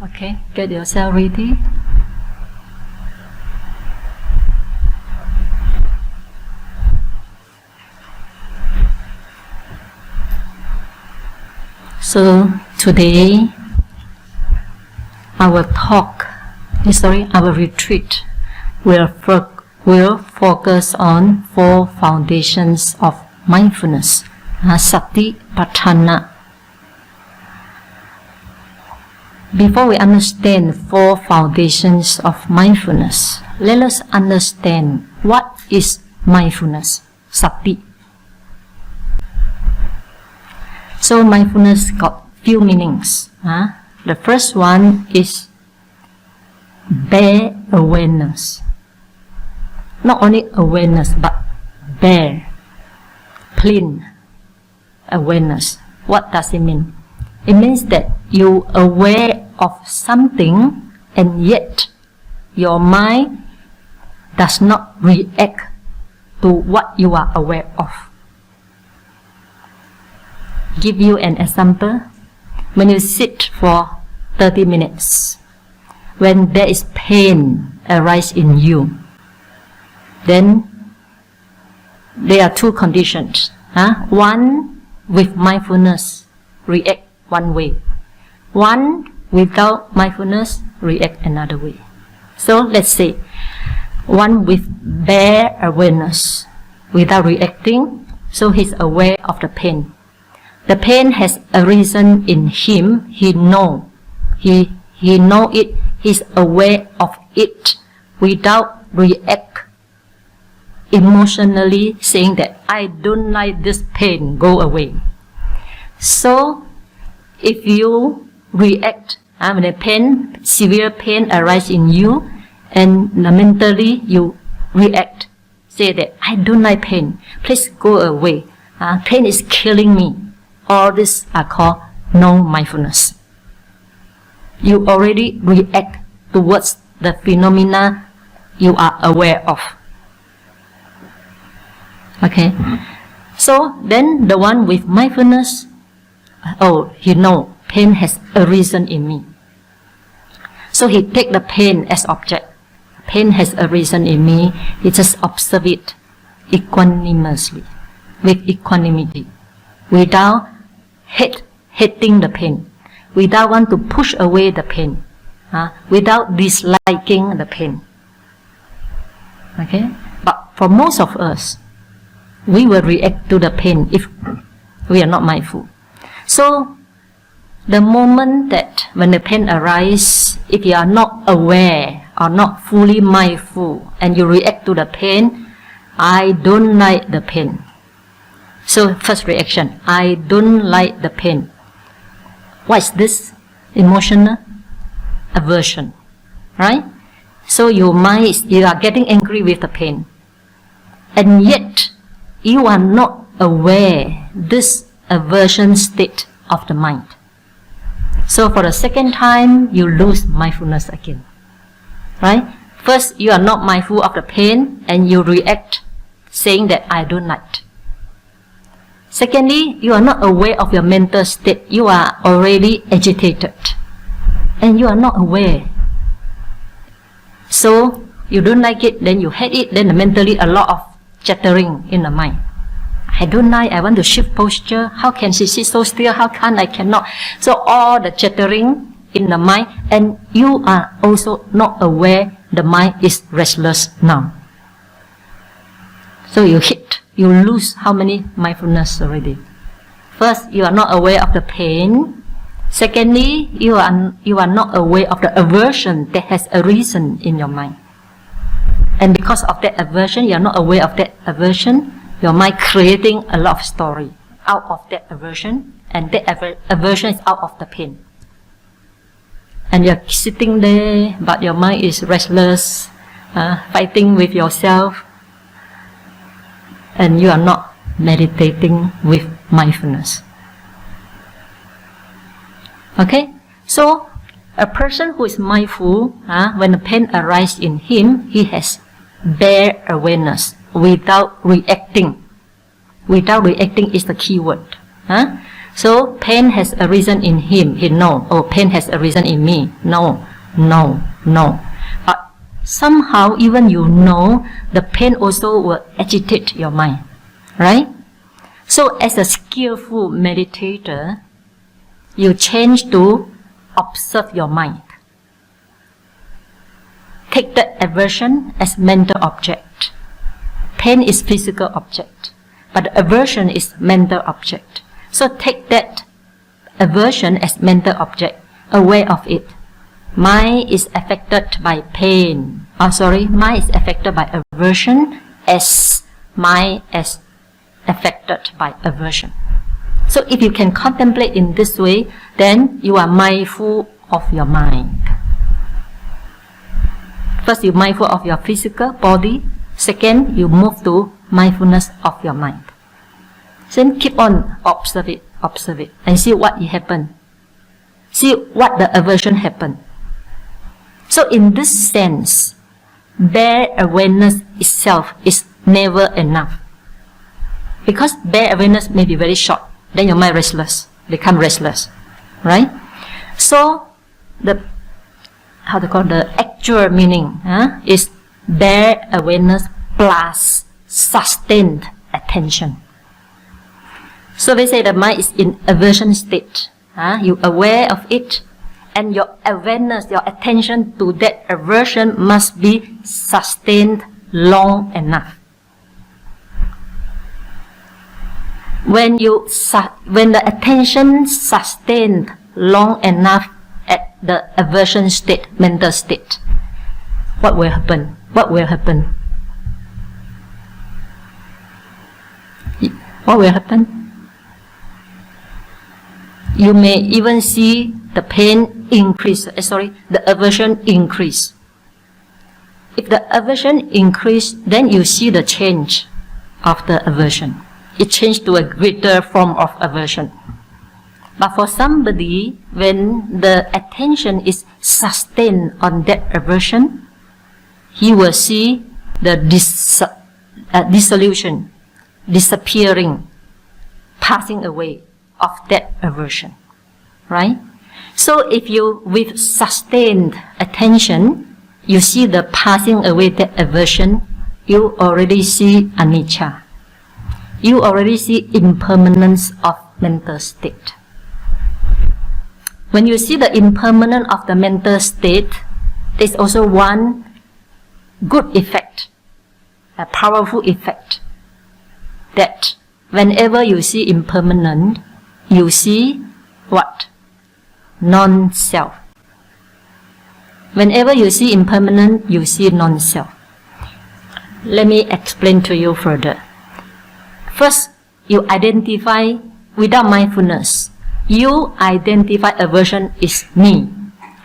Okay, get yourself ready. So today, our retreat will focus on 4 foundations of mindfulness, Satipatthāna. Before we understand 4 foundations of mindfulness, let us understand what is mindfulness, sati. So mindfulness got few meanings. The first one is bare awareness. Not only awareness, but bare, plain awareness. What does it mean? It means that you are aware of something and yet your mind does not react to what you are aware of. Give you an example. When you sit for 30 minutes, when there is pain arise in you, then there are 2 conditions. One, with mindfulness, react one way. One, without mindfulness, react another way. So let's say, one with bare awareness, without reacting, so he's aware of the pain. The pain has arisen in him. He know it. He's aware of it without react emotionally, saying that I don't like this pain, go away. So if you react when a severe pain arises in you, and mentally you react, say that I don't like pain, please go away. Pain is killing me. All these are called non-mindfulness. You already react towards the phenomena you are aware of. Okay? So then the one with mindfulness, he know pain has arisen in me. So he take the pain as object. Pain has arisen in me. He just observe it equanimously, with equanimity, without hating the pain, without want to push away the pain, without disliking the pain. Okay? But for most of us, we will react to the pain if we are not mindful. So the moment that when the pain arises, if you are not aware or not fully mindful and you react to the pain, I don't like the pain. So first reaction, I don't like the pain. What is this? Emotional aversion, right? So your mind you are getting angry with the pain, and yet you are not aware this aversion state of the mind. So for the second time, you lose mindfulness again, right? First, you are not mindful of the pain and you react saying that I don't like. Secondly, you are not aware of your mental state. You are already agitated and you are not aware. So you don't like it, then you hate it, then mentally a lot of chattering in the mind. I don't like, I want to shift posture. How can she sit so still? How can I cannot? So all the chattering in the mind, and you are also not aware the mind is restless now. So you lose how many mindfulness already? First, you are not aware of the pain. Secondly, you are not aware of the aversion that has arisen in your mind. And because of that aversion, you are not aware of that aversion, your mind creating a lot of story out of that aversion, and that aversion is out of the pain. And you're sitting there, but your mind is restless, fighting with yourself, and you are not meditating with mindfulness. Okay? So, a person who is mindful, when the pain arises in him, he has bare awareness without reacting. Without reacting is the key word. So pain has arisen in him. He know, oh, pain has arisen in me. No. But somehow, even you know, the pain also will agitate your mind, right? So as a skillful meditator, you change to observe your mind. Take that aversion as mental object. Pain is physical object, but aversion is mental object. So take that aversion as mental object, aware of it. Mind is affected by pain. Mind is affected by aversion as mind as affected by aversion. So if you can contemplate in this way, then you are mindful of your mind. First, you're mindful of your physical body. Second, you move to mindfulness of your mind. Then keep on observe it, and see what it happened. See what the aversion happened. So in this sense, bare awareness itself is never enough. Because bare awareness may be very short, then your mind become restless, right? So the actual meaning is bare awareness plus sustained attention. So we say the mind is in aversion state. You aware of it, and your awareness, your attention to that aversion must be sustained long enough. When the attention sustained long enough at the aversion state, mental state, what will happen? What will happen? You may even see the pain increase, the aversion increase. If the aversion increase, then you see the change of the aversion. It changed to a greater form of aversion. But for somebody, when the attention is sustained on that aversion, he will see the dissolution, disappearing, passing away of that aversion, right? So if you, with sustained attention, you see the passing away that aversion, you already see anicca. You already see impermanence of mental state. When you see the impermanence of the mental state, there's also one good effect, a powerful effect, that whenever you see impermanent, you see what? Non-self. Whenever you see impermanent, you see non-self. Let me explain to you further. First, you identify, without mindfulness, you identify aversion is me.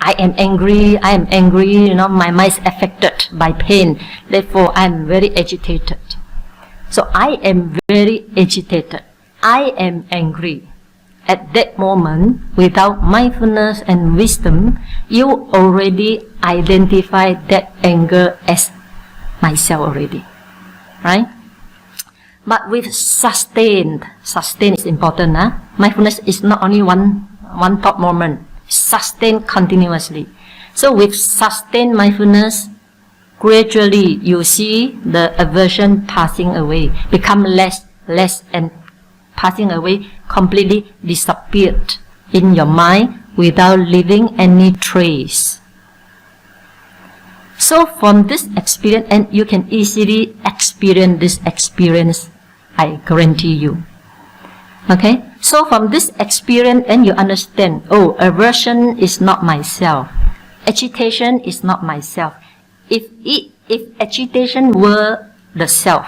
I am angry, my mind is affected by pain, therefore I am very agitated. So I am very agitated. I am angry. At that moment, without mindfulness and wisdom, you already identify that anger as myself already, right? But with sustained is important. Mindfulness is not only one thought moment, sustained continuously. So with sustained mindfulness, gradually you see the aversion passing away, become less, and passing away, completely disappeared in your mind without leaving any trace. So from this experience, and you can easily experience this experience, I guarantee you. Okay? So from this experience, and you understand, oh, aversion is not myself. Agitation is not myself. If agitation were the self,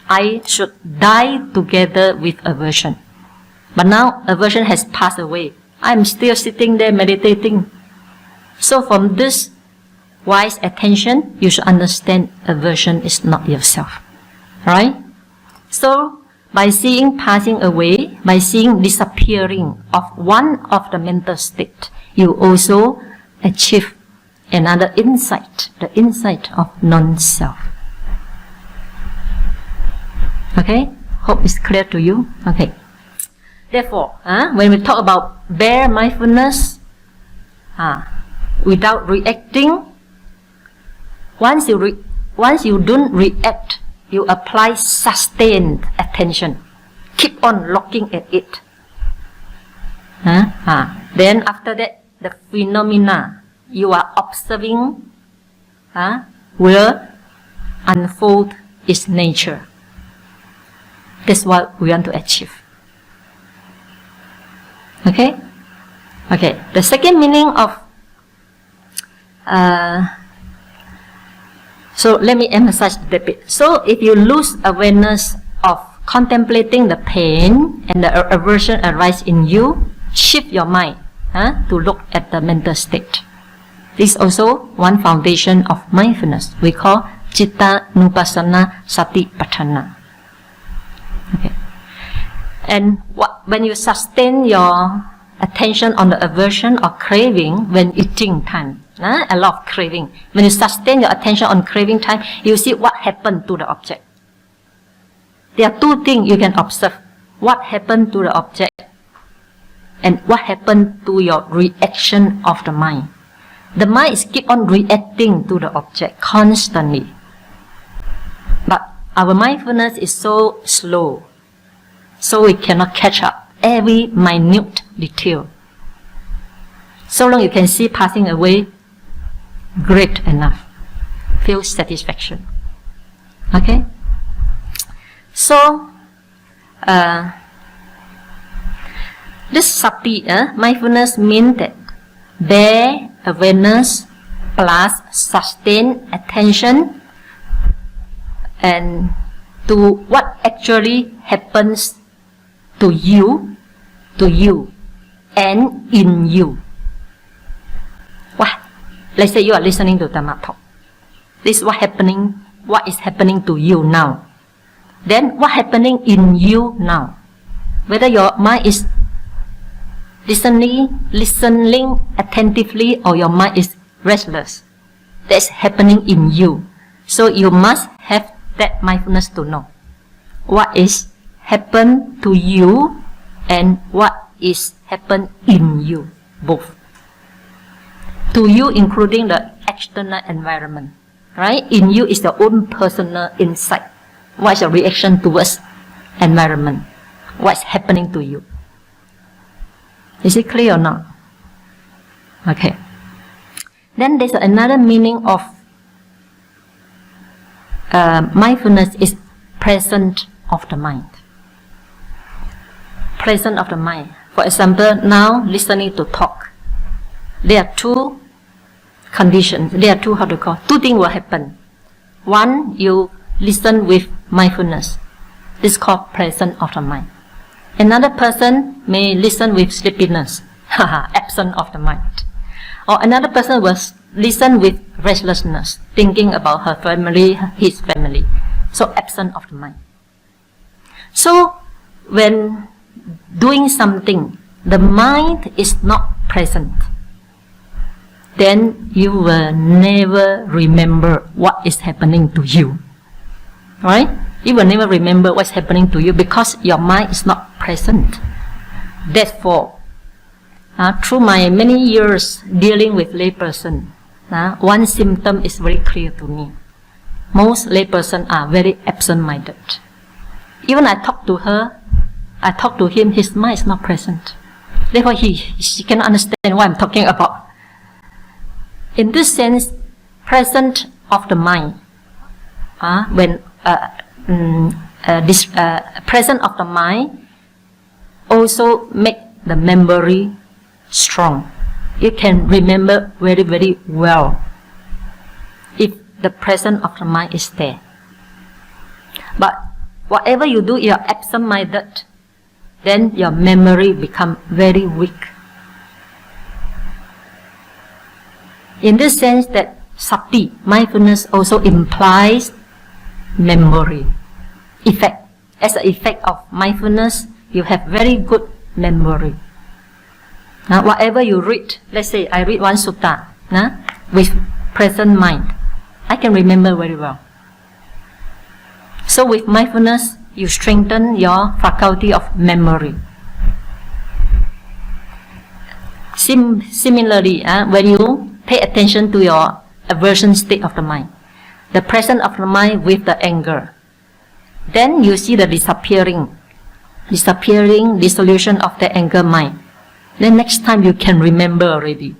I should die together with aversion. But now aversion has passed away. I'm still sitting there meditating. So from this wise attention, you should understand aversion is not yourself. Right? So by seeing passing away, by seeing disappearing of one of the mental state, you also achieve another insight, the insight of non-self. Okay? Hope it's clear to you. Okay. Therefore, when we talk about bare mindfulness, without reacting, once you don't react, you apply sustained attention. Keep on looking at it. Then after that, the phenomena you are observing will unfold its nature. That's what we want to achieve. Okay? Okay. The second meaning of so let me emphasize a bit. So if you lose awareness of contemplating the pain and the aversion arise in you, shift your mind to look at the mental state. This is also one foundation of mindfulness. We call Citta-nupassana Satipatthāna. Okay. And when you sustain your attention on the aversion or craving when eating time, a lot of craving. When you sustain your attention on craving time, you see what happened to the object. There are two things you can observe. What happened to the object and what happened to your reaction of the mind. The mind is keep on reacting to the object constantly. But our mindfulness is so slow, so we cannot catch up every minute detail. So long you can see passing away, great enough. Feel satisfaction. Okay? So, this sati, mindfulness means that bare awareness plus sustained attention and to what actually happens to you and in you. Let's say you are listening to Dhamma talk. This is what is happening to you now. Then what happening in you now? Whether your mind is listening attentively or your mind is restless. That's happening in you. So you must have that mindfulness to know what is happen to you and what is happen in you, both. To you including the external environment, right? In you is your own personal insight. What is your reaction towards environment? What's happening to you? Is it clear or not? Okay. Then there's another meaning of mindfulness is present of the mind. Present of the mind. For example, now listening to talk. There are two conditions. There are two things will happen. One, you listen with mindfulness. This is called presence of the mind. Another person may listen with sleepiness, absence of the mind. Or another person will listen with restlessness, thinking about her family, his family. So absence of the mind. So when doing something, the mind is not present, then you will never remember what is happening to you. Right? You will never remember what's happening to you because your mind is not present. Therefore, through my many years dealing with layperson, one symptom is very clear to me. Most layperson are very absent-minded. Even I talk to her, I talk to him, his mind is not present. Therefore, she cannot understand what I'm talking about. In this sense, present of the mind, present of the mind also make the memory strong. You can remember very, very well if the presence of the mind is there. But whatever you do, you are absent-minded, then your memory becomes very weak. In this sense that sati, mindfulness, also implies memory effect. As an effect of mindfulness, you have very good memory. Now, whatever you read, let's say I read one sutta with present mind, I can remember very well. So with mindfulness, you strengthen your faculty of memory. Similarly, when you pay attention to your aversion state of the mind, the presence of the mind with the anger, then you see the disappearing dissolution of the anger mind. Then next time you can remember already.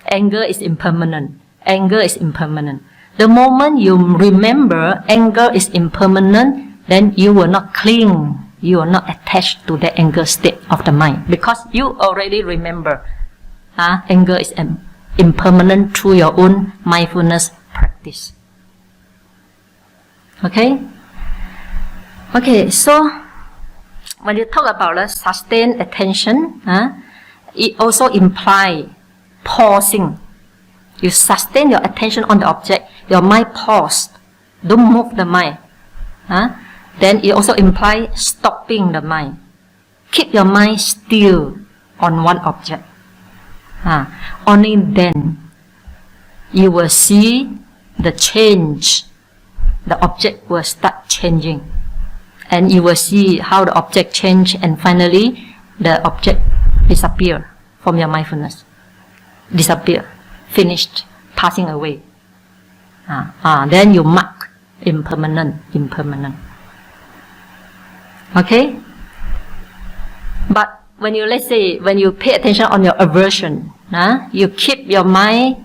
Anger is impermanent. Anger is impermanent. The moment you remember anger is impermanent, then you will not cling, you will not attach to the anger state of the mind, because you already remember anger is impermanent through your own mindfulness practice. Okay? Okay, so when you talk about the sustained attention, it also implies pausing. You sustain your attention on the object, your mind paused, don't move the mind. Then it also implies stopping the mind. Keep your mind still on one object. Only then you will see the change. The object will start changing. And you will see how the object change, and finally the object disappear from your mindfulness. Disappear. Finished. Passing away. Then you mark impermanent. Okay? But when you, let's say, when you pay attention on your aversion, you keep your mind,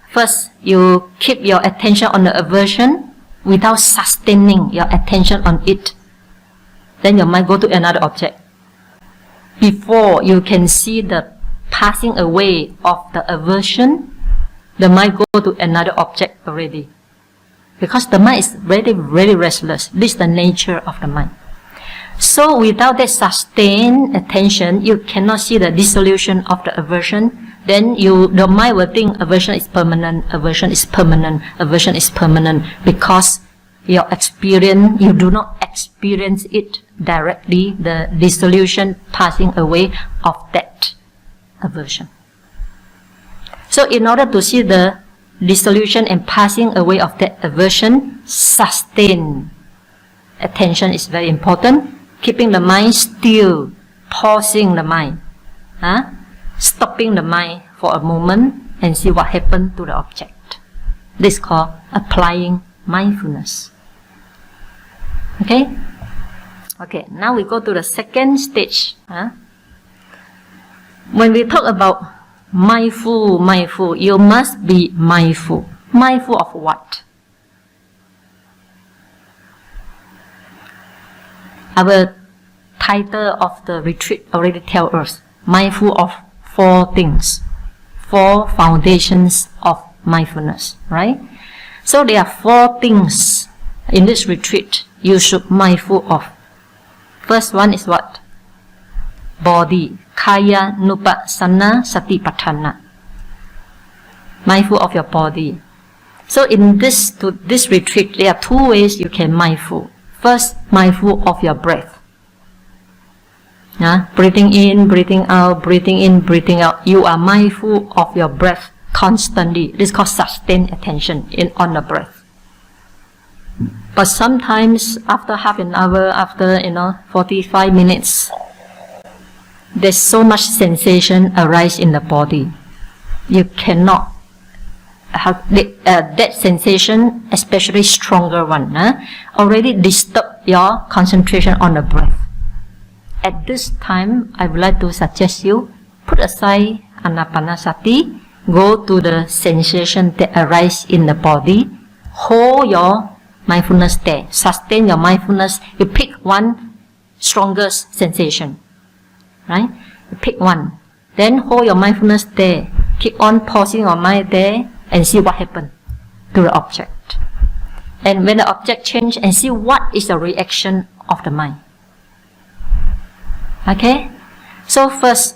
first you keep your attention on the aversion without sustaining your attention on it. Then your mind go to another object. Before you can see the passing away of the aversion, the mind go to another object already. Because the mind is very, very restless. This is the nature of the mind. So without that sustained attention, you cannot see the dissolution of the aversion. Then the mind will think aversion is permanent, aversion is permanent, aversion is permanent, because your experience, you do not experience it directly, the dissolution, passing away of that aversion. So in order to see the dissolution and passing away of that aversion, sustained attention is very important. Keeping the mind still, pausing the mind, stopping the mind for a moment and see what happened to the object. This is called applying mindfulness. Okay? Okay, now we go to the second stage. When we talk about mindful, you must be mindful. Mindful of what? Our title of the retreat already tells us, mindful of 4 things, 4 foundations of mindfulness, right? So there are 4 things in this retreat you should mindful of. First one is what? Body, kaya nupassana satipatthāna. Mindful of your body. So in this retreat, there are 2 ways you can mindful. First, mindful of your breath. Breathing in, breathing out, breathing in, breathing out. You are mindful of your breath constantly. This is called sustained attention on the breath. But sometimes after half an hour, after 45 minutes, there's so much sensation arise in the body. You cannot have that sensation, especially stronger one, already disturb your concentration on the breath. At this time, I would like to suggest you put aside anapanasati, go to the sensation that arise in the body, hold your mindfulness there, sustain your mindfulness. You pick one strongest sensation, right? You pick one, then hold your mindfulness there, keep on pausing your mind there, and see what happened to the object. And when the object changes, and see what is the reaction of the mind. Okay? So first,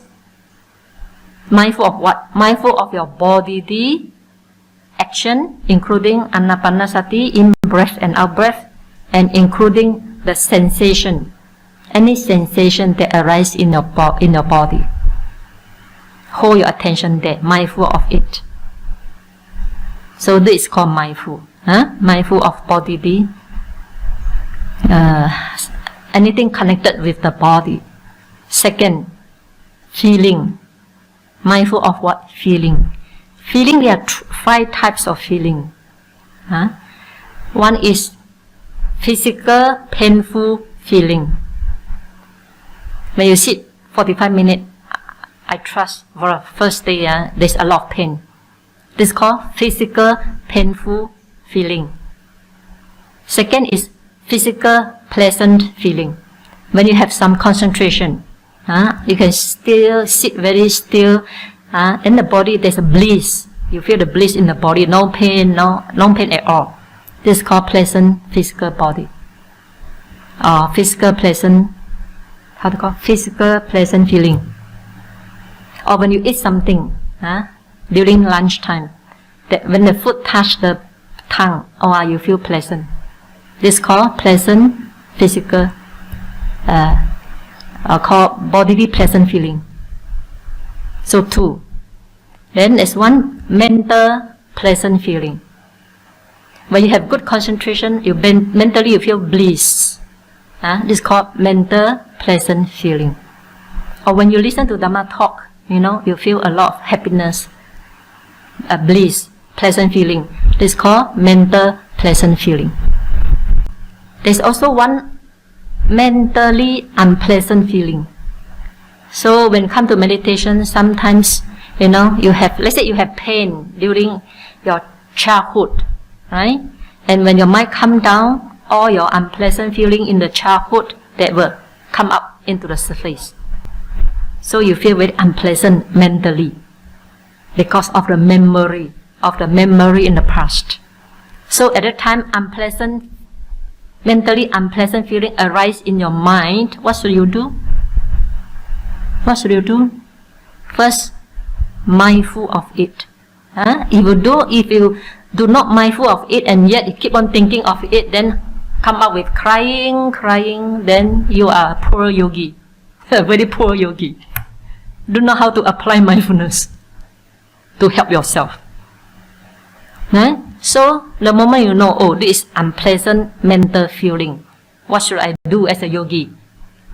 mindful of what? Mindful of your bodily action, including anapanasati, in-breath and out-breath, and including the sensation, any sensation that arises in your body. Hold your attention there, mindful of it. So this is called mindful. Mindful of bodily, anything connected with the body. Second, feeling. Mindful of what? Feeling. Feeling, there are 5 types of feeling. One is physical, painful feeling. When you sit 45 minutes, I trust for the first day, there's a lot of pain. This is called physical, painful feeling. Second is physical, pleasant feeling. When you have some concentration, you can still sit very still. In the body, there's a bliss. You feel the bliss in the body, no pain, no pain at all. This is called pleasant physical body. Physical pleasant, physical pleasant feeling. Or when you eat something during lunchtime, that when the food touch the tongue, you feel pleasant. This is called pleasant physical, called bodily pleasant feeling. So 2. Then there's one mental pleasant feeling. When you have good concentration, mentally you feel bliss. This is called mental pleasant feeling. Or when you listen to Dhamma talk, you feel a lot of happiness, bliss, pleasant feeling. This is called mental pleasant feeling. There's also one mentally unpleasant feeling. So when you come to meditation, sometimes, you have, let's say you have pain during your childhood, right? And when your mind comes down, all your unpleasant feeling in the childhood, that will come up into the surface. So you feel very unpleasant mentally because of the memory in the past. So at that time, mentally unpleasant feeling arise in your mind. What should you do? First, mindful of it. If you do not mindful of it and yet you keep on thinking of it, then come up with crying, then you are a poor yogi, a very poor yogi. Do know how to apply mindfulness to help yourself. So the moment you know, this is unpleasant mental feeling, what should I do as a yogi?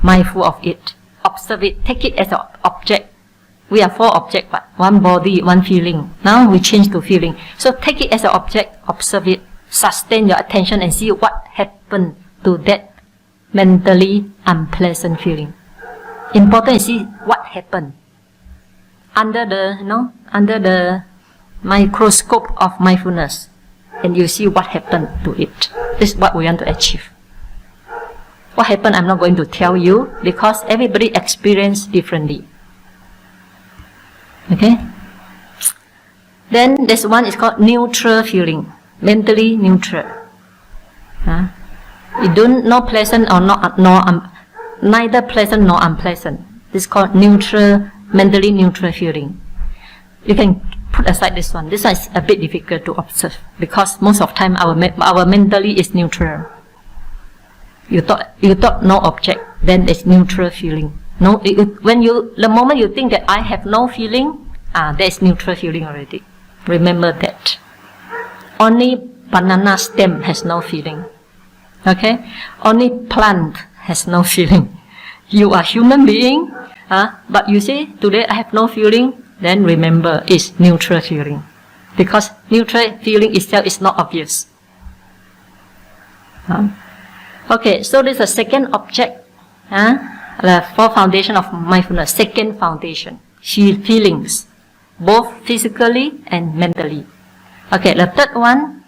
Mindful of it, observe it, take it as an object. We are 4 objects, but 1 body, 1 feeling. Now we change to feeling. So take it as an object, observe it, sustain your attention and see what happened to that mentally unpleasant feeling. Important is see what happened. Under the microscope of mindfulness, and you see what happened to it. This is what we want to achieve. What happened, I'm not going to tell you because everybody experiences differently. Okay? Then this one is called neutral feeling, mentally neutral. You don't no pleasant or neither pleasant nor unpleasant. This is called neutral, mentally neutral feeling. You can put aside this one. This one is a bit difficult to observe because most of the time our mentally is neutral. You thought no object, then it's neutral feeling. The moment you think that I have no feeling, there is neutral feeling already. Remember that. Only banana stem has no feeling. Okay? Only plant has no feeling. You are human being, but you say today I have no feeling. Then remember, it's neutral feeling. Because neutral feeling itself is not obvious. Okay, so this is the second object. The 4 foundation of mindfulness. Second foundation. Feelings. Both physically and mentally. Okay, the third one.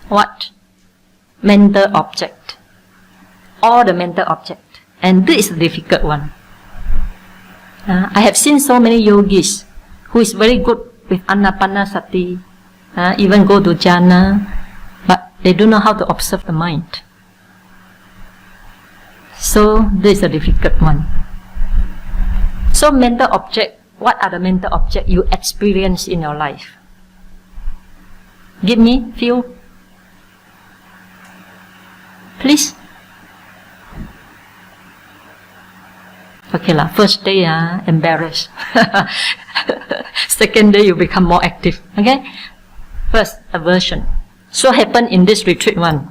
What? Mental object. All the mental object. And this is the difficult one. I have seen so many yogis who is very good with anapanasati, even go to jhana, but they don't know how to observe the mind. So this is a difficult one. So mental object, what are the mental objects you experience in your life? Give me few. Please. Okay lah, first day embarrassed. Second day you become more active. Okay? First, aversion. So happen in this retreat one.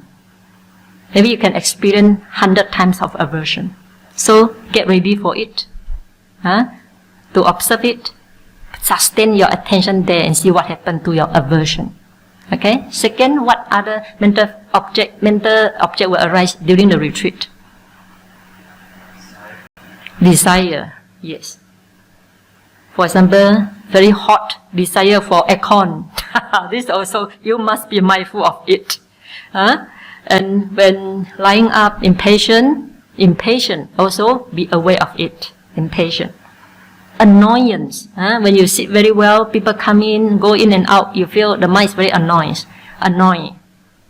Maybe you can experience 100 times of aversion. So get ready for it. to observe it, sustain your attention there and see what happened to your aversion. Okay. Second, what other mental object will arise during the retreat? Desire. Yes. For example, very hot desire for aircon. This also, you must be mindful of it. And when lying up, impatient, also be aware of it. Impatient. Annoyance. When you sit very well, people come in, go in and out, you feel the mind is very annoyed.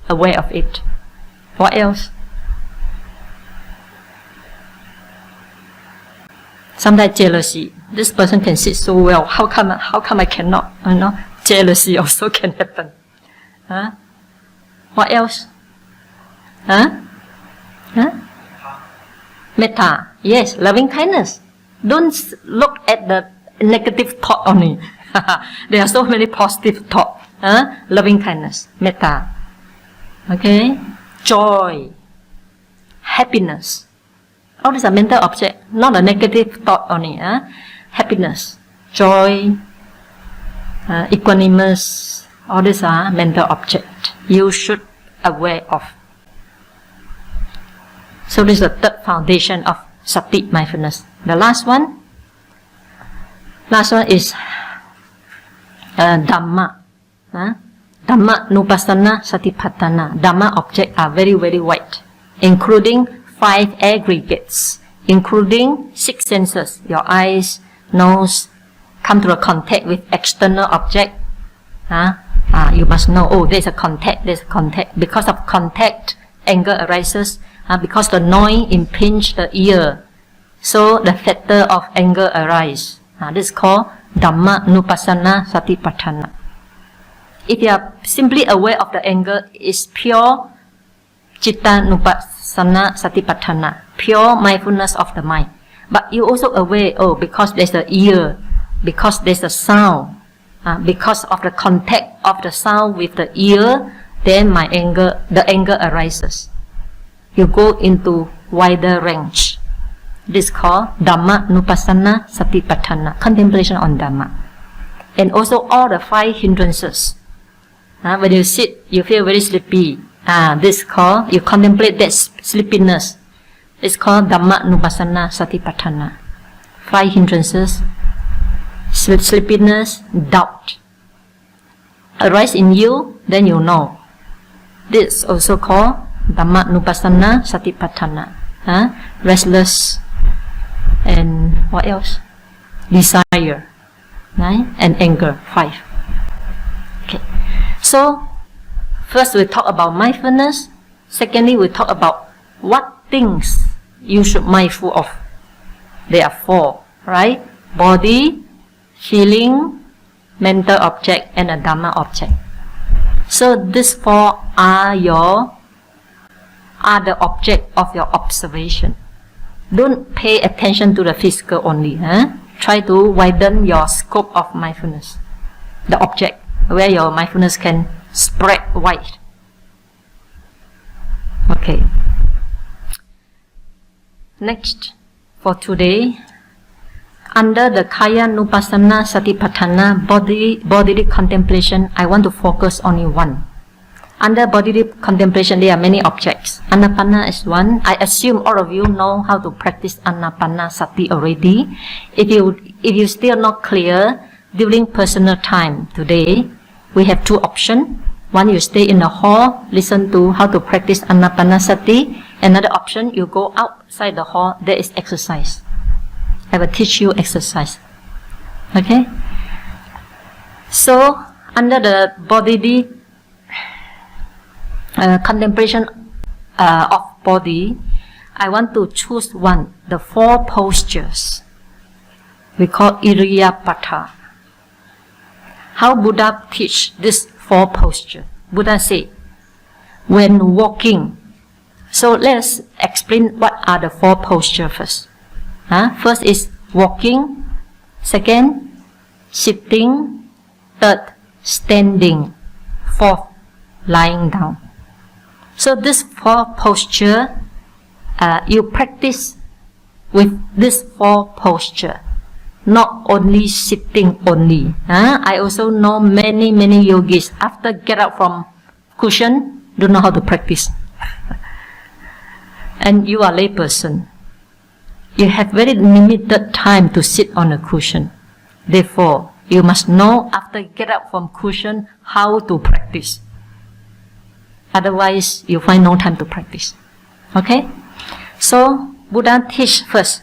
Aware of it. What else? Sometimes jealousy. This person can sit so well. How come I cannot? Jealousy also can happen. What else? Metta. Yes, loving kindness. Don't look at the negative thought only. There are so many positive thoughts. Loving kindness, metta. Okay, joy, happiness. All these are mental objects, not a negative thought only. Happiness, joy, equanimous. All these are mental objects. You should aware of. So this is the third foundation of sati mindfulness. The last one is Dhamma. Dhamma nupassana Satipatthāna. Dhamma objects are very, very wide, including 5 aggregates, including 6 senses. Your eyes, nose, come to a contact with external object. You must know, there's a contact. Because of contact, anger arises. Because the noise impinges the ear, so the factor of anger arises. This is called Dhamma nupassana Satipatthāna. If you are simply aware of the anger, it's pure Citta nupassana Satipatthāna, pure mindfulness of the mind. But you also aware, because there's the ear, because there's a sound, because of the contact of the sound with the ear, then the anger arises. You go into wider range. This is called Dhamma nupassana Satipatthāna, contemplation on Dhamma. And also all the 5 hindrances. When you sit, you feel very sleepy. This is called, you contemplate that sleepiness. It's called Dhamma nupassana Satipatthāna. 5 hindrances, sleepiness, doubt. Arise in you, then you know. This is also called Dhamma nupassana Satipatthāna. Restless, and what else? Desire, and anger, 5. Okay. So, first we talk about mindfulness. Secondly, we talk about what things you should mindful of. There are 4, right? Body, feeling, mental object, and a Dhamma object. So these 4 are the object of your observation. Don't pay attention to the physical only. Try to widen your scope of mindfulness. The object, where your mindfulness can spread wide. Okay. Next, for today, under the Kaya nupassana Satipatthāna, bodily contemplation, I want to focus only one. Under bodily contemplation, there are many objects. Anapana is one. I assume all of you know how to practice Anapana Sati already. If you still not clear, during personal time today, we have 2 options. One, you stay in the hall, listen to how to practice Anapana Sati. Another option, you go outside the hall, there is exercise. I will teach you exercise. Okay? So, under the bodily contemplation of body, I want to choose one, the 4 postures. We call Iriyapaṭha. How Buddha teach this 4 postures? Buddha say, when walking. So let's explain what are the 4 postures first. First is walking. Second, sitting. Third, standing. Fourth, lying down. So this 4 posture, you practice with this 4 posture. not only sitting only. I also know many yogis after get up from cushion don't know how to practice. And you are a lay person. You have very limited time to sit on a cushion. Therefore, you must know after get up from cushion how to practice. Otherwise, you find no time to practice. Okay? So, Buddha teach first.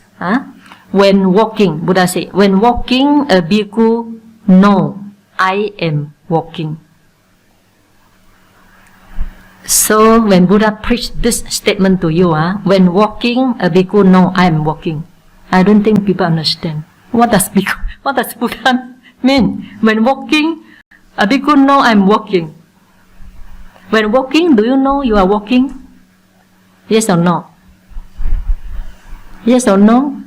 When walking, Buddha say, when walking, a bhikkhu know I am walking. So when Buddha preached this statement to you, when walking, a bhikkhu know I am walking. I don't think people understand. What does Buddha mean? When walking, a bhikkhu know I am walking. When walking, do you know you are walking? Yes or no? Yes or no?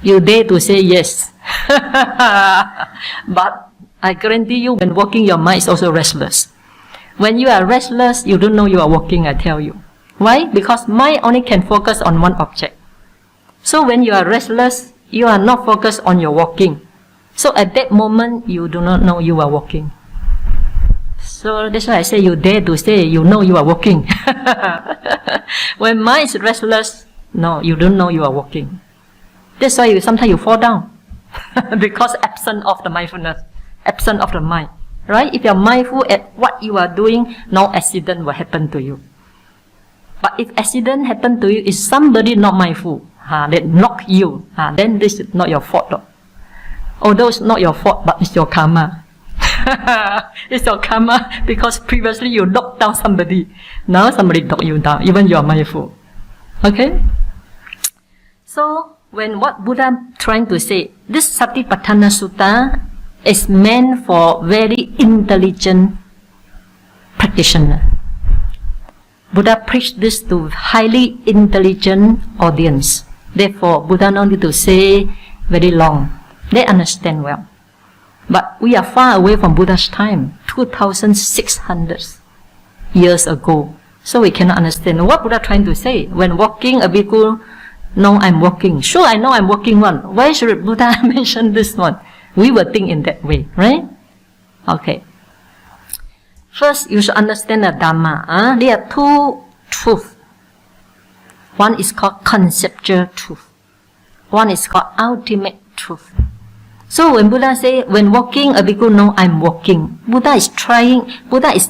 You dare to say yes. But I guarantee you, when walking, your mind is also restless. When you are restless, you don't know you are walking, I tell you. Why? Because mind only can focus on one object. So when you are restless, you are not focused on your walking. So at that moment, you do not know you are walking. So that's why I say you dare to say you know you are walking. When mind is restless, no, you don't know you are walking. That's why sometimes you fall down. Because absent of the mindfulness, absent of the mind. Right? If you are mindful at what you are doing, no accident will happen to you. But if accident happen to you, is somebody not mindful, that knock you, then this is not your fault. Although it's not your fault, but it's your karma. It's your karma because previously you knocked down somebody. Now somebody knocked you down, even you are mindful. Okay? So, when what Buddha trying to say, this Satipatthāna Sutta is meant for very intelligent practitioner. Buddha preached this to highly intelligent audience. Therefore, Buddha no need to say very long. They understand well. But we are far away from Buddha's time, 2,600 years ago. So we cannot understand what Buddha trying to say. When walking, a bhikkhu, no, I'm walking. Sure, I know I'm walking one. Why should Buddha mention this one? We will think in that way, right? Okay. First, you should understand the Dhamma. There are two truths. One is called conceptual truth. One is called ultimate truth. So when Buddha say, when walking, a bhikkhu know I'm walking. Buddha is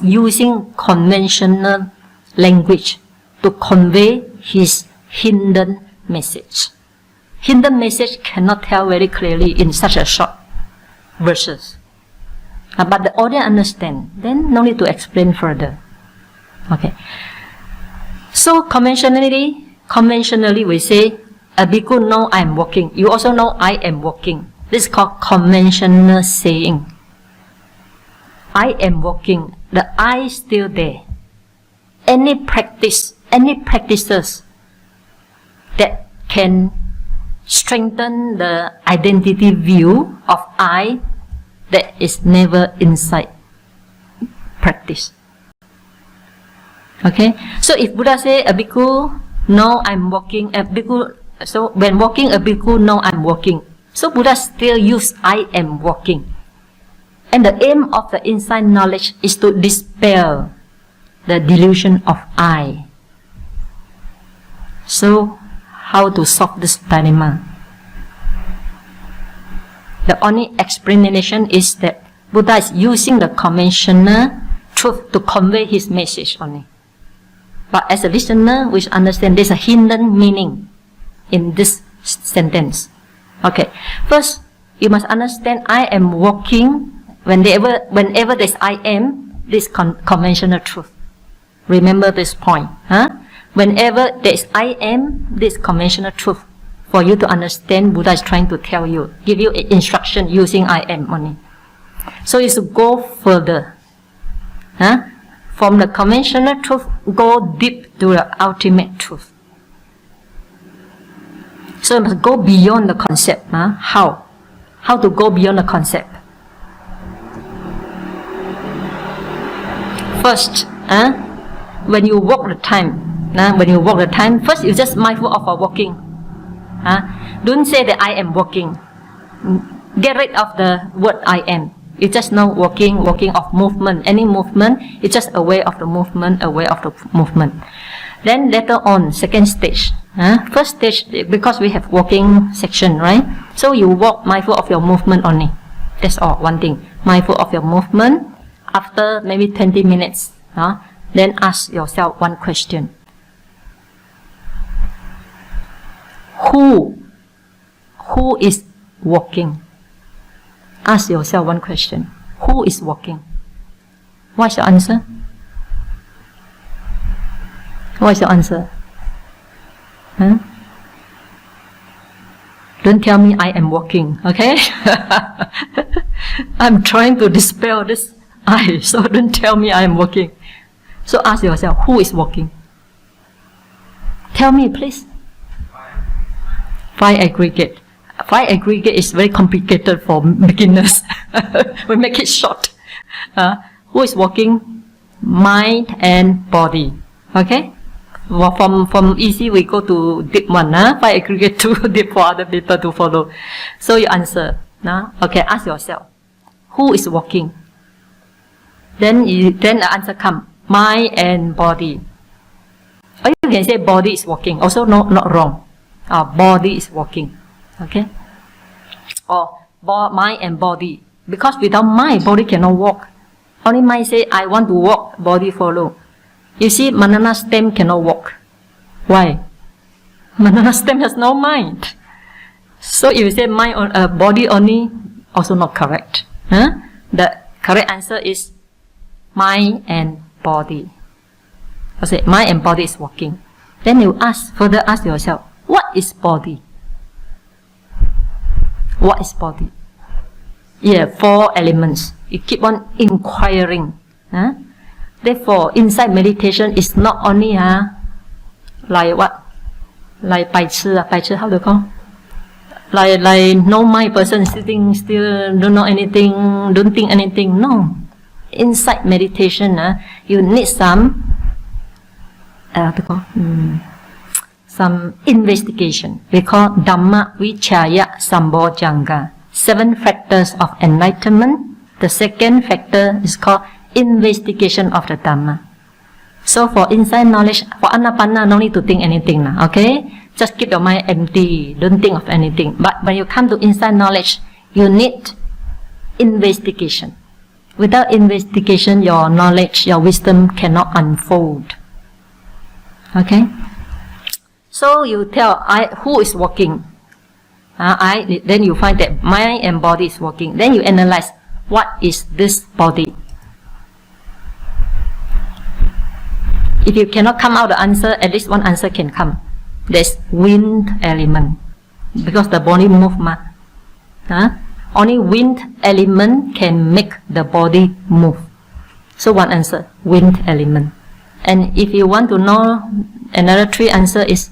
using conventional language to convey his hidden message. Hidden message cannot tell very clearly in such a short verses. But the audience understand, then no need to explain further. Okay. So conventionally we say, a bhikkhu know I am walking. You also know I am walking. This is called conventional saying. I am walking. The I is still there. Any practices that can strengthen the identity view of I, that is never inside practice. Okay? So if Buddha say a bhikkhu, no, I'm walking, a bhikkhu, so when walking, a bhikkhu, no, I'm walking. So Buddha still use I am walking. And the aim of the inside knowledge is to dispel the delusion of I. So, how to solve this dilemma? The only explanation is that Buddha is using the conventional truth to convey his message only. But as a listener, we should understand there's a hidden meaning in this sentence. Okay, first, you must understand I am walking. Whenever there's I am, this conventional truth. Remember this point. Whenever there's I am, this conventional truth. For you to understand, Buddha is trying to tell you, give you instruction using I am only. So you should go further. From the conventional truth, go deep to the ultimate truth. So you must go beyond the concept. How? How to go beyond the concept? First, when you walk the time, first you just mindful of our walking. Don't say that I am walking. Get rid of the word I am. You just know walking of movement. Any movement, it's just aware of the movement, aware of the movement. Then later on, second stage. First stage, because we have walking section, right? So you walk mindful of your movement only. That's all, one thing. Mindful of your movement. After maybe 20 minutes, then ask yourself one question. Who is walking? Ask yourself one question. Who is walking? What's your answer? What's your answer? Don't tell me I am walking, okay? I'm trying to dispel this I, so don't tell me I am walking. So ask yourself, who is walking? Tell me, please. Five aggregate. Five aggregate is very complicated for beginners. We make it short. Who is walking? Mind and body. Okay? Well, from easy we go to deep one. Five aggregate too deep for other people to follow. So you answer. Okay, ask yourself. Who is walking? Then the answer come. Mind and body. Or you can say body is walking. Also not wrong. Body is walking. Okay? Or mind and body. Because without mind, body cannot walk. Only mind say, I want to walk, body follow. You see, banana stem cannot walk. Why? Banana stem has no mind. So if you say mind on body only, also not correct. The correct answer is mind and body. I say mind and body is walking. Then you further ask yourself, what is body? What is body? Yeah, 4 elements. You keep on inquiring. Therefore, inside meditation is not only like what? Like 白痴, how to call? Like no mind person sitting still, don't know anything, don't think anything. No. Inside meditation, you need some some investigation. We call Dhamma Vichaya Sambojjhanga. 7 factors of enlightenment. The second factor is called investigation of the Dhamma. So for inside knowledge, for Anapana, no need to think anything. Okay? Just keep your mind empty. Don't think of anything. But when you come to inside knowledge, you need investigation. Without investigation, your knowledge, your wisdom cannot unfold. Okay? So you tell, who is walking? Then you find that mind and body is walking. Then you analyze, what is this body? If you cannot come out the answer, at least one answer can come. There's wind element. Because the body move. Only wind element can make the body move. So one answer, wind element. And if you want to know, another 3 answer is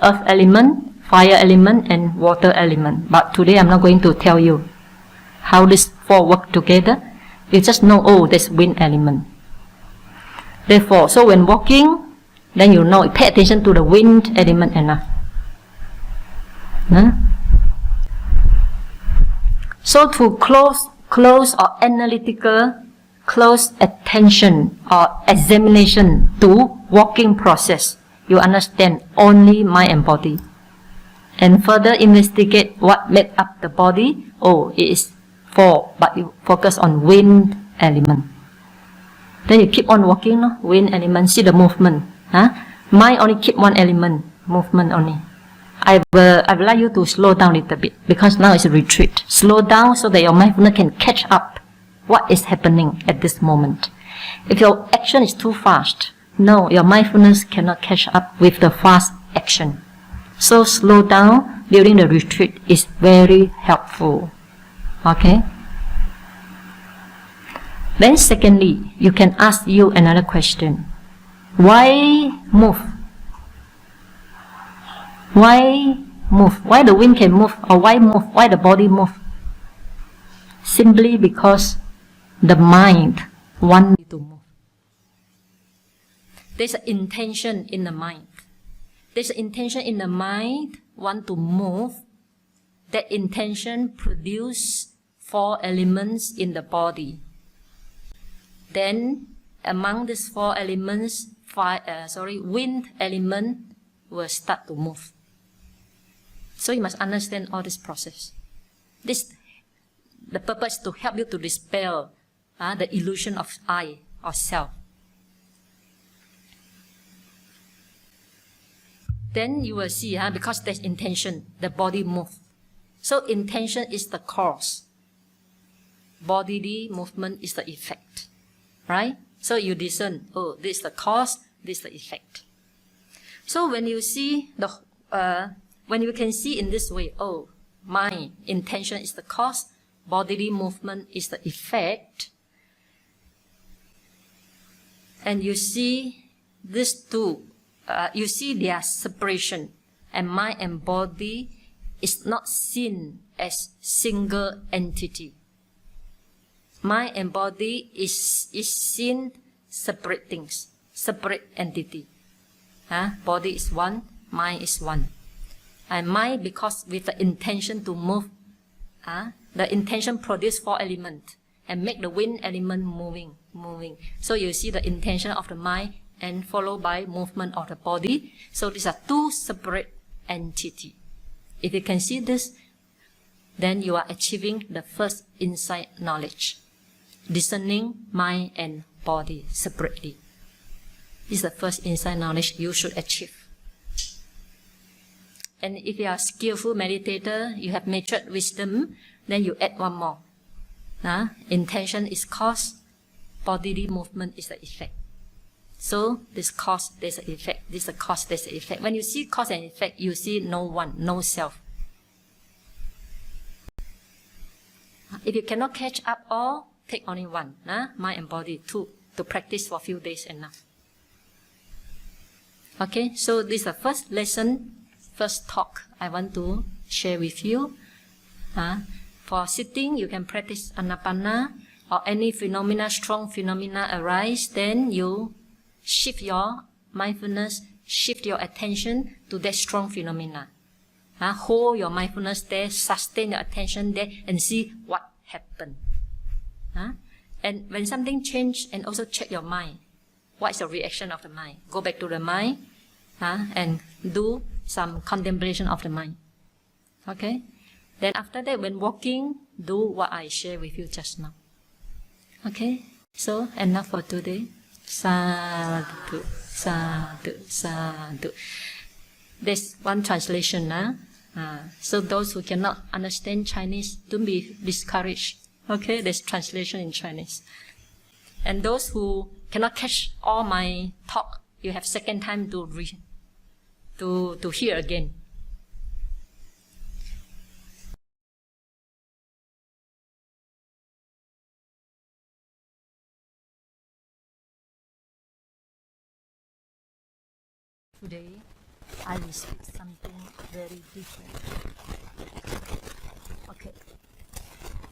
earth element, fire element, and water element. But today I'm not going to tell you how these 4 work together. You just know, oh, there's wind element. Therefore, so when walking, then you know, pay attention to the wind element enough. So to close or analytical, close attention or examination to walking process, you understand only mind and body. And further investigate what made up the body. Oh, it is 4, but you focus on wind element. Then you keep on walking, wind element, see the movement. Mind only keep one element, movement only. I would like you to slow down a little bit, because now it's a retreat. Slow down so that your mindfulness can catch up what is happening at this moment. If your action is too fast, no, your mindfulness cannot catch up with the fast action. So slow down during the retreat is very helpful. Okay? Then secondly, you can ask you another question. Why move? Why move? Why the wind can move? Or why move? Why the body move? Simply because the mind wants to move. There's an intention in the mind. There's an intention in the mind want to move. that intention produce 4 elements in the body. Then among these 4 elements, wind element will start to move. So you must understand all this process. The purpose to help you to dispel the illusion of I or self. Then you will see, because there's intention, the body moves. So intention is the cause. Bodily movement is the effect. Right? So you discern, oh, this is the cause, this is the effect. So when you see when you can see in this way, oh, my intention is the cause, bodily movement is the effect, and you see these two, you see their separation, and mind and body is not seen as single entity. Mind and body is seen separate things, separate entity. Body is one, mind is one. And mind, because with the intention to move, the intention produce 4 elements and make the wind element moving. So you see the intention of the mind and followed by movement of the body. So these are 2 separate entities. If you can see this, then you are achieving the first insight knowledge. Discerning mind and body separately. This is the first insight knowledge you should achieve. And if you are a skillful meditator, you have matured wisdom, then you add one more. Intention is cause, bodily movement is the effect. So this cause, there's an effect. This is a cause, there's an effect. When you see cause and effect, you see no one, no self. If you cannot catch up all, take only one, mind and body, 2, to practice for a few days enough. Okay, so this is the first lesson, first talk I want to share with you. For sitting, you can practice Anapana, or any phenomena, strong phenomena arise, then you shift your mindfulness, shift your attention to that strong phenomena. Hold your mindfulness there, sustain your attention there, and see what happened. And when something changes, and also check your mind. What is the reaction of the mind? Go back to the mind and do some contemplation of the mind. Okay? Then after that, when walking, do what I shared with you just now. Okay? So, enough for today. Sadhu, sadhu, sadhu. There's one translation. So those who cannot understand Chinese, don't be discouraged. Okay, there's translation in Chinese. And those who cannot catch all my talk, you have second time to hear again. Today, I will speak something very different. Okay.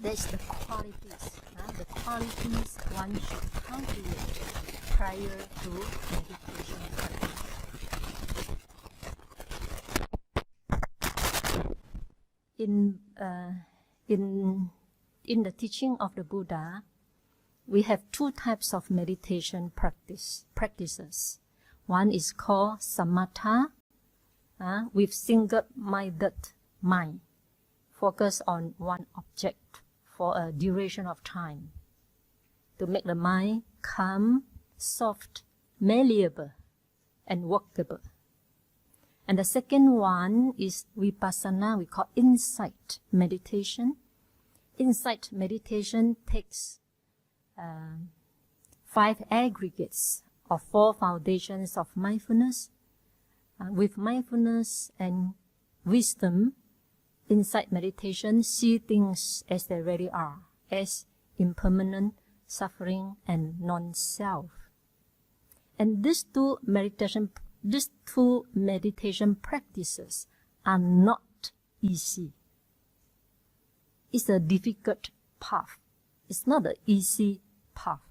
That's the qualities. The qualities one should cultivate prior to meditation practice. In the teaching of the Buddha, we have 2 types of meditation practices. One is called Samatha, with single-minded mind, focus on one object for a duration of time, to make the mind calm, soft, malleable, and workable. And the second one is Vipassana, we call insight meditation. Insight meditation takes 5 aggregates or 4 foundations of mindfulness. With mindfulness and wisdom, insight meditation see things as they really are, as impermanent, suffering, and non-self. And these two meditation practices are not easy. It's a difficult path. It's not an easy path.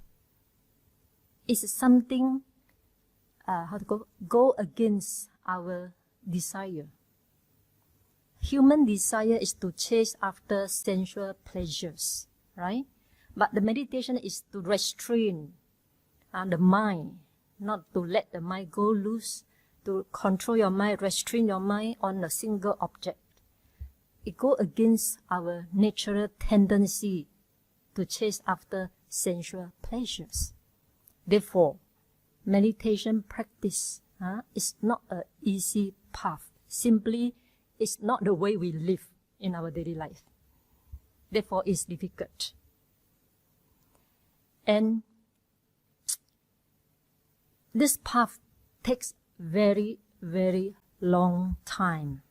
It's something go against our desire. human desire is to chase after sensual pleasures, right? But the meditation is to restrain the mind, not to let the mind go loose, to control your mind, restrain your mind on a single object. It goes against our natural tendency to chase after sensual pleasures. Therefore, meditation practice is not an easy path. Simply, it's not the way we live in our daily life. Therefore, it's difficult. And this path takes very, very long time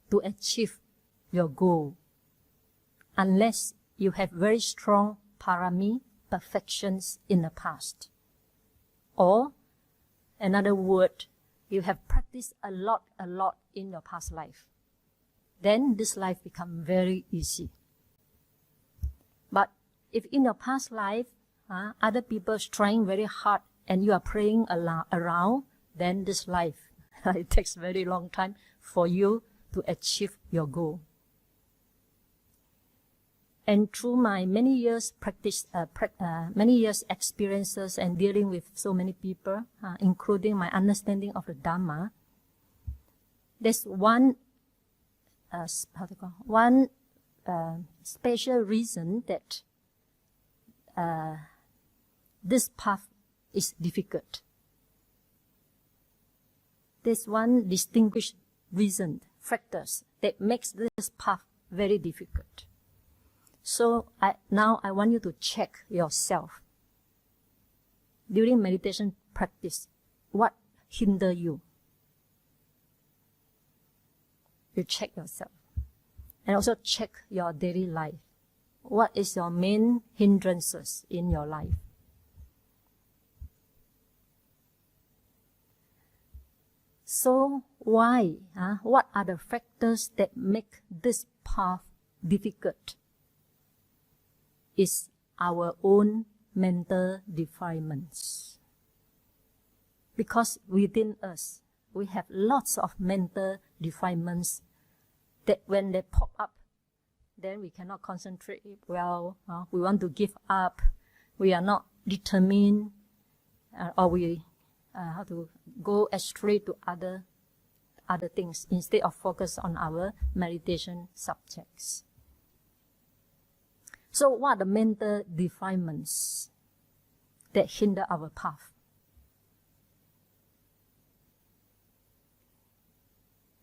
to achieve your goal, unless you have very strong parami, perfections in the past. Or, another word, you have practiced a lot in your past life. Then this life becomes very easy. But if in your past life, other people are trying very hard and you are praying around, then this life, it takes very long time for you to achieve your goal. And through my many years experiences and dealing with so many people, including my understanding of the Dhamma, there's one special reason that this path is difficult. There's one distinguished reason, factors, that makes this path very difficult. So now I want you to check yourself. During meditation practice, what hinders you? You check yourself. And also check your daily life. What is your main hindrances in your life? So why? What are the factors that make this path difficult? It's our own mental defilements. Because within us, we have lots of mental defilements that when they pop up, then we cannot concentrate well. We want to give up. We are not determined, or we have to go astray to other things instead of focus on our meditation subjects. So what are the mental defilements that hinder our path?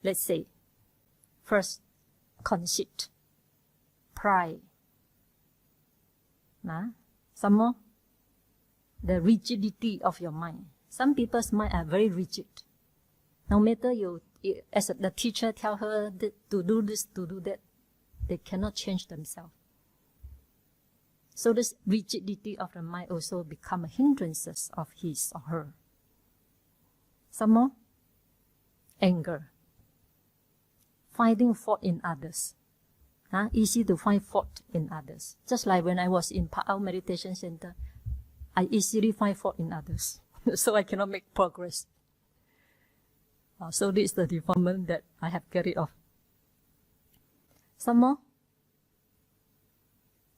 Let's say, first, conceit, pride. Some more, the rigidity of your mind. Some people's mind are very rigid. No matter you, as the teacher tell her to do this, to do that, they cannot change themselves. So this rigidity of the mind also become a hindrance of his or her. Some more, anger, finding fault in others. Easy to find fault in others. Just like when I was in Pahang Meditation Centre, I easily find fault in others. So I cannot make progress. So this is the defilement that I have carried off. Some more.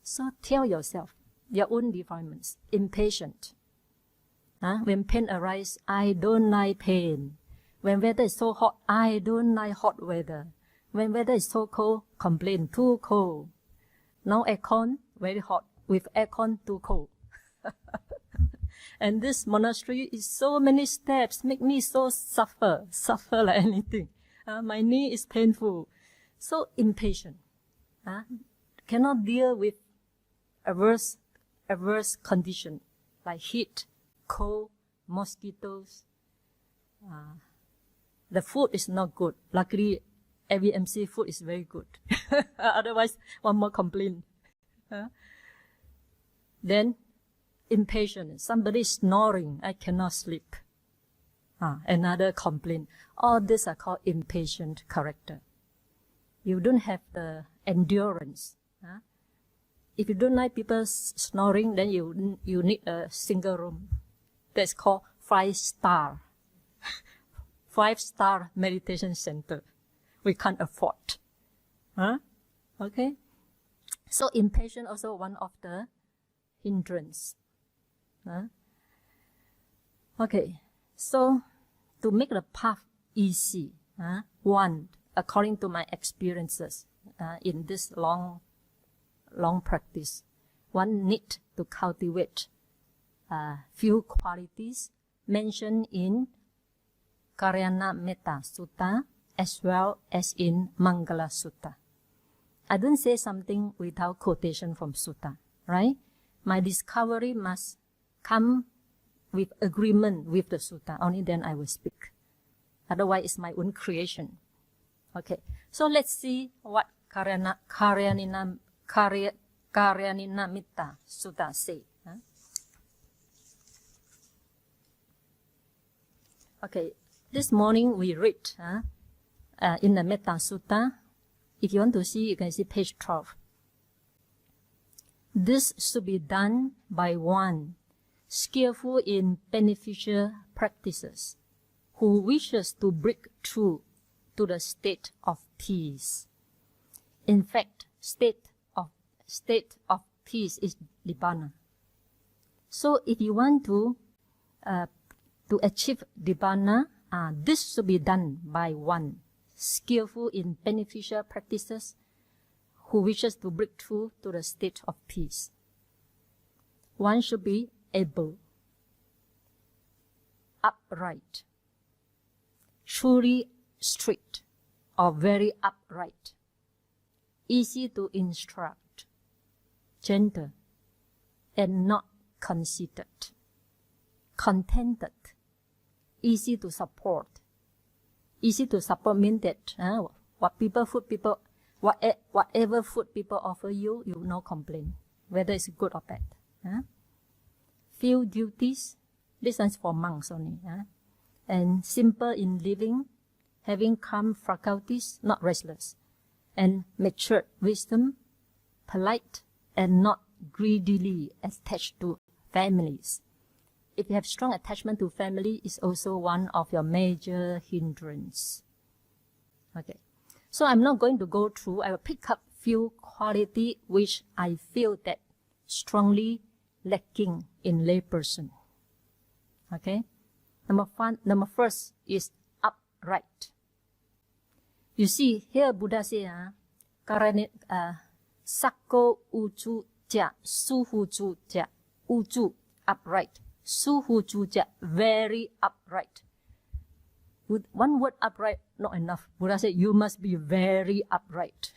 So tell yourself your own defilements. Impatient. When pain arises, I don't like pain. When weather is so hot, I don't like hot weather. When weather is so cold, complain, too cold. Now aircon, very hot. With aircon, too cold. And this monastery is so many steps, make me so suffer like anything. My knee is painful. So impatient. Cannot deal with adverse condition like heat, cold, mosquitoes. The food is not good. Luckily, AVMC food is very good. Otherwise, one more complaint. Then, impatient. Somebody snoring. I cannot sleep. Another complaint. All these are called impatient character. You don't have the endurance. If you don't like people snoring, then you need a single room. That's called 5-star. 5-star meditation center. We can't afford. Huh? Okay. So impatient also one of the hindrance. Huh? Okay. So to make the path easy, one, according to my experiences in this long practice, one need to cultivate few qualities mentioned in Karyana Metta Sutta as well as in Mangala Sutta. I don't say something without quotation from Sutta, right? My discovery must come with agreement with the Sutta. Only then I will speak. Otherwise, it's my own creation. Okay, so let's see what Karyanina Mitta Sutta say. Okay, this morning we read in the Metta Sutta. If you want to see, you can see page 12. This should be done by one skillful in beneficial practices who wishes to break through to the state of peace. In fact, state of peace is nibbana. So if you want to achieve nibbana, this should be done by one skillful in beneficial practices who wishes to break through to the state of peace. One should be able, upright, truly strict or very upright, easy to instruct, gentle, and not conceited, contented, easy to support. Easy to support means that whatever food people offer you, you no complain, whether it's good or bad. Few duties, this one's for monks only. And simple in living, having calm faculties, not restless, and matured wisdom, polite and not greedily attached to families. If you have strong attachment to family, is also one of your major hindrance. Okay, so I'm not going to go through. I will pick up few quality which I feel that strongly lacking in layperson. Okay, number first is upright. You see here, Buddha say, Sakko uju ja, suhu ju ja, uju upright. Suhu juja, very upright. With one word upright, not enough. Buddha said, you must be very upright.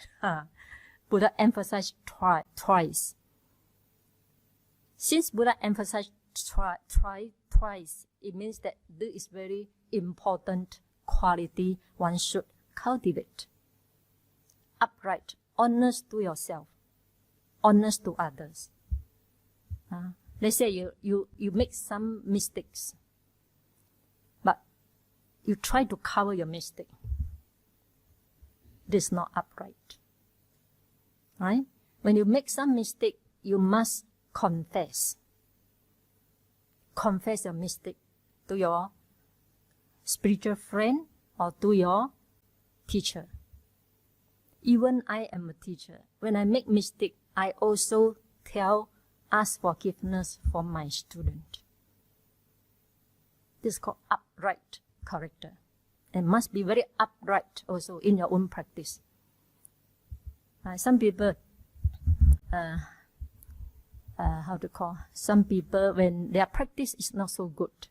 Buddha emphasized twice. Since Buddha emphasized twice, it means that this is very important quality one should cultivate. Upright, honest to yourself, honest to others. Let's say you make some mistakes, but you try to cover your mistake. This is not upright. Right? When you make some mistake, you must confess. Confess your mistake to your spiritual friend or to your teacher. Even I am a teacher. When I make mistake, I also ask forgiveness from my student. This is called upright character. And must be very upright also in your own practice. Some people, some people when their practice is not so good,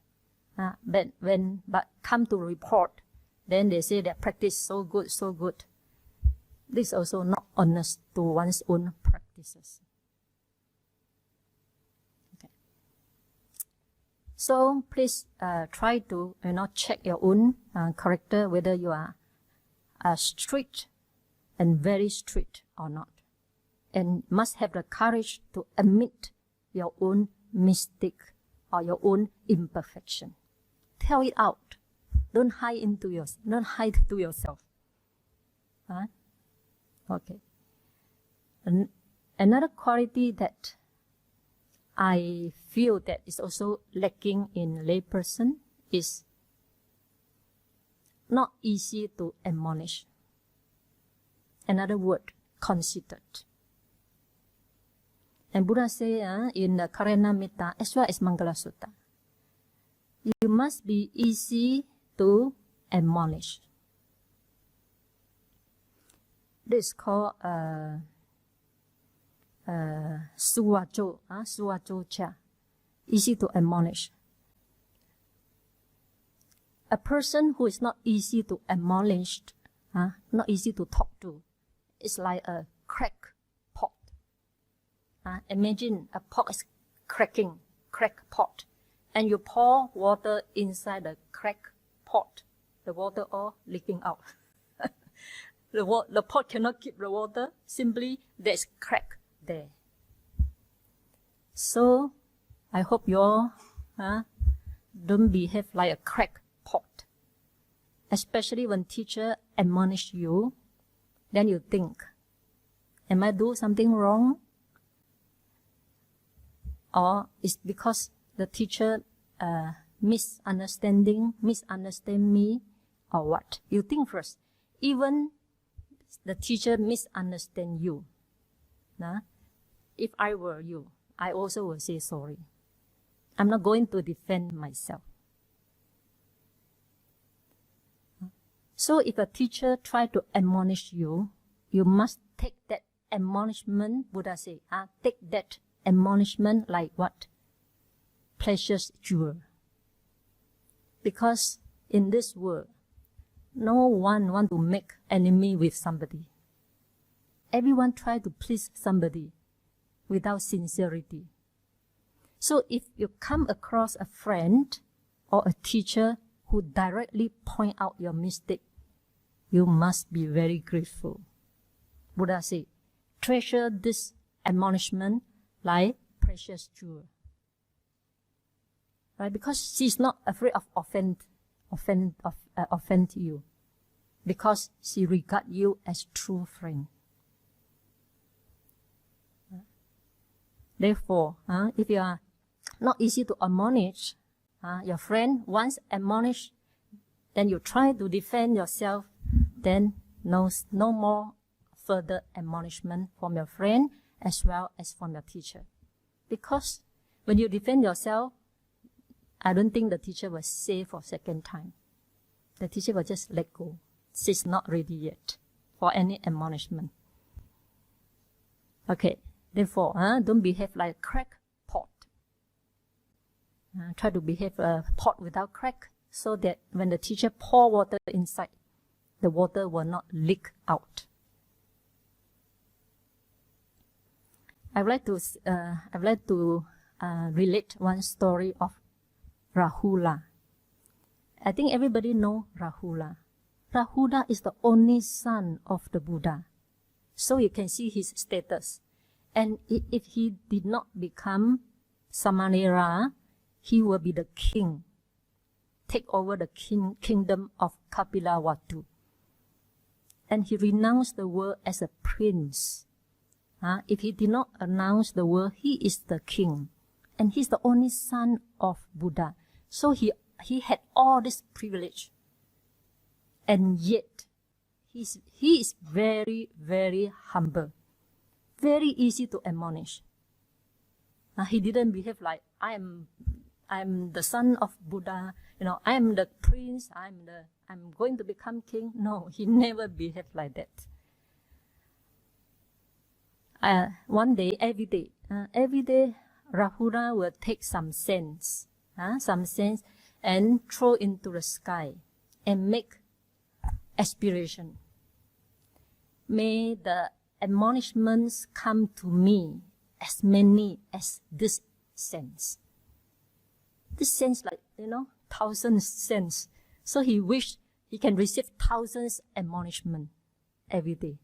but come to report, then they say their practice so good. This is also not honest to one's own practices. So please try to check your own character, whether you are strict and very strict or not, and must have the courage to admit your own mistake or your own imperfection. Tell it out. Don't hide to yourself. Okay. Another quality that I feel that is also lacking in layperson is not easy to admonish. another word, conceited. And Buddha say in the Karana Metta as well as Mangala Sutta, you must be easy to admonish. This is called suvacho cha, easy to admonish. A person who is not easy to admonish, not easy to talk to, is like a crack pot. Imagine a pot is cracking, crack pot, and you pour water inside the crack pot. The water all leaking out. The pot cannot keep the water. Simply there's crack there. So I hope you all don't behave like a crack pot. Especially when teacher admonish you, then you think, am I do something wrong? Or it's because the teacher misunderstand me, or what? You think first. Even the teacher misunderstand you. If I were you, I also will say sorry. I'm not going to defend myself. So if a teacher try to admonish you, you must take that admonishment, Buddha say, take that admonishment like what? Precious jewel. Because in this world, no one want to make enemy with somebody. Everyone try to please somebody without sincerity. So if you come across a friend or a teacher who directly point out your mistake, you must be very grateful. Buddha say, treasure this admonishment like precious jewel. Right? Because she's not afraid of offend you. Because she regard you as true friend. Therefore, if you are not easy to admonish, your friend once admonished, then you try to defend yourself, then no more further admonishment from your friend as well as from your teacher. Because when you defend yourself, I don't think the teacher will say for second time. The teacher will just let go. She's not ready yet for any admonishment. Okay, therefore, don't behave like a crack pot. Try to behave a pot without crack, so that when the teacher pour water inside, the water will not leak out. I'd like to relate one story of Rahula. I think everybody know Rahula. Rahula is the only son of the Buddha. So you can see his status. And if he did not become Samanera, he will be the king. Take over the kingdom of Kapilavatthu. And he renounced the world as a prince. If he did not announce the world, he is the king. And he's the only son of Buddha. So he had all this privilege. And yet, he is very, very humble. Very easy to admonish. He didn't behave like, I'm the son of Buddha, I am the prince, I'm going to become king. No, he never behaved like that. One day, every day, Rahula will take some sense and throw into the sky and make aspiration. May the admonishments come to me as many as this sense. This sense like, thousands sense. So he wished he can receive thousands admonishment every day.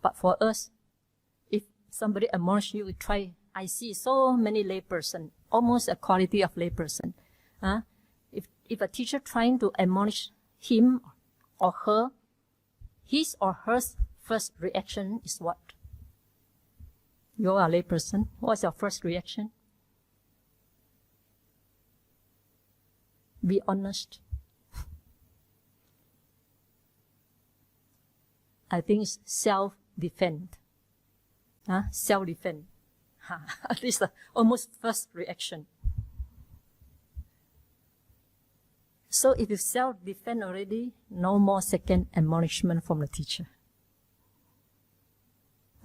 But for us, if somebody admonish you, we try. I see so many layperson, almost a quality of layperson. If a teacher trying to admonish him or her, his or her first reaction is what? You are a layperson. What's your first reaction? Be honest. I think it's self-defense. Self-defense. This is the almost first reaction. So if you self-defend already, no more second admonishment from the teacher.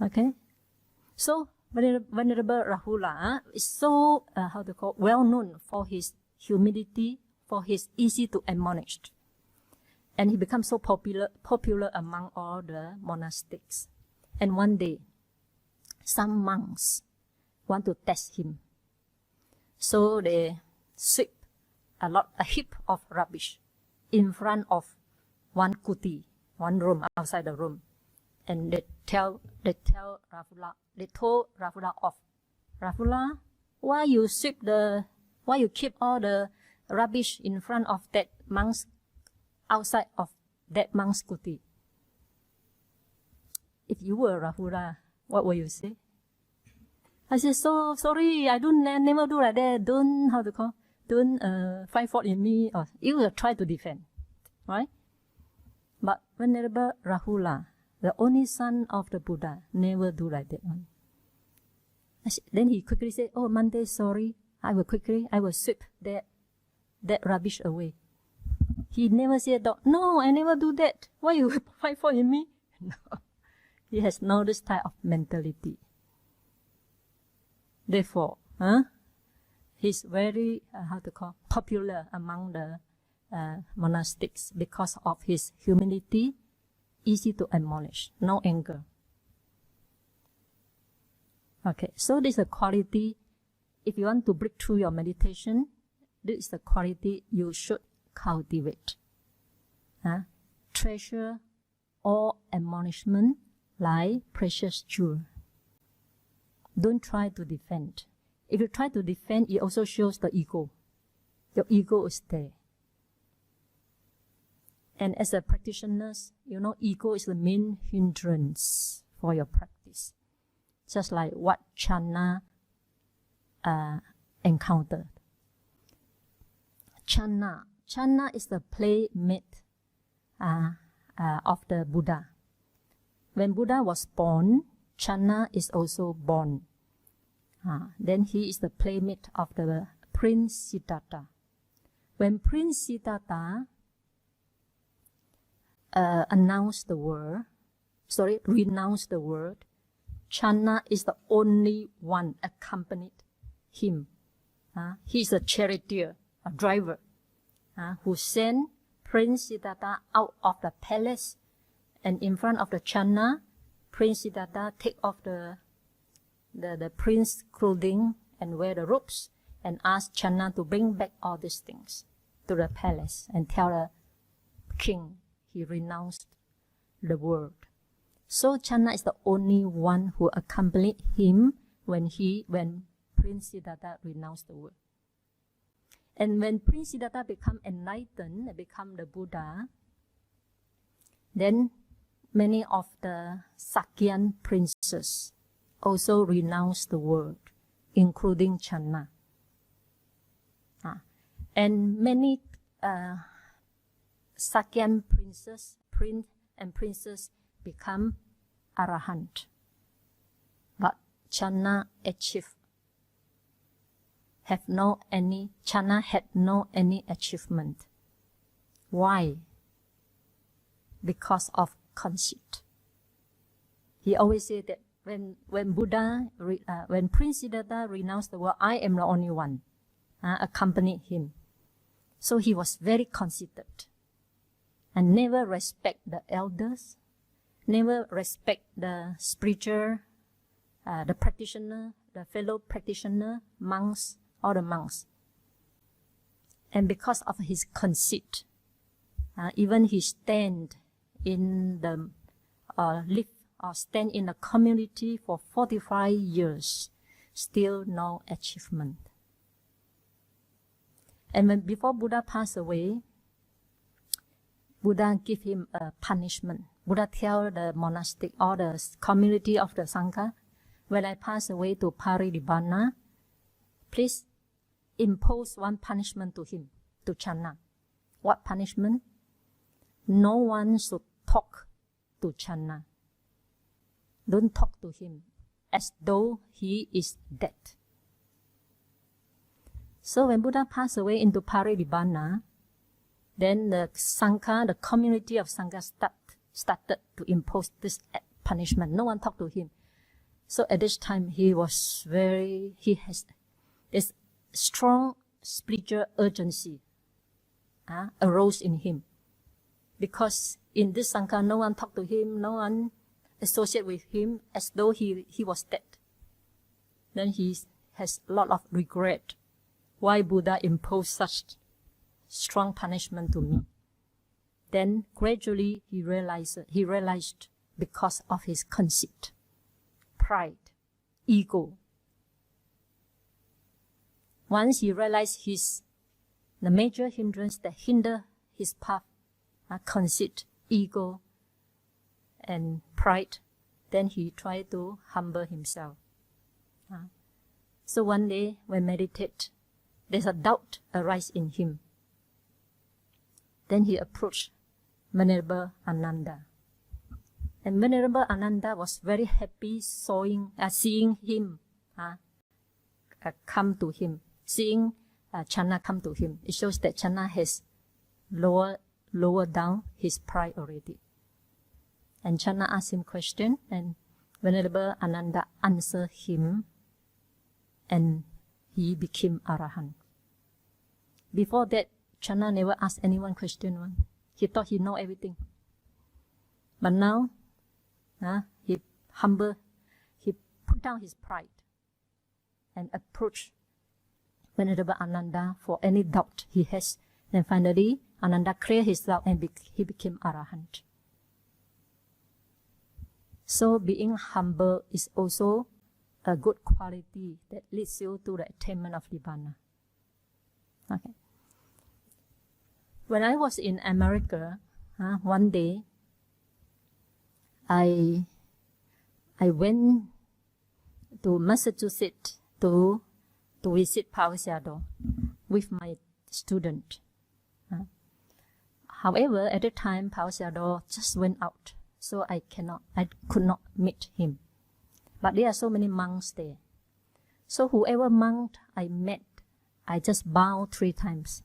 Okay? So Venerable Rahula is so well known for his humility, for his easy to admonish, and he becomes so popular among all the monastics. And one day, some monks want to test him, so they sweep a heap of rubbish in front of one kuti, one room outside the room, and they told Rahula off. Rahula, why you keep all the rubbish in front of that monk's, outside of that monk's kuti? If you were Rahula, what will you say? I said, so sorry, I never do like that. Don't find fault in me, or you will try to defend, right? But Venerable Rahula, the only son of the Buddha, never do like that one. Then he quickly said, oh, Monday, sorry, I will sweep that rubbish away. He never said, no, I never do that. Why you find fault in me? No. He has no this type of mentality. Therefore, he's very, popular among the monastics because of his humility, easy to admonish, no anger. Okay, so this is a quality. If you want to break through your meditation, this is the quality you should cultivate. Treasure all admonishment like precious jewel. Don't try to defend. If you try to defend, it also shows the ego. Your ego is there. And as a practitioner, ego is the main hindrance for your practice. Just like what Channa encountered. Channa is the playmate of the Buddha. When Buddha was born, Channa is also born. Then he is the playmate of the Prince Siddhartha. When Prince Siddhartha renounced the word, Channa is the only one accompanied him. He is a charioteer, a driver, who sent Prince Siddhartha out of the palace, and in front of the Channa, Prince Siddhartha take off the prince's clothing and wear the robes, and ask Channa to bring back all these things to the palace and tell the king he renounced the world. So Channa is the only one who accompanied him when Prince Siddhartha renounced the world. And when Prince Siddhartha become enlightened, become the Buddha, then many of the Sakyan princes also renounced the world, including Channa. And many Sakyan princes become arahant. But Channa Channa had no any achievement. Why? Because of conceit. He always said that when Prince Siddhartha renounced the world, I am the only one, accompanied him. So he was very conceited and never respect the elders, never respect the spiritual, the practitioner, the fellow practitioner, monks, all the monks. And because of his conceit, even he stand in the stand in the community for 45 years, still no achievement. And before Buddha passed away, Buddha give him a punishment. Buddha tell the monastic or the community of the Sangha, when I pass away to Parinibbana, please impose one punishment to him, to Channa. What punishment? No one should talk to Channa. Don't talk to him as though he is dead. So when Buddha passed away into Parinibbana, then the Sangha, the community of Sangha started to impose this punishment. No one talked to him. So at this time he has this strong spiritual urgency arose in him. Because in this Sangha no one talked to him, no one associated with him as though he was dead. Then he has a lot of regret. Why Buddha imposed such strong punishment to me? Then gradually he realized because of his conceit, pride, ego. Once he realized the major hindrance that hinder his path, conceit, ego, and pride, then he tried to humble himself. So one day when meditate, there's a doubt arise in him. Then he approached Venerable Ananda. And Venerable Ananda was very happy seeing him come to him, seeing Channa come to him. It shows that Channa has lowered down his pride already. And Channa asked him question, and Venerable Ananda answered him, and he became Arahant. Before that, Channa never asked anyone question. He thought he know everything. But now, he put down his pride and approached Venerable Ananda for any doubt he has. Then finally, Ananda cleared his doubt and he became Arahant. So being humble is also a good quality that leads you to the attainment of Nibbana. Okay. When I was in America, one day, I went to Massachusetts to visit Sayadaw with my student. However, at the time, Sayadaw just went out, so I could not meet him. But there are so many monks there. So whoever monk I met, I just bow 3 times.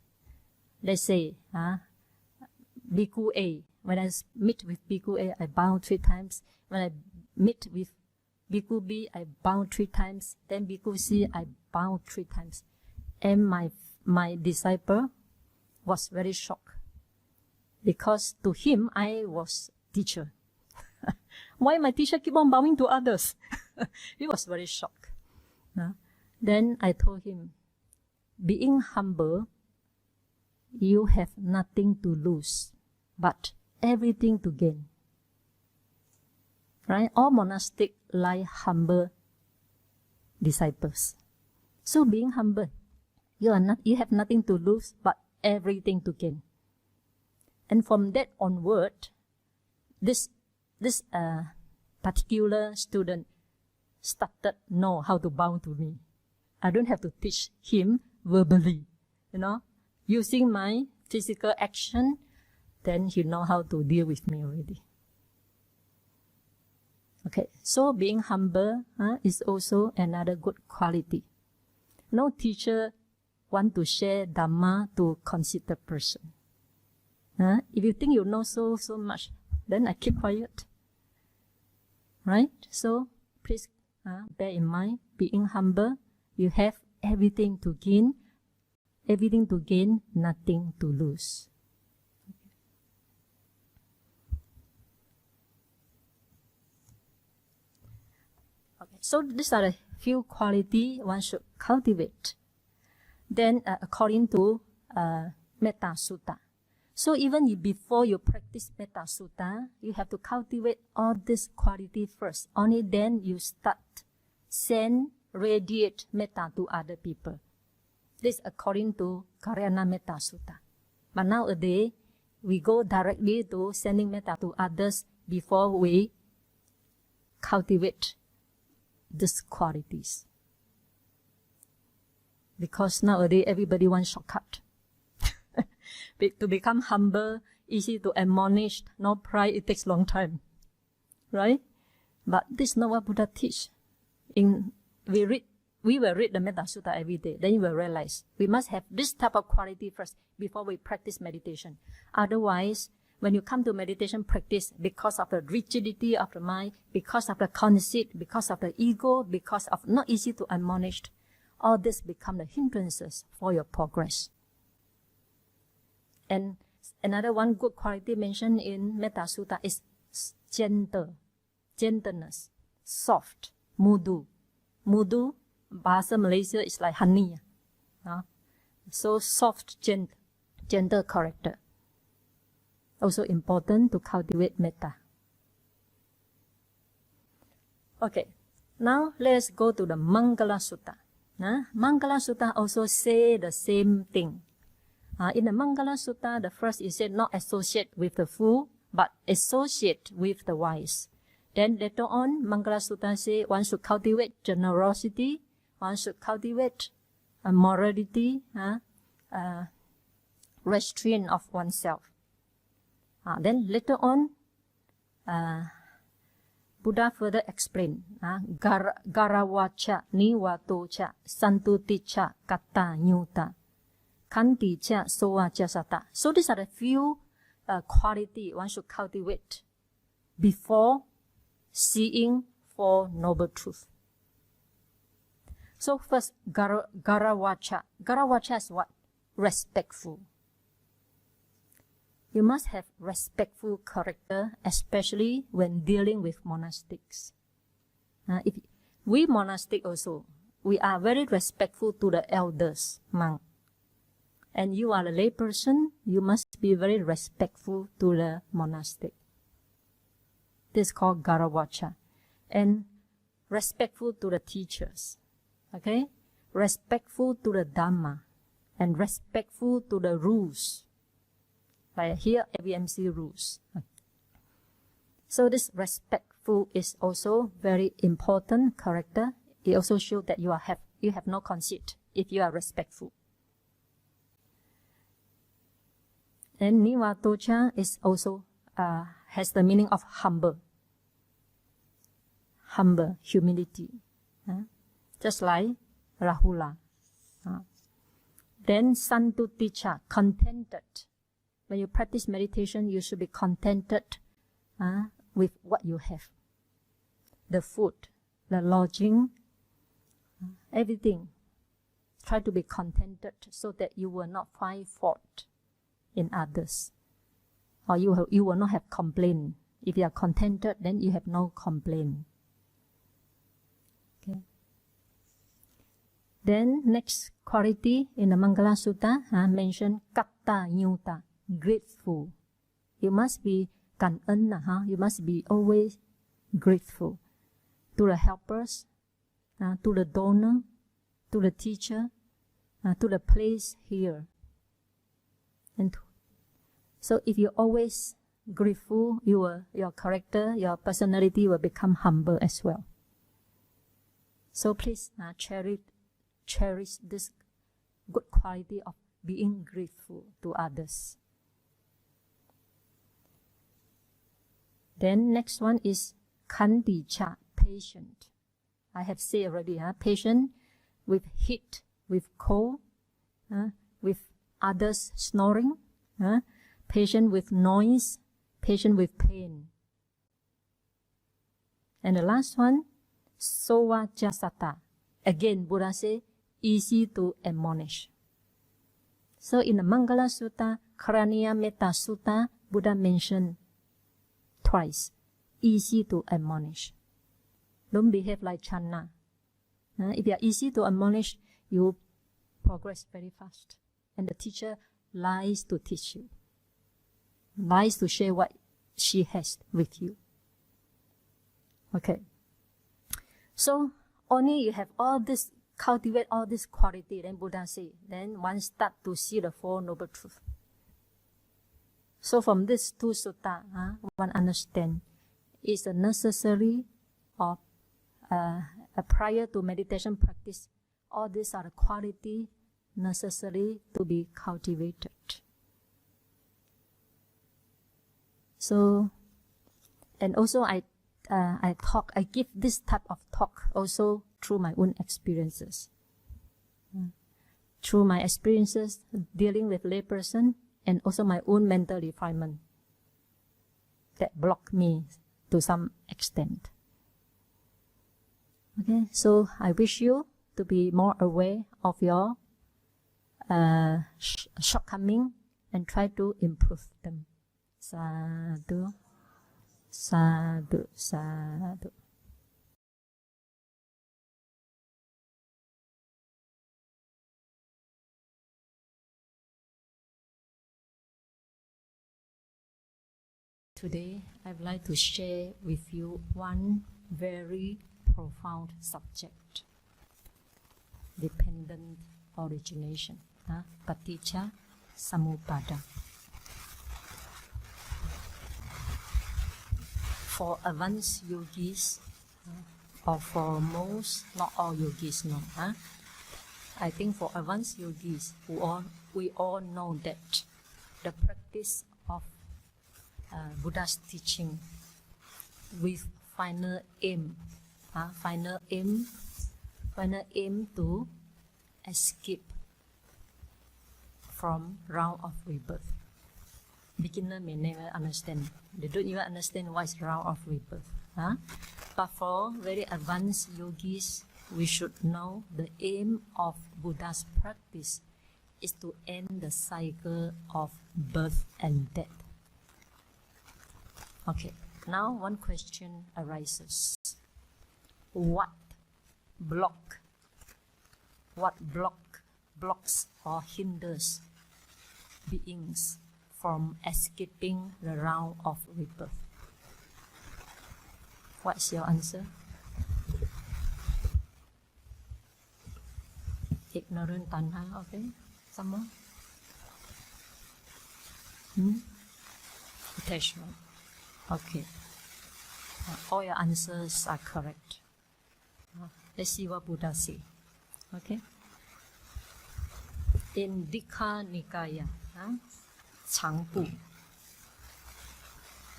Let's say, Bhikkhu A. When I meet with Bhikkhu A, I bow 3 times. When I meet with Bhikkhu B, I bow 3 times. Then Bhikkhu C, I bow 3 times. And my disciple was very shocked. Because to him, I was teacher. Why my teacher keep on bowing to others? He was very shocked. Then I told him, being humble, you have nothing to lose, but everything to gain. Right? All monastics like humble disciples. So being humble, you have nothing to lose, but everything to gain. And from that onward, this particular student started know how to bow to me. I don't have to teach him verbally, using my physical action, then he know how to deal with me already. Okay, so being humble is also another good quality. No teacher want to share Dhamma to conceited person. If you think you know so much, then I keep quiet. Right? So please bear in mind, being humble, you have everything to gain, nothing to lose. Okay, so these are the few qualities one should cultivate. Then according to Metta Sutta. So even before you practice Metta Sutta, you have to cultivate all this quality first. Only then you start radiate metta to other people. This according to Kalyana Metta Sutta. But nowadays, we go directly to sending metta to others before we cultivate these qualities. Because nowadays, everybody wants shortcut. To become humble, easy to admonish, no pride, it takes long time. right? But this is not what Buddha teach. We will read the Metta Sutta every day. Then you will realize we must have this type of quality first before we practice meditation. Otherwise, when you come to meditation practice, because of the rigidity of the mind, because of the conceit, because of the ego, because of not easy to admonish, all this become the hindrances for your progress. And another one good quality mentioned in Metta Sutta is gentleness, soft, mudu. Mudu, Bahasa Malaysia is like honey. So soft, gentle character. Also important to cultivate metta. Okay, now let's go to the Mangala Sutta. Mangala Sutta also say the same thing. In the Mangala Sutta, the first is said not associate with the fool, but associate with the wise. Then later on, Mangala Sutta say one should cultivate generosity, one should cultivate morality, restraint of oneself. Then later on, Buddha further explained, Garawacha, Niwatocha, Santuticha, Kata, Nyuta, Kanticha, Soacha, Sata. So these are the few quality one should cultivate before seeing for noble truth. So first, Garawacha. Garawacha is what? Respectful. You must have respectful character, especially when dealing with monastics. If we monastic also, we are very respectful to the elders, monk. And you are a lay person, you must be very respectful to the monastic. This is called Garawacha. And respectful to the teachers. Okay? Respectful to the Dhamma. And respectful to the rules. Like here, AVMC rules. So this respectful is also very important character. It also shows that you have no conceit if you are respectful. And Niwatocha is also has the meaning of humble. Humble, humility. Just like Rahula. Then Santuticha, contented. When you practice meditation, you should be contented with what you have. The food, the lodging, everything. Try to be contented so that you will not find fault in others. Or you will not have complaint. If you are contented, then you have no complaint. Okay. Then next quality in the Mangala Sutta mentioned Katta Nyuta, grateful. You must be Kan'en, you must be always grateful to the helpers, to the donor, to the teacher, to the place here. And so if you're always grateful, your character, your personality will become humble as well. So please cherish this good quality of being grateful to others. Then next one is Kanticha, patient. I have said already, patient with heat, with cold, with others snoring, patient with noise, patient with pain. And the last one, Sowajasata. Again, Buddha say, easy to admonish. So in the Mangala Sutta, Karaniya Metta Sutta, Buddha mentioned twice, easy to admonish. Don't behave like Channa. If you are easy to admonish, you progress very fast. And the teacher lies to teach you, lies to share what she has with you. Okay. So only you have all this, cultivate all this quality, then Buddha say, then one start to see the Four Noble Truths. So from these two sutta, one understand it's a necessary of prior to meditation practice. All these are the quality necessary to be cultivated. So, and also I I give this type of talk also through my own experiences. Through my experiences dealing with layperson and also my own mental refinement that block me to some extent. Okay, so I wish you to be more aware of your shortcoming and try to improve them. Sadhu, sadhu, sadhu. Today, I'd like to share with you one very profound subject: dependent origination, paticca samuppada. For advanced yogis, or for most, not all yogis know, I think for advanced yogis, we all know that the practice of Buddha's teaching with final aim to escape from round of rebirth. Beginner may never understand. They don't even understand what is round of rebirth. But for very advanced yogis, we should know the aim of Buddha's practice is to end the cycle of birth and death. Okay, now one question arises. What blocks or hinders beings from escaping the round of rebirth? What's your answer? Ignorant tanha, okay? Someone? Attachment. Okay. All your answers are correct. Let's see what Buddha says. Okay? In Dikha Nikaya, Changpu,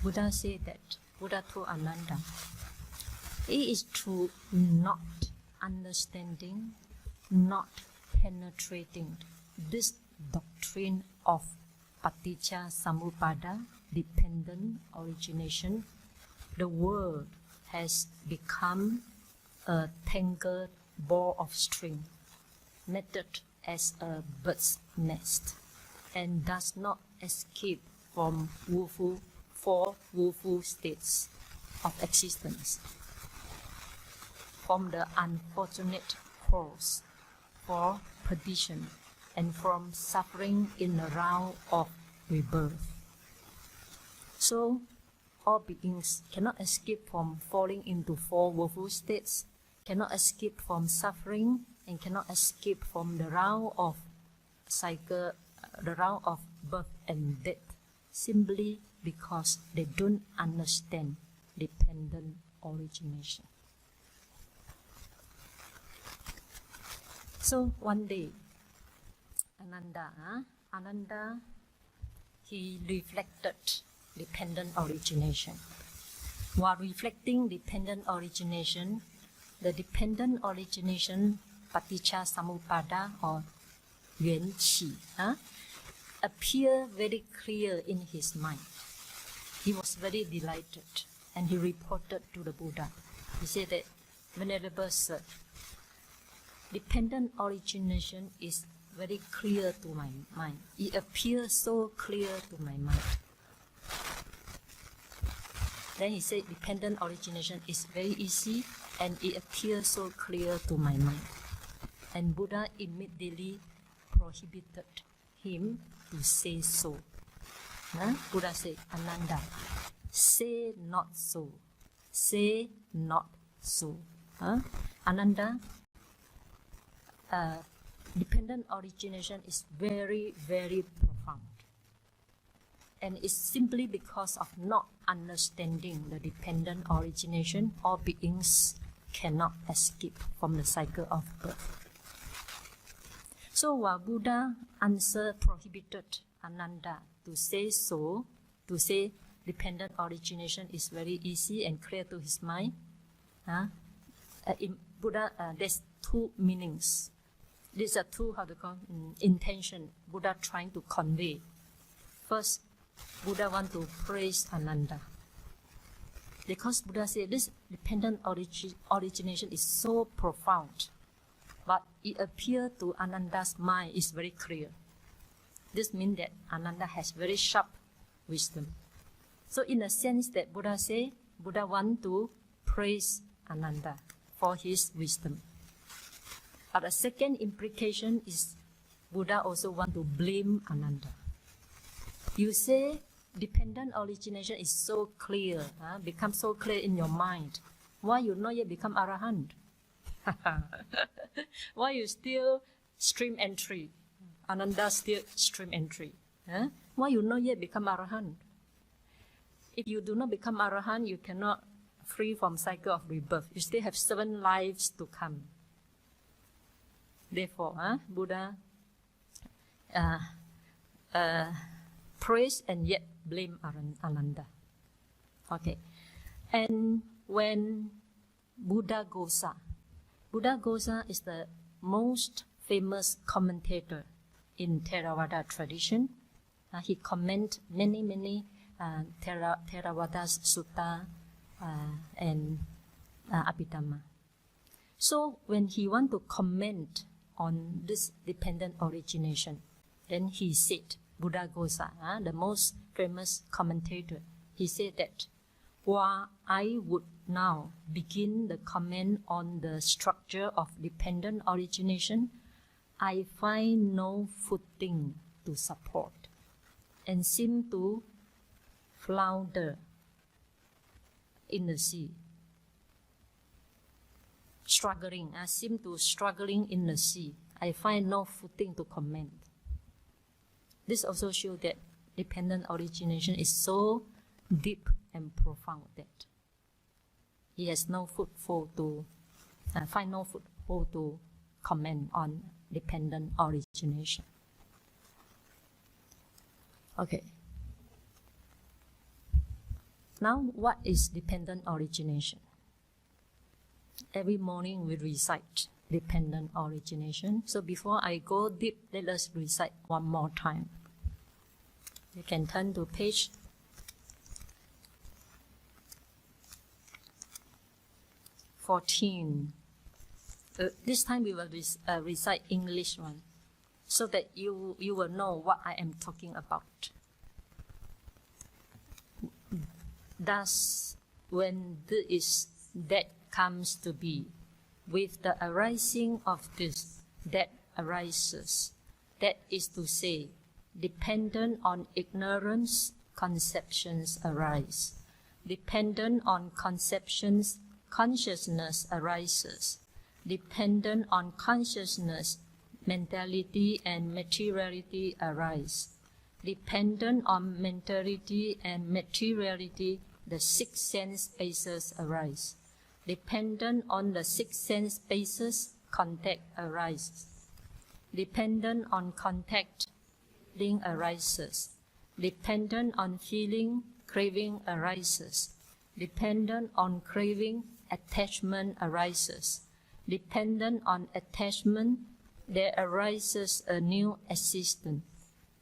Buddha said that, Buddha told Ananda, it is through not understanding, not penetrating this doctrine of paticca samuppada, dependent origination, the world has become a tangled ball of string, netted as a bird's nest, and does not escape from four woeful states of existence, from the unfortunate cause for perdition, and from suffering in the round of rebirth. So, all beings cannot escape from falling into four woeful states, cannot escape from suffering, and cannot escape from the round of cycle, the round of birth and death, simply because they don't understand dependent origination. So one day, Ananda, he reflected dependent origination. While reflecting dependent origination, the dependent origination paticca samuppada or yuan qi appear very clear in his mind. He was very delighted and he reported to the Buddha. He said that, Venerable Sir, dependent origination is very clear to my mind. It appears so clear to my mind. Then he said, dependent origination is very easy and it appears so clear to my mind. And Buddha immediately prohibited him to say so. Buddha said, Ananda, say not so. Say not so. Ananda, dependent origination is very, very profound. And it's simply because of not understanding the dependent origination, all beings cannot escape from the cycle of birth. So while Buddha prohibited Ananda to say so, to say dependent origination is very easy and clear to his mind. In Buddha, there's two meanings. These are two, intention Buddha trying to convey. First, Buddha want to praise Ananda. Because Buddha said this dependent origination is so profound, but it appears to Ananda's mind is very clear. This means that Ananda has very sharp wisdom. So in a sense that Buddha say, Buddha want to praise Ananda for his wisdom. But the second implication is Buddha also want to blame Ananda. You say dependent origination is so clear, becomes so clear in your mind. Why you not yet become Arahant? Why you still stream entry? Ananda still stream entry. Why you not yet become Arahant? If you do not become Arahant, you cannot free from cycle of rebirth. You still have 7 lives to come. Therefore, Buddha praise and yet blame Ananda. Okay. And when Buddhaghosa is the most famous commentator in Theravada tradition. He comment many Theravada's sutta and Abhidhamma. So when he want to comment on this dependent origination, then he said, Buddhaghosa, the most famous commentator, he said that, while I would now begin the comment on the structure of dependent origination, I find no footing to support and seem to flounder in the sea. Struggling in the sea. I find no footing to comment. This also shows that dependent origination is so deep and profound that he has no foothold to find no foothold to comment on dependent origination. Okay. Now, what is dependent origination? Every morning we recite dependent origination. So before I go deep, let us recite one more time. You can turn to page 14. This time we will recite English one, so that you will know what I am talking about. Thus, when that comes to be, with the arising of this, that arises. That is to say, dependent on ignorance, conceptions arise. Dependent on conceptions, consciousness arises. Dependent on consciousness, mentality and materiality arise. Dependent on mentality and materiality, the 6 sense spaces arise. Dependent on the 6 sense spaces, contact arises. Dependent on contact, feeling arises. Dependent on feeling, craving arises. Dependent on craving, attachment arises. Dependent on attachment, there arises a new existence.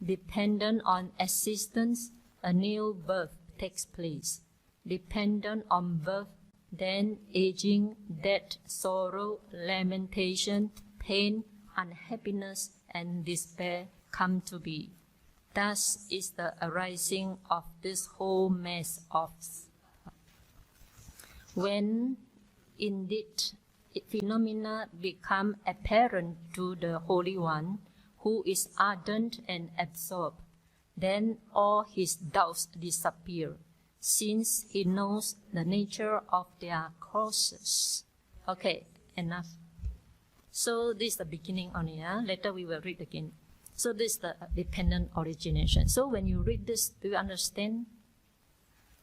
Dependent on existence, a new birth takes place. Dependent on birth, then aging, death, sorrow, lamentation, pain, unhappiness, and despair come to be. Thus is the arising of this whole mass of. When indeed phenomena become apparent to the Holy One, who is ardent and absorbed, then all his doubts disappear, since he knows the nature of their causes. Okay, enough. So this is the beginning only. Later we will read again. So this is the dependent origination. So when you read this, do you understand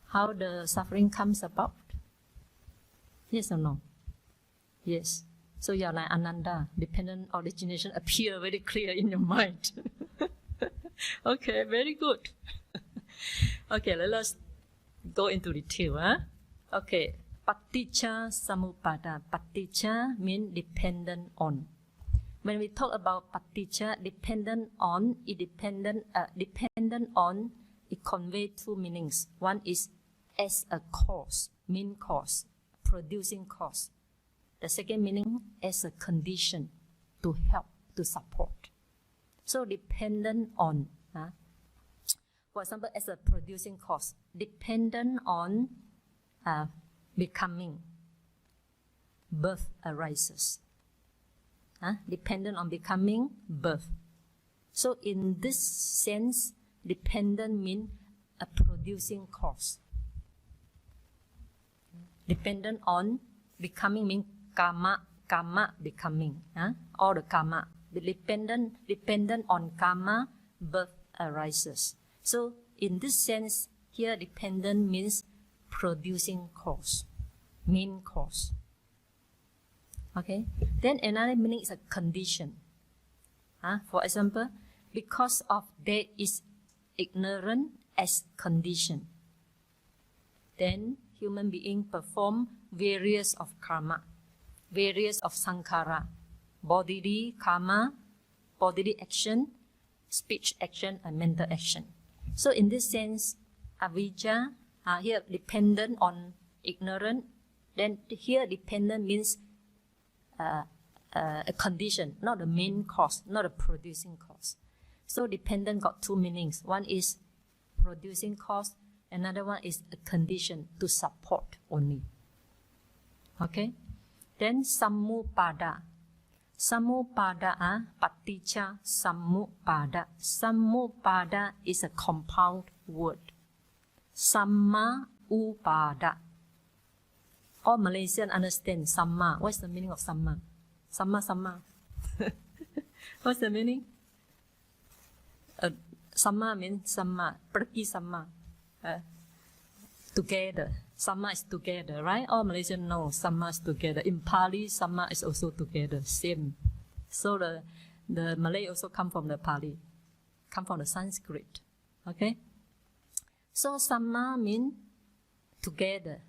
how the suffering comes about? Yes or no? Yes. So you are like Ananda. Dependent origination appear very clear in your mind. Okay, very good. Okay, let us go into detail. Okay, paticca samuppada. Paticca means dependent on. When we talk about paticca, dependent on, it conveys two meanings. One is as a cause, mean cause, producing cause. The second meaning as a condition, to help, to support. So dependent on, for example, as a producing cause, dependent on becoming, birth arises. Dependent on becoming, birth. So in this sense, dependent means a producing cause. Dependent on becoming means karma becoming. All the karma. The dependent on karma, birth arises. So in this sense, here dependent means producing cause, main cause. Okay. Then another meaning is a condition. For example, because of there is ignorance as condition, then human being perform various of karma, various of sankhara, bodily karma, bodily action, speech action, and mental action. So in this sense, avijja here dependent on ignorance. Then here dependent means a condition, not the main cause, not a producing cause. So dependent got two meanings. One is producing cause, another one is a condition to support only. Okay? Then sammupada. Sammupada, paticca sammupada. Sammupada is a compound word. Samma upada. All Malaysians understand samma. What's the meaning of samma? Samma. What's the meaning? Samma means samma. Pergi samma. Together. Samma is together, right? All Malaysians know samma is together. In Pali, samma is also together. Same. So the Malay also come from the Pali. Come from the Sanskrit. Okay? So samma means together.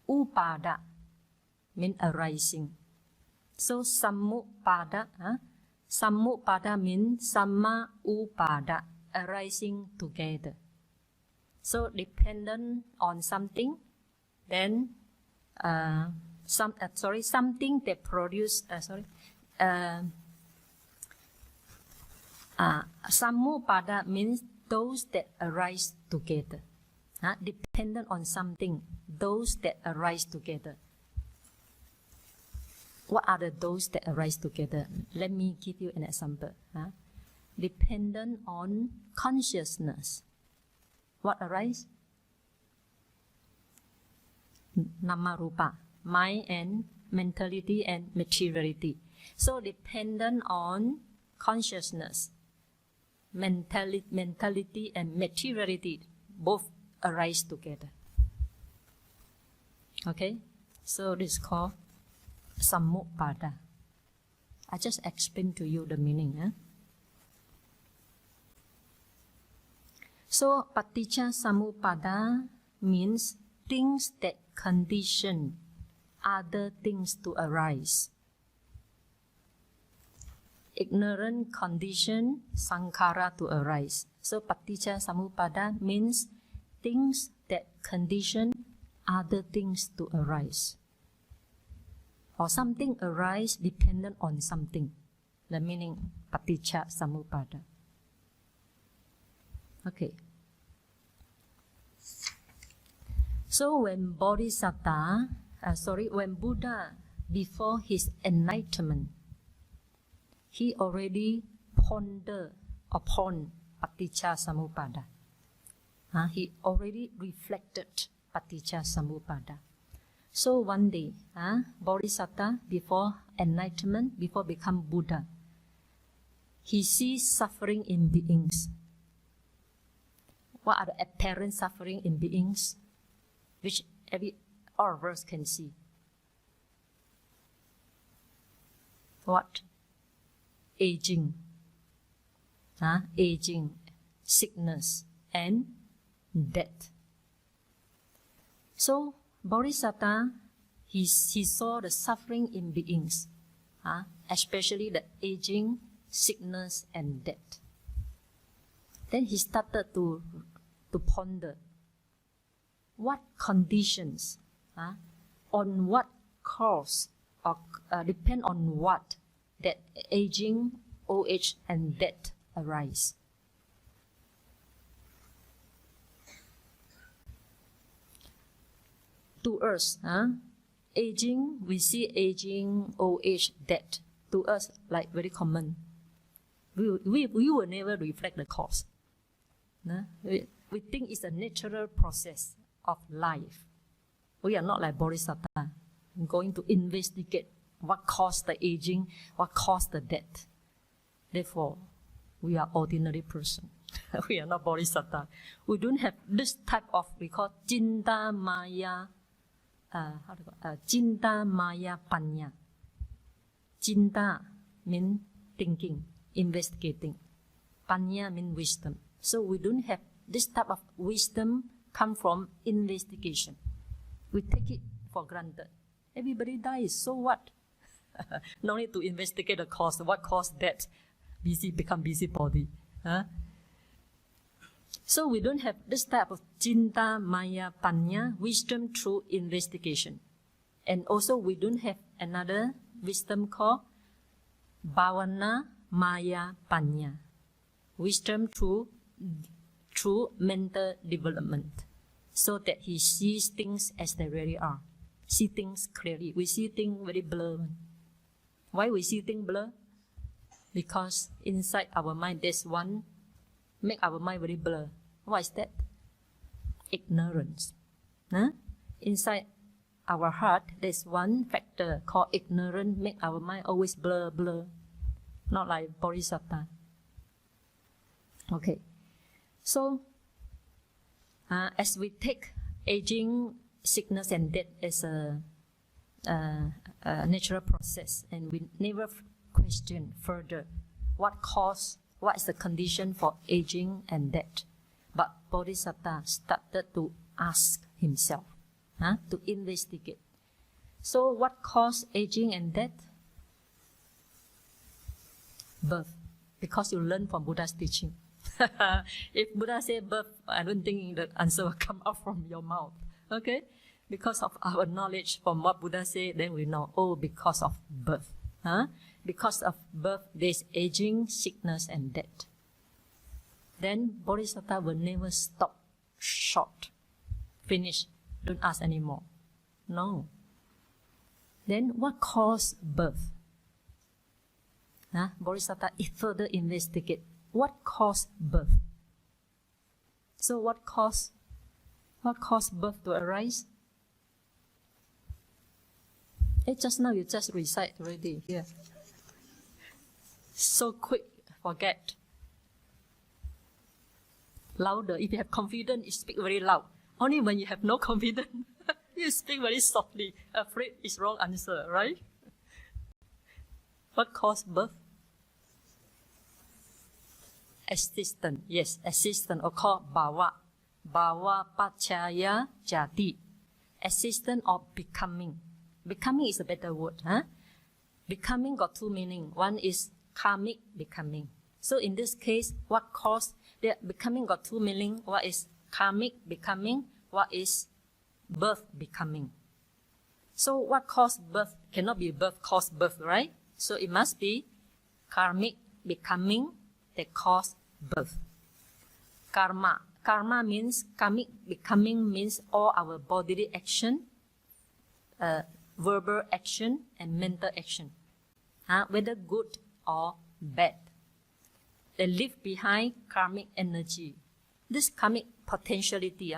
Upada means arising. So sammupada, sammupada means samma upada, arising together. So dependent on something, then something that produce sammupada means those that arise together. Dependent on something, those that arise together. What are those that arise together? Let me give you an example. Dependent on consciousness. What arise? Nama rupa, mind and mentality and materiality. So dependent on consciousness, mentality and materiality, both arise together. Okay, so this is called sammupada. I just explained to you the meaning. So paticca samuppada means things that condition other things to arise. Ignorant condition sankhara to arise. So paticca samuppada means things that condition other things to arise. Or something arise dependent on something. The meaning paticca samuppada. Okay. So when when Buddha, before his enlightenment, he already pondered upon paticca samuppada. He already reflected paticca samuppada. So one day, Bodhisattva, before enlightenment, before become Buddha, he sees suffering in beings. What are the apparent suffering in beings, which all of us can see? What? Aging. Aging, sickness, and death. So Bodhisattva, he saw the suffering in beings, especially the aging, sickness, and death. Then he started to ponder what conditions, on what cause, or depend on what that aging, old age, and death arise. To us, aging, we see aging, old age, death. To us, like very common. We will never reflect the cause. We think it's a natural process of life. We are not like Bodhisattva, going to investigate what caused the aging, what caused the death. Therefore, we are ordinary person. We are not Bodhisattva. We don't have this type of, we call Cinta Maya, Cinta Maya Panya. Cinta means thinking, investigating. Panya means wisdom. So we don't have this type of wisdom come from investigation. We take it for granted. Everybody dies, so what? No need to investigate the cause. What caused that? Become busybody. So we don't have this type of Cinta Maya Panya, wisdom through investigation. And also we don't have another wisdom called Bhavana Maya Panya, wisdom through mental development, so that he sees things as they really are. See things clearly. We see things very blurred. Why we see things blurred? Because inside our mind there's one, make our mind very blurred. What is that? Ignorance. Inside our heart there's one factor called ignorance, make our mind always blur. Not like Bodhisattva. Okay. So, as we take aging, sickness, and death as a natural process, and we never question further what is the condition for aging and death. But Bodhisattva started to ask himself, to investigate. So, what caused aging and death? Birth. Because you learn from Buddha's teaching. If Buddha say birth, I don't think the answer will come out from your mouth. Okay? Because of our knowledge from what Buddha said, then we know, because of birth. Because of birth, there's aging, sickness, and death. Then Bodhisattva will never stop short. Finish. Don't ask anymore. No. Then what caused birth? Bodhisattva further investigate what caused birth. So what caused birth to arise? Just now you just recite already here. So quick, forget. Louder. If you have confidence, you speak very loud. Only when you have no confidence, you speak very softly. Afraid it's wrong answer, right? What caused birth? Assistant, yes, assistant, or called bhava. Bhava pachaya jati. Assistant of becoming. Becoming is a better word. Becoming got two meanings. One is karmic becoming. So in this case, what caused the becoming got two meanings. What is karmic becoming? What is birth becoming? So what caused birth? Cannot be birth caused birth, right? So it must be karmic becoming that caused birth. Karma. Karma means, karmic becoming means all our bodily action, verbal action, and mental action. Whether good or bad. They leave behind karmic energy. This karmic potentiality,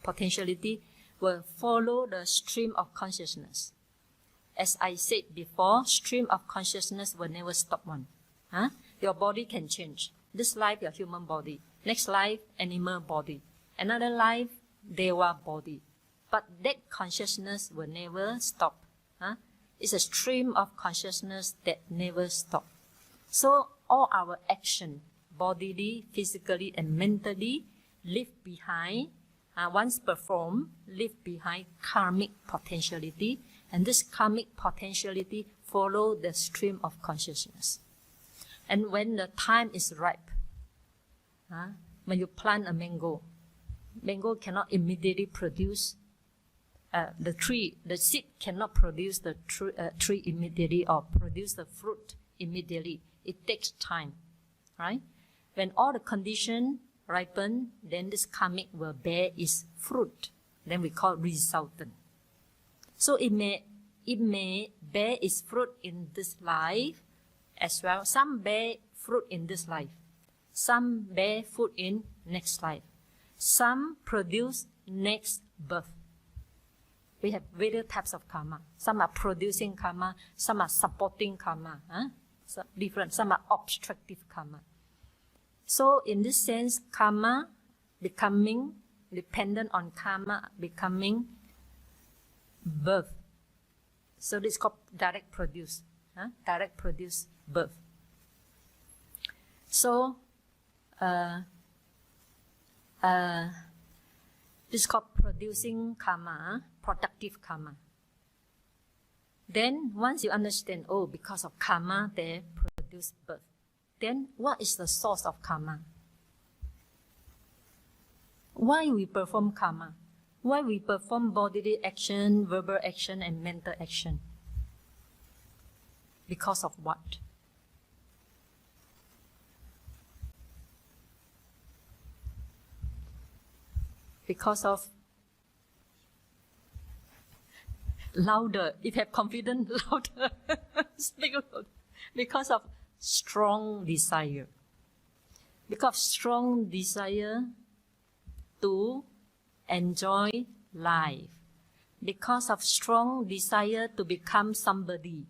potentiality will follow the stream of consciousness. As I said before, stream of consciousness will never stop one. Your body can change. This life, your human body. Next life, animal body. Another life, Deva body. But that consciousness will never stop. It's a stream of consciousness that never stops. So all our action, bodily, physically, and mentally, leave behind once performed, leave behind karmic potentiality, and this karmic potentiality follow the stream of consciousness. And when the time is ripe, when you plant a mango cannot immediately produce the seed cannot produce the tree immediately or produce the fruit immediately. It takes time, right? When all the conditions ripen, then this karmic will bear its fruit. Then we call resultant. So it may bear its fruit in this life as well. Some bear fruit in this life. Some bear fruit in next life. Some produce next birth. We have various types of karma. Some are producing karma, some are supporting karma. So different. Some are obstructive karma. So in this sense, karma becoming dependent on karma becoming birth. So this is called direct produce. Direct produce birth. So this is called producing karma, productive karma. Then once you understand, because of karma they produce birth. Then what is the source of karma? Why we perform karma? Why we perform bodily action, verbal action, and mental action? Because of what? Because of louder. If you have confidence, louder. Speak louder. Because of strong desire. Because of strong desire to enjoy life. Because of strong desire to become somebody.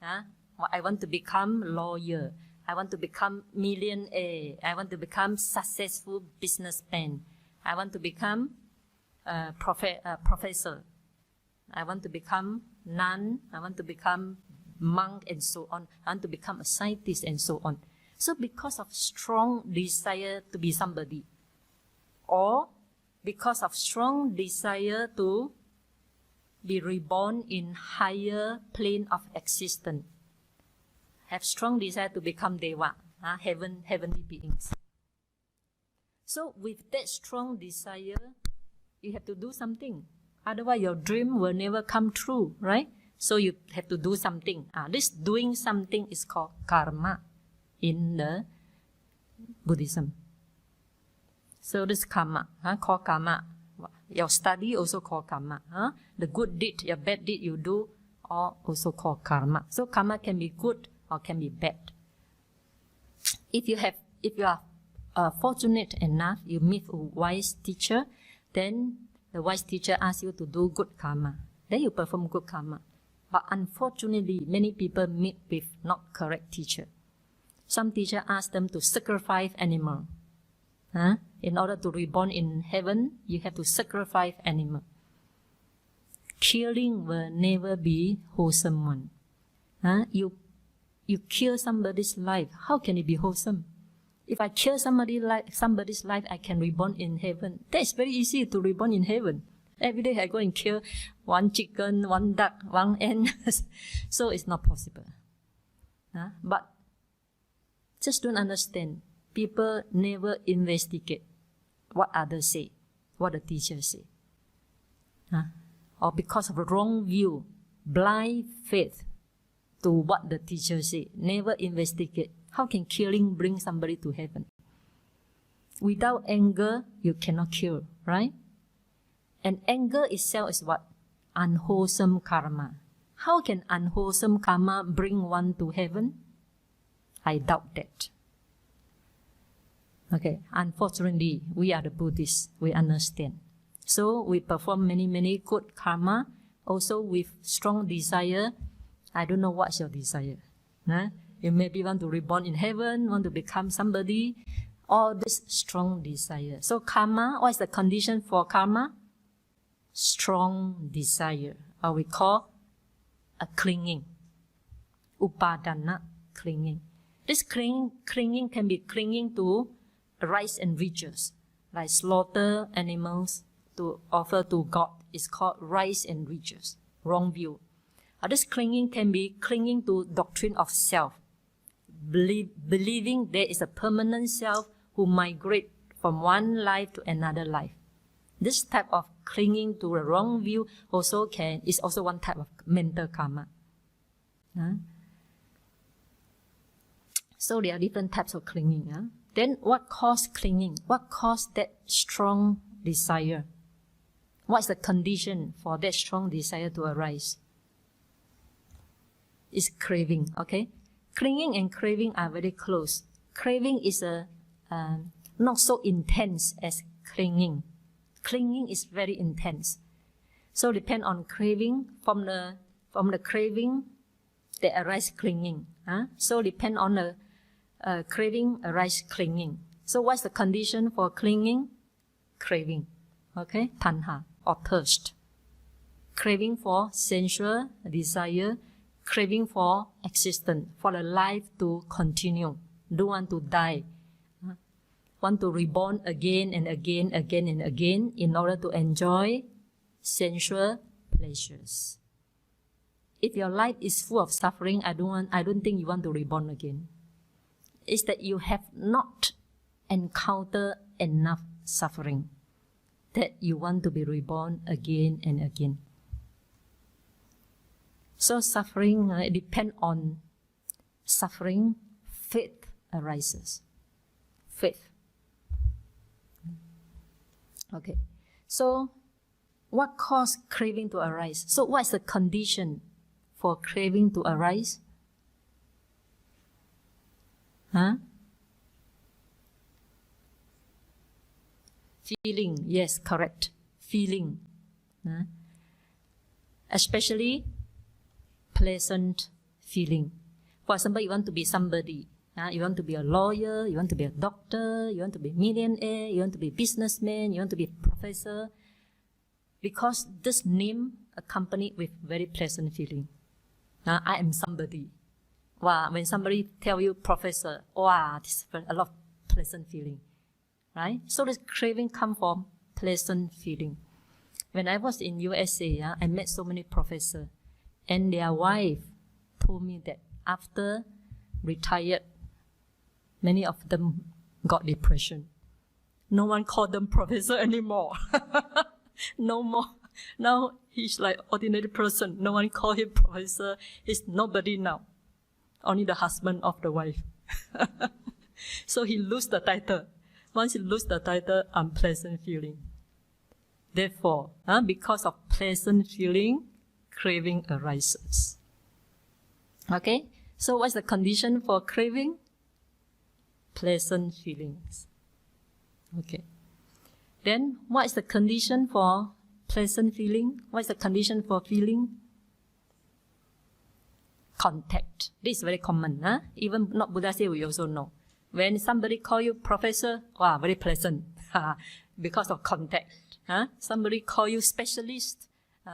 I want to become lawyer. I want to become millionaire. I want to become successful businessman. I want to become professor. I want to become nun. I want to become monk and so on. I want to become a scientist and so on. So because of strong desire to be somebody, or because of strong desire to be reborn in higher plane of existence, have strong desire to become deva, heavenly beings. So with that strong desire, you have to do something. Otherwise your dream will never come true, right? So you have to do something. This doing something is called karma in the Buddhism. So this karma, called karma. Your study also called karma. The good deed, your bad deed you do, all also called karma. So karma can be good or can be bad. If you are fortunate enough, you meet a wise teacher, then the wise teacher asks you to do good karma. Then you perform good karma. But unfortunately, many people meet with not correct teacher. Some teacher ask them to sacrifice animal. In order to reborn in heaven, you have to sacrifice animal. Killing will never be wholesome one. You kill somebody's life. How can it be wholesome? If I kill somebody's life, I can reborn in heaven. That is very easy to reborn in heaven. Every day I go and kill one chicken, one duck, one hen. So it's not possible. But just don't understand. People never investigate what others say, what the teacher say. Or because of a wrong view, blind faith to what the teacher say, never investigate. How can killing bring somebody to heaven? Without anger, you cannot kill, right? And anger itself is what? Unwholesome karma. How can unwholesome karma bring one to heaven? I doubt that. Okay, unfortunately, we are the Buddhists. We understand. So we perform many good karma, also with strong desire. I don't know what's your desire. You maybe want to reborn in heaven, want to become somebody. All this strong desire. So karma, what is the condition for karma? Strong desire, or we call a clinging. Upadana, clinging. This clinging can be clinging to rights and riches, like slaughter animals, to offer to God is called rise and riches, wrong view. This clinging can be clinging to doctrine of self, believing there is a permanent self who migrate from one life to another life. This type of clinging to a wrong view is also one type of mental karma. So there are different types of clinging. Then what caused clinging? What caused that strong desire? What's the condition for that strong desire to arise? It's craving, okay? Clinging and craving are very close. Craving is not so intense as clinging. Clinging is very intense. So depend on craving. From the craving, they arise clinging. So depend on the craving, arise clinging. So what's the condition for clinging? Craving, okay? Tanha, or thirst. Craving for sensual desire, craving for existence, for the life to continue. Don't want to die. Want to reborn again and again and again in order to enjoy sensual pleasures. If your life is full of suffering, I don't think you want to reborn again. It's that you have not encountered enough suffering that you want to be reborn again and again. So suffering, depend on suffering, faith arises. Faith. Okay. So what caused craving to arise? So what is the condition for craving to arise? Feeling, yes, correct. Feeling. Especially pleasant feeling. For example, you want to be somebody. You want to be a lawyer, you want to be a doctor, you want to be a millionaire, you want to be a businessman, you want to be a professor. Because this name accompanied with very pleasant feeling. I am somebody. Wow, when somebody tell you professor, wow, this is a lot of pleasant feeling. Right? So this craving come from pleasant feeling. When I was in USA, I met so many professors. And their wife told me that after retired, many of them got depression. No one called them professor anymore. No more. Now he's like ordinary person. No one call him professor. He's nobody now. Only the husband of the wife. So he lose the title. Once he lose the title, unpleasant feeling. Therefore, because of pleasant feeling, craving arises. Okay? So what's the condition for craving? Pleasant feelings. Okay. Then what is the condition for pleasant feeling? What is the condition for feeling? Contact. This is very common. Even not Buddha say, we also know. When somebody call you professor, wow, very pleasant. Because of contact. Somebody call you specialist.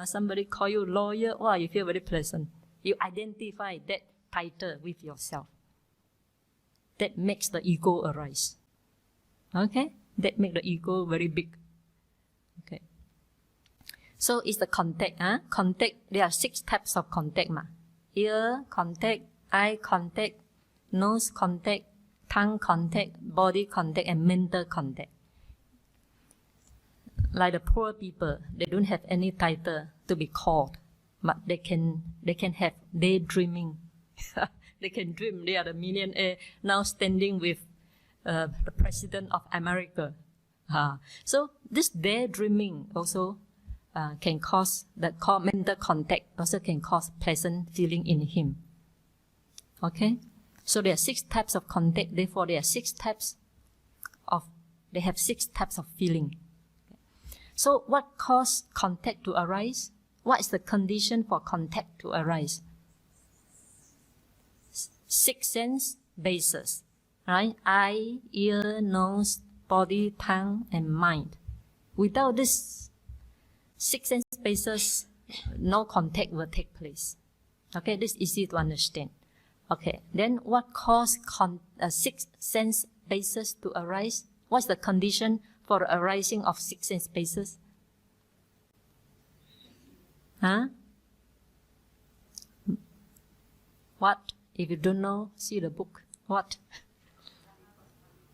Somebody call you lawyer, wow, you feel very pleasant. You identify that title with yourself. That makes the ego arise. Okay? That makes the ego very big. Okay. So it's the contact. Contact, there are 6 types of contact. Ear contact, eye contact, nose contact, tongue contact, body contact, and mental contact. Like the poor people, they don't have any title to be called, but they can have daydreaming. They can dream they are the millionaire now standing with the president of America. So this daydreaming also can cause that mental contact also can cause pleasant feeling in him. Okay, so there are 6 types of contact. Therefore, there are 6 types of. They have 6 types of feeling. So what caused contact to arise? What is the condition for contact to arise? 6 sense bases, right? Eye, ear, nose, body, tongue, and mind. Without this 6 sense bases, no contact will take place. Okay, this is easy to understand. Okay, then what caused 6 sense bases to arise? What's the condition for the arising of 6 sense bases? Huh? What? If you don't know, see the book. What?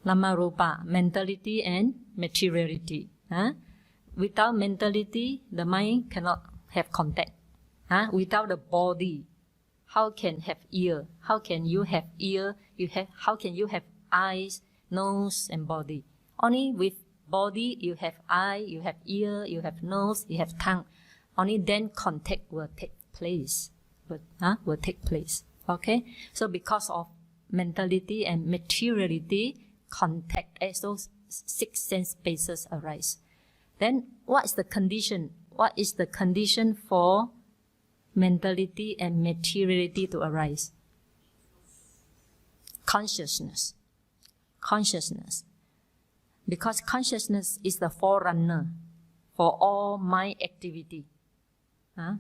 Nama-rupa, mentality and materiality. Huh? Without mentality, the mind cannot have contact. Huh? Without the body, how can have ear? How can you have ear? How can you have eyes, nose, and body? Only with body you have eye, you have ear, you have nose, you have tongue. Only then contact will take place. Will take place. Okay? So because of mentality and materiality, contact, those 6 sense bases arise. Then what is the condition? What is the condition for mentality and materiality to arise? Consciousness. Consciousness. Because consciousness is the forerunner for all mind activity.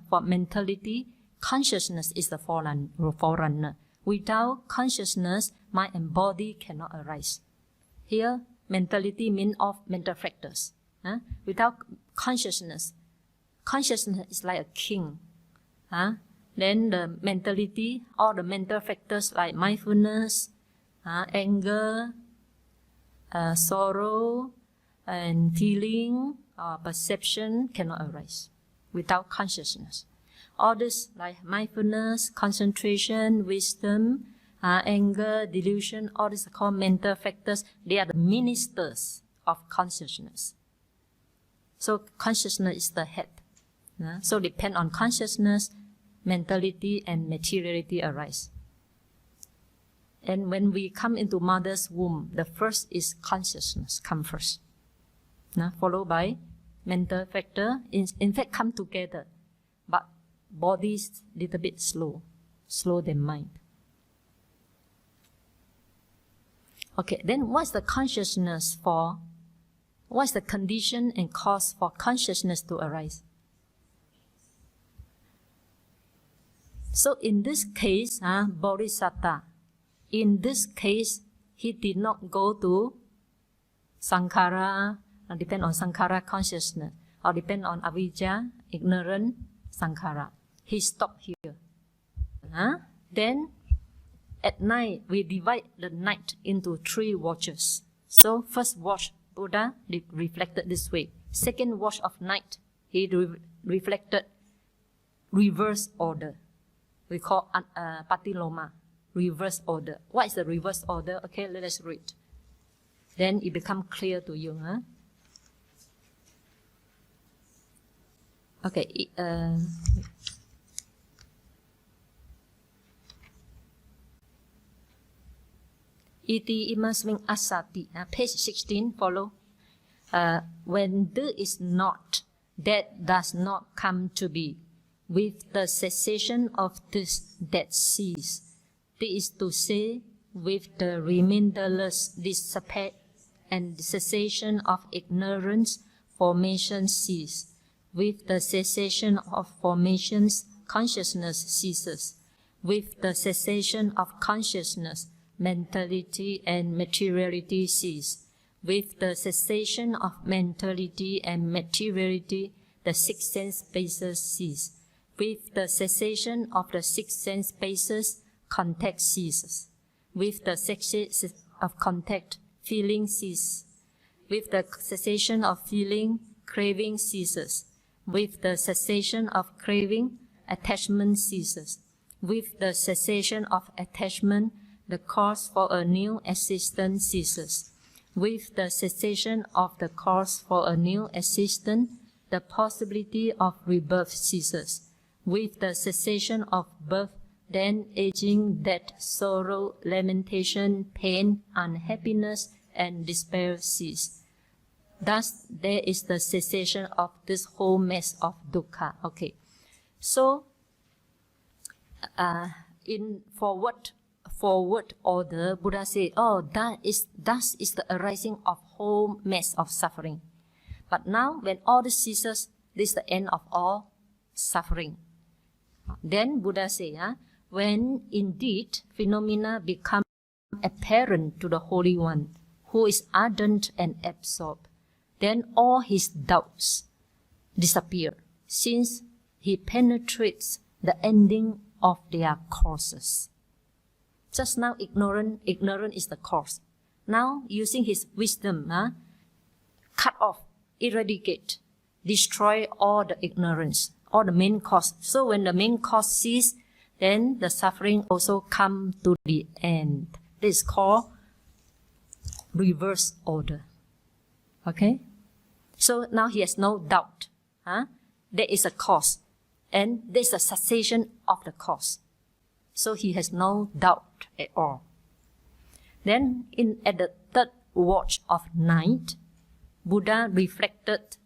For mentality, consciousness is the forerunner. Without consciousness, mind and body cannot arise. Here, mentality means of mental factors. Without consciousness, consciousness is like a king. Then the mentality, all the mental factors like mindfulness, anger, sorrow, and feeling, perception cannot arise without consciousness. All this like mindfulness, concentration, wisdom, anger, delusion, all these are called mental factors. They are the ministers of consciousness. So consciousness is the head. So depend on consciousness, mentality and materiality arise. And when we come into mother's womb, the first is consciousness, come first. Followed by mental factor, in fact come together. But body is a little bit slow than mind. Okay, then what's the consciousness for? What's the condition and cause for consciousness to arise? So in this case, Bodhisattva, in this case, he did not go to Sankhara, depend on Sankhara consciousness, or depend on Avijja, ignorant Sankhara. He stopped here. Then at night, we divide the night into 3 watches. So first watch, Buddha reflected this way. Second watch of night, he reflected reverse order. We call Patiloma, reverse order. What is the reverse order? Okay, let us read. Then it becomes clear to you. Okay. Iti imasming asati. Page 16, follow. When there is not, that does not come to be. With the cessation of this, that cease. This is to say, with the remainderless dissipate and cessation of ignorance, formation cease. With the cessation of formations, consciousness ceases. With the cessation of consciousness, mentality and materiality cease. With the cessation of mentality and materiality, the 6 sense bases cease. With the cessation of the 6 sense bases, contact ceases. With the cessation of contact, feeling ceases. With the cessation of feeling, craving ceases. With the cessation of craving, attachment ceases. With the cessation of attachment, the cause for a new existence ceases. With the cessation of the cause for a new existence, the possibility of rebirth ceases. With the cessation of birth, then aging, death, sorrow, lamentation, pain, unhappiness, and despair cease. Thus, there is the cessation of this whole mess of dukkha. Okay, so in forward order, Buddha said, thus is the arising of whole mess of suffering. But now, when all this ceases, this is the end of all suffering. Then Buddha said, when indeed phenomena become apparent to the Holy One, who is ardent and absorbed, then all his doubts disappear, since he penetrates the ending of their causes. Just now, ignorant is the cause. Now, using his wisdom, cut off, eradicate, destroy all the ignorance, all the main cause. So when the main cause ceases, then the suffering also come to the end. This is called reverse order. Okay? So now he has no doubt. There is a cause, and there is a cessation of the cause. So he has no doubt at all. Then at the third watch of night, Buddha reflected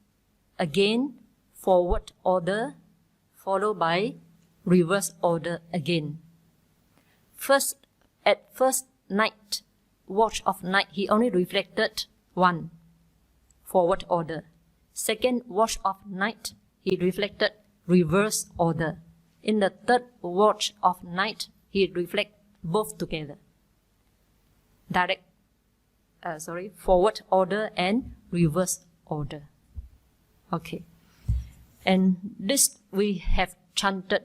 again forward order, followed by reverse order again. At first night, watch of night, he only reflected one, forward order. Second watch of night, he reflected reverse order. In the third watch of night, he reflects both together. Forward order and reverse order. Okay. And this we have chanted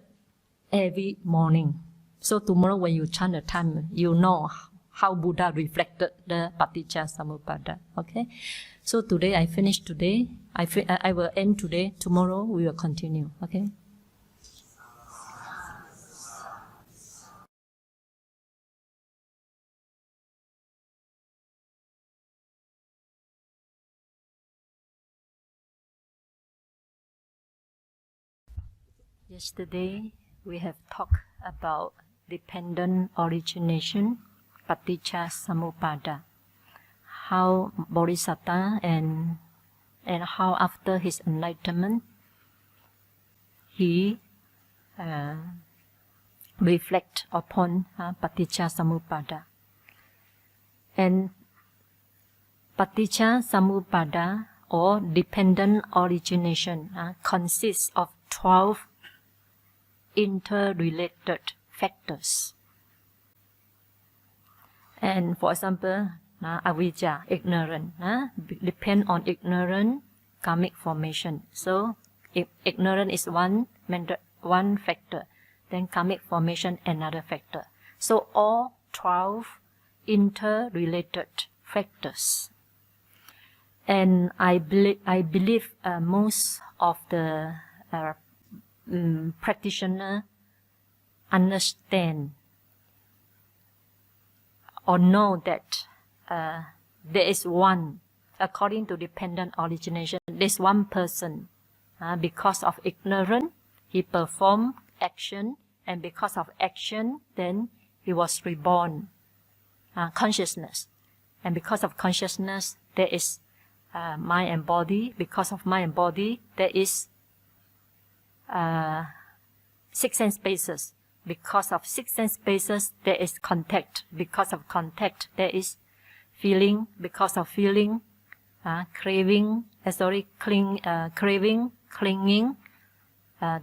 every morning. So tomorrow when you chant the time, you know how Buddha reflected the Paticca-samuppada. Okay. So today I finished today. I will end today. Tomorrow we will continue. Okay. Yesterday we have talked about dependent origination, Paticca-samuppada. How Bodhisattva and how after his enlightenment he reflect upon Paticca-samuppada. And Paticca-samuppada or dependent origination consists of 12 interrelated factors. And for example, avijja, ignorant, depend on ignorant karmic formation. So ignorant is one factor, then karmic formation another factor. So all 12 interrelated factors. And I believe most of the practitioner understand or know that there is one, according to dependent origination, there's one person. Because of ignorance, he performed action, and because of action, then he was reborn. Consciousness. And because of consciousness, there is mind and body. Because of mind and body, there is 6 sense bases. Because of 6 sense bases, there is contact. Because of contact, there is feeling. Because of feeling, craving, clinging,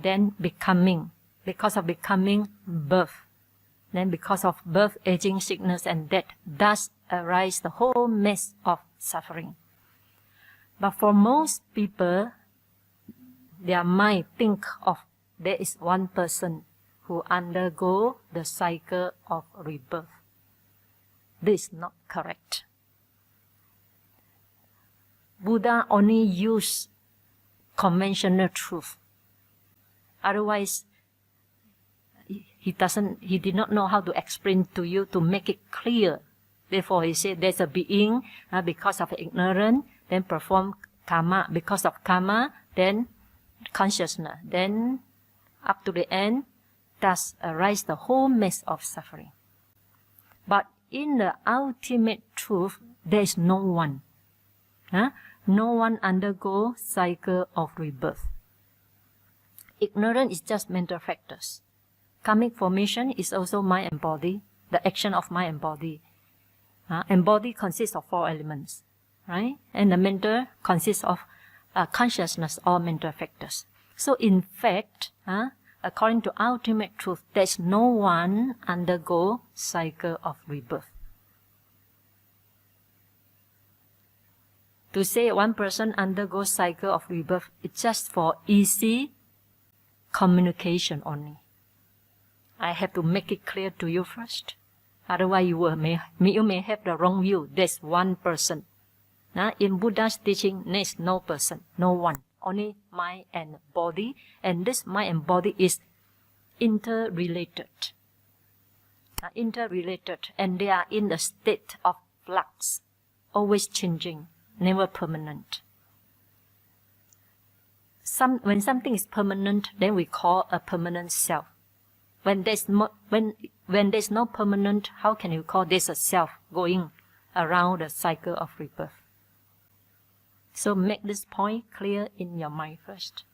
then becoming. Because of becoming, birth. Then because of birth, aging, sickness, and death, thus arise the whole mess of suffering. But for most people, their mind think of there is one person who undergo the cycle of rebirth. This is not correct. Buddha only used conventional truth. Otherwise, he did not know how to explain to you to make it clear. Therefore, he said there's a being because of ignorance, then perform karma. Because of karma, then consciousness. Then up to the end, thus arise the whole mess of suffering. But in the ultimate truth, there is no one. No one undergo cycle of rebirth. Ignorance is just mental factors. Karmic formation is also mind and body, the action of mind and body. And body consists of 4 elements, right? And the mental consists of consciousness or mental factors. So in fact, according to ultimate truth, there is no one undergo cycle of rebirth. To say one person undergoes cycle of rebirth, it's just for easy communication only. I have to make it clear to you first. Otherwise, you may have the wrong view. There's one person. In Buddha's teaching, there's no person, no one. Only mind and body. And this mind and body is interrelated. And they are in the state of flux, always changing, never permanent. When something is permanent, then we call a permanent self. When there's no permanent, how can you call this a self going around the cycle of rebirth? So make this point clear in your mind first.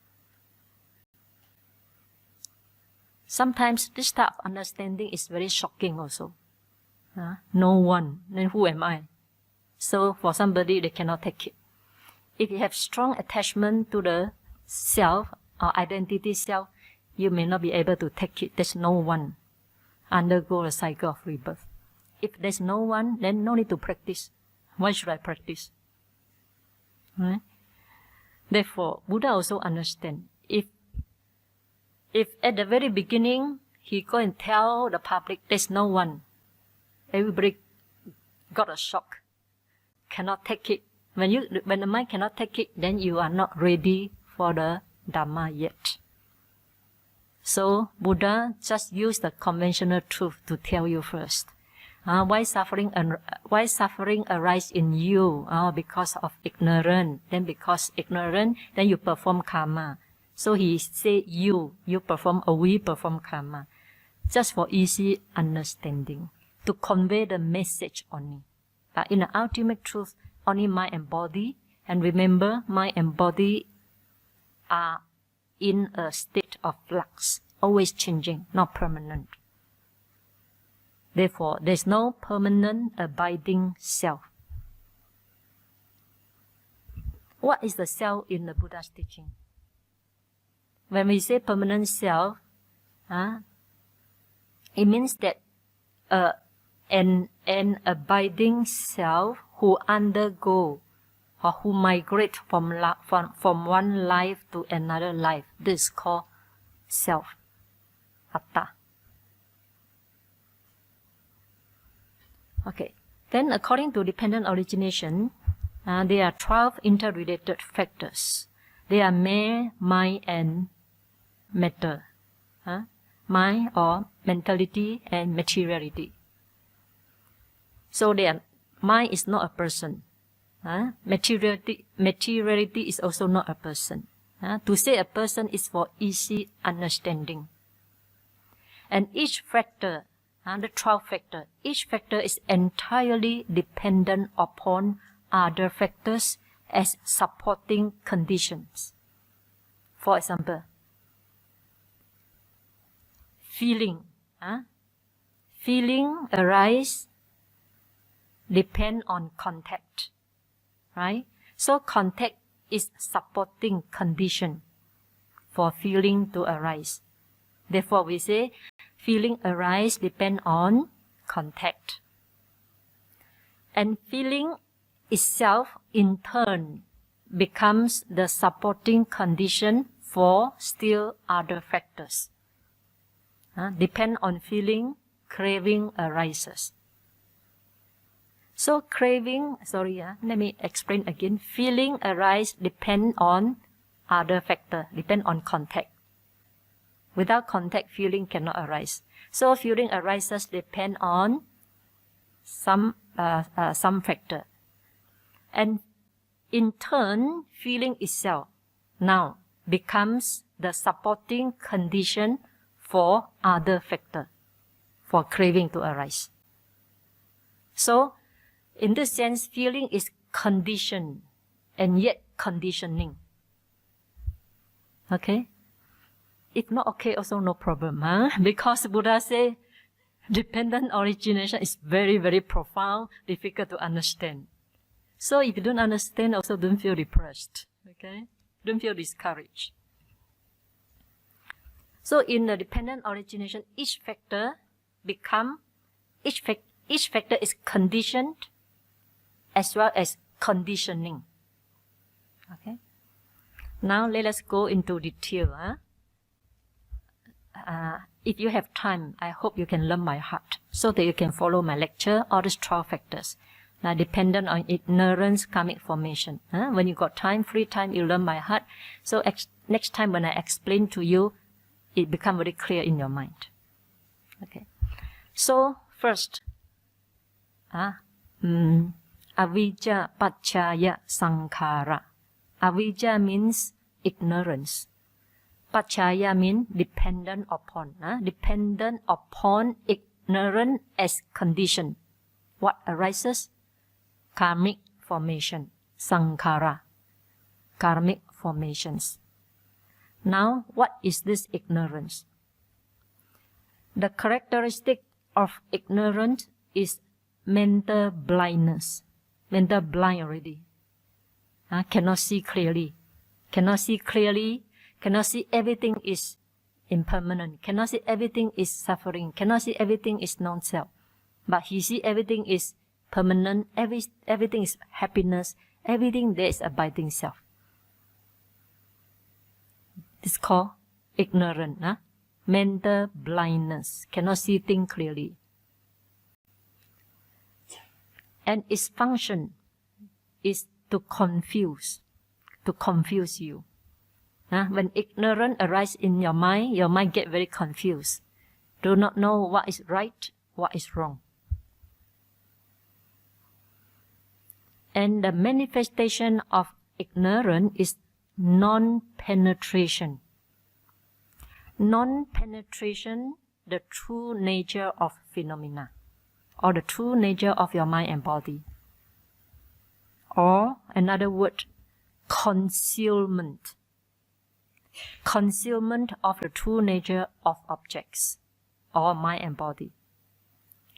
Sometimes this type of understanding is very shocking also. No one, then who am I? So for somebody, they cannot take it. If you have strong attachment to the self or identity self, you may not be able to take it. There's no one. Undergo a cycle of rebirth. If there's no one, then no need to practice. Why should I practice? Right? Therefore, Buddha also understand. If at the very beginning, he go and tell the public, there's no one, everybody got a shock, cannot take it. When the mind cannot take it, then you are not ready for the Dhamma yet. So Buddha just used the conventional truth to tell you first. Why suffering arise in you? Because of ignorance. Then because ignorant, then you perform karma. So he say you perform or we perform karma. Just for easy understanding. To convey the message only. But in the ultimate truth, only mind and body. And remember, mind and body are in a state of flux. Always changing, not permanent. Therefore, there is no permanent abiding self. What is the self in the Buddha's teaching? When we say permanent self, it means that an abiding self who undergo or who migrate from one life to another life. This is called self, atta. Okay. Then according to dependent origination, there are 12 interrelated factors. They are mind and matter. Mind or mentality and materiality. So mind is not a person. Materiality is also not a person. To say a person is for easy understanding. And each factor, the 12 factor, each factor is entirely dependent upon other factors as supporting conditions. For example, feeling. Feeling arise depend on contact. Right? So contact is supporting condition for feeling to arise. Therefore, we say feeling arise depend on contact. And feeling itself in turn becomes the supporting condition for still other factors. Depend on feeling, craving arises. So craving, let me explain again. Feeling arise depend on other factor, depend on contact. Without contact, feeling cannot arise. So feeling arises depend on some factor. And in turn, feeling itself now becomes the supporting condition for other factor, for craving to arise. So, in this sense, feeling is conditioned and yet conditioning. Okay? If not okay, also no problem. Because Buddha says dependent origination is very, very profound, difficult to understand. So if you don't understand, also don't feel depressed. Okay? Don't feel discouraged. So in the dependent origination, each factor is conditioned as well as conditioning. Okay. Now let us go into detail. if you have time, I hope you can learn by heart so that you can follow my lecture, all these 12 factors. Dependent on ignorance, karmic formation. When you got time, free time, you learn by heart. So next time when I explain to you, it becomes very clear in your mind. Okay. So first, avijja paccaya sankhara. Avijja means ignorance. Paccaya means dependent upon. Dependent upon ignorance as condition. What arises? Karmic formation. Sankhara. Karmic formations. Now, what is this ignorance? The characteristic of ignorance is mental blindness. Mental blind already. Cannot see clearly. Cannot see clearly. Cannot see everything is impermanent. Cannot see everything is suffering. Cannot see everything is non-self. But he see everything is permanent. Everything is happiness. Everything there is abiding self. This is called ignorant. Mental blindness. Cannot see things clearly. And its function is to confuse you. When ignorance arises in your mind get very confused. Do not know what is right, what is wrong. And the manifestation of ignorance is non-penetration. Non-penetration, the true nature of phenomena, or the true nature of your mind and body. Or, another word, concealment. Concealment of the true nature of objects, or mind and body.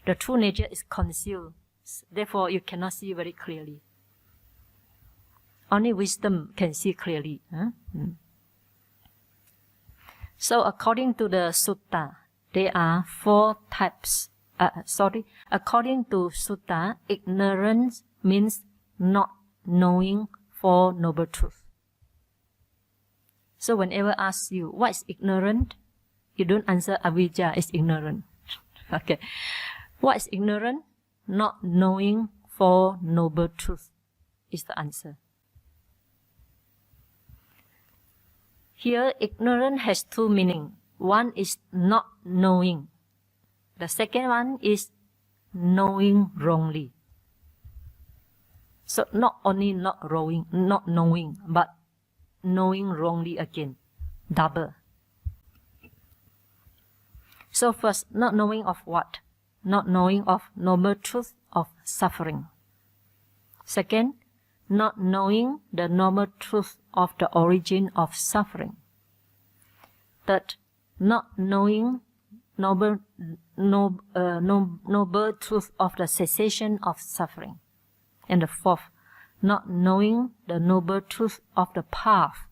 The true nature is concealed, therefore you cannot see very clearly. Only wisdom can see clearly. So according to the sutta, there are 4 types. According to sutta, ignorance means not knowing Four Noble Truths. So whenever I ask you, what is ignorant? You don't answer avijja is ignorant. Okay. What is ignorant? Not knowing Four Noble Truths is the answer. Here, ignorance has 2 meanings. One is not knowing. The second one is knowing wrongly. So not only not knowing, but knowing wrongly again. Double. So first, not knowing of what? Not knowing of noble truth of suffering. Second, not knowing the noble truth of the origin of suffering. Third, not knowing noble truth of the cessation of suffering. And the fourth, not knowing the noble truth of the path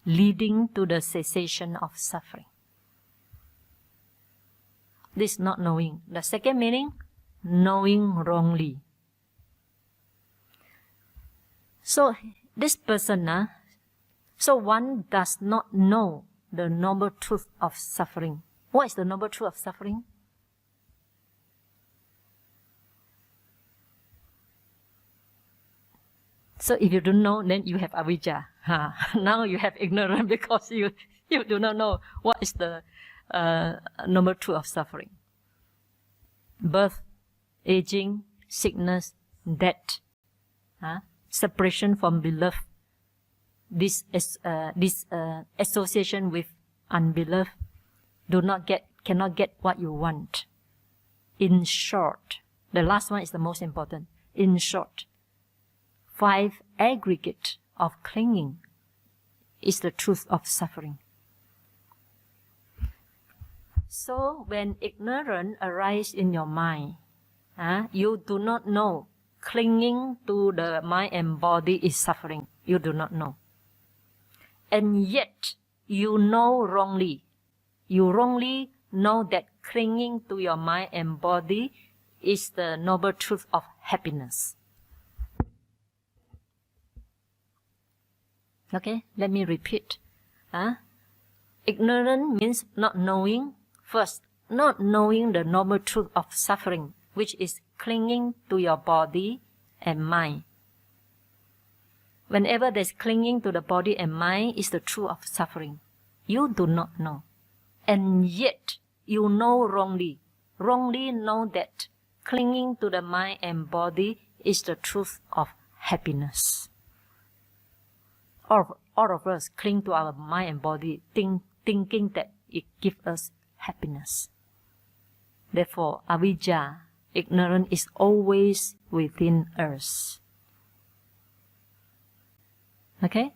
leading to the cessation of suffering. This not knowing. The second meaning, knowing wrongly. So this person, so one does not know the noble truth of suffering. What is the noble truth of suffering? So if you don't know, then you have avijja. Now you have ignorance because you do not know what is the noble truth of suffering. Birth, aging, sickness, death, separation from beloved, this association with unbeloved, cannot get what you want. In short, the last one is the most important. In short, 5 aggregate of clinging is the truth of suffering. So when ignorance arises in your mind, you do not know clinging to the mind and body is suffering. You do not know. And yet, you know wrongly. You wrongly know that clinging to your mind and body is the noble truth of happiness. Okay, let me repeat. Ignorant means not knowing. First, not knowing the noble truth of suffering, which is clinging to your body and mind. Whenever there's clinging to the body and mind is the truth of suffering. You do not know. And yet, you know wrongly. Wrongly know that clinging to the mind and body is the truth of happiness. All of us cling to our mind and body, thinking that it gives us happiness. Therefore, avijja, ignorance, is always within us. Okay?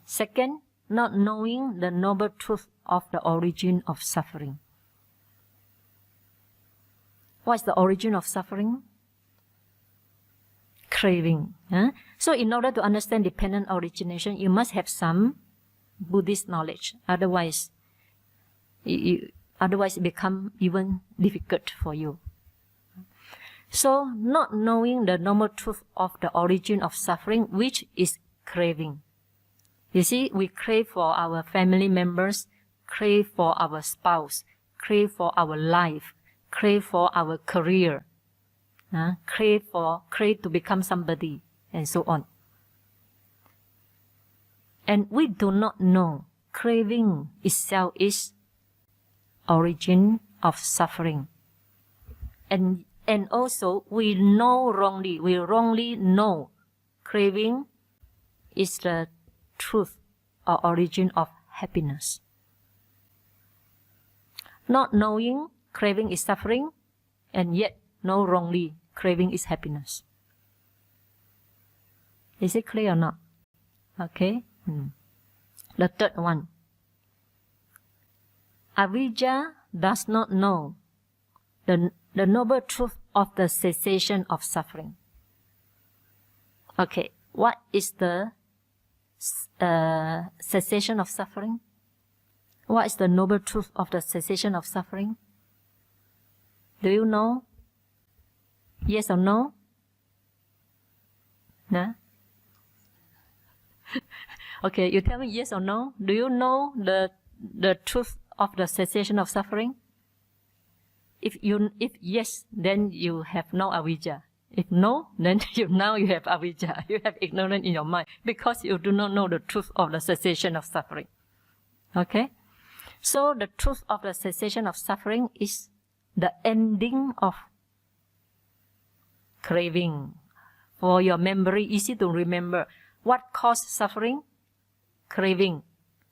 Second, not knowing the noble truth of the origin of suffering. What's the origin of suffering? Craving. So in order to understand dependent origination, you must have some Buddhist knowledge. Otherwise, it becomes even difficult for you. So, not knowing the noble truth of the origin of suffering, which is craving. You see, we crave for our family members, crave for our spouse, crave for our life, crave for our career, crave to become somebody, and so on. And we do not know craving itself is origin of suffering. And also we wrongly know craving is the truth or origin of happiness. Not knowing craving is suffering, and yet know wrongly craving is happiness. Is it clear or not? Okay. The third one. Avijja does not know the noble truth of the cessation of suffering. Okay, what is the cessation of suffering? What is the noble truth of the cessation of suffering? Do you know? Yes or no? No? Okay, you tell me yes or no. Do you know the truth of the cessation of suffering? If yes, then you have no avijja. If no, then now you have avijja. You have ignorance in your mind because you do not know the truth of the cessation of suffering. Okay? So the truth of the cessation of suffering is the ending of craving. For your memory, easy to remember. What caused suffering? Craving.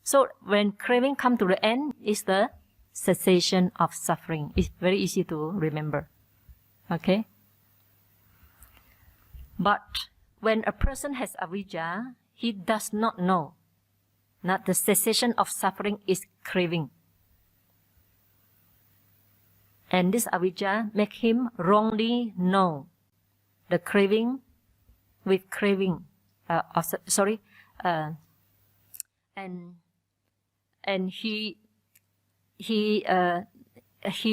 So when craving comes to the end, is the cessation of suffering. It's very easy to remember. Okay? But when a person has avijja, he does not know that the cessation of suffering is craving. And this avijja make him wrongly know the craving with craving. And he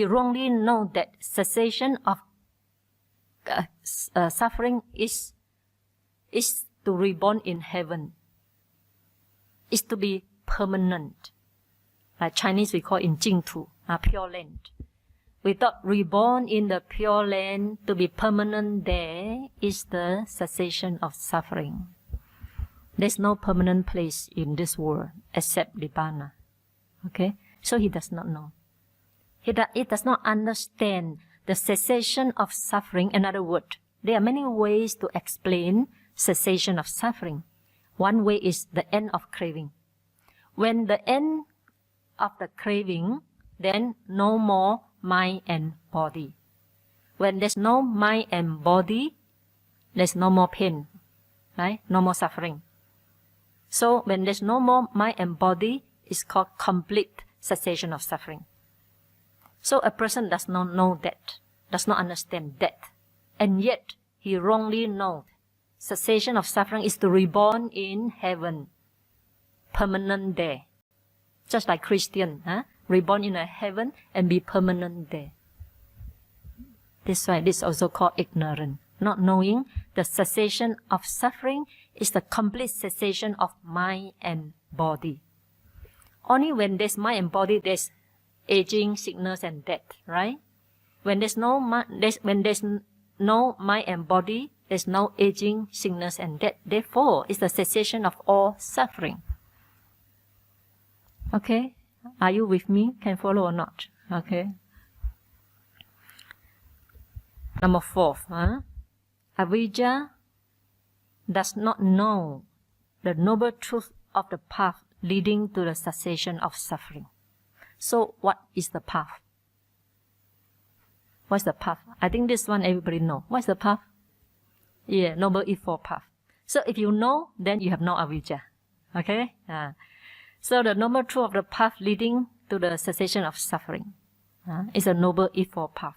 wrongly know that cessation of suffering is to reborn in heaven, is to be permanent. Chinese we call in Jingtu, pure land. Without reborn in the pure land, to be permanent there is the cessation of suffering. There's no permanent place in this world except Nibbana. Okay? So he does not know. He does not understand the cessation of suffering. In other words, there are many ways to explain cessation of suffering. One way is the end of craving. When the end of the craving, then no more mind and body. When there's no mind and body, there's no more pain, right? No more suffering. So when there's no more mind and body, it's called complete cessation of suffering. So a person does not know that, does not understand that, and yet he wrongly knows cessation of suffering is to reborn in heaven, permanent there. Just like Christian, reborn in a heaven and be permanent there. This is also called ignorance. Not knowing the cessation of suffering is the complete cessation of mind and body. Only when there's mind and body, there's aging, sickness, and death, right? When there's no mind and body, there's no aging, sickness, and death. Therefore, it's the cessation of all suffering. Okay? Are you with me? Can follow or not? Okay. Number 4. Avijja does not know the noble truth of the path leading to the cessation of suffering. So, what is the path? What's the path? I think this one everybody know. What's the path? Yeah, Noble Eightfold Path. So, if you know, then you have no avijja. Okay? So, the noble truth of the path leading to the cessation of suffering is a Noble Eightfold Path.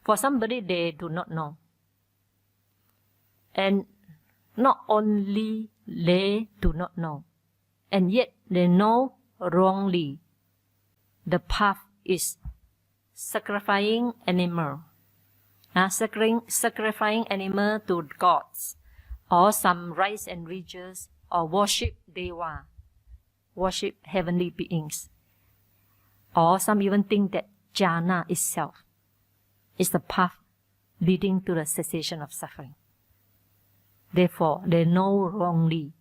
For somebody, they do not know. And not only they do not know, and yet they know wrongly. The path is sacrificing animal, sacrificing animal to gods, or some rites and rituals, or worship deva, worship heavenly beings, or some even think that jhana itself is the path leading to the cessation of suffering. Therefore, they know wrongly.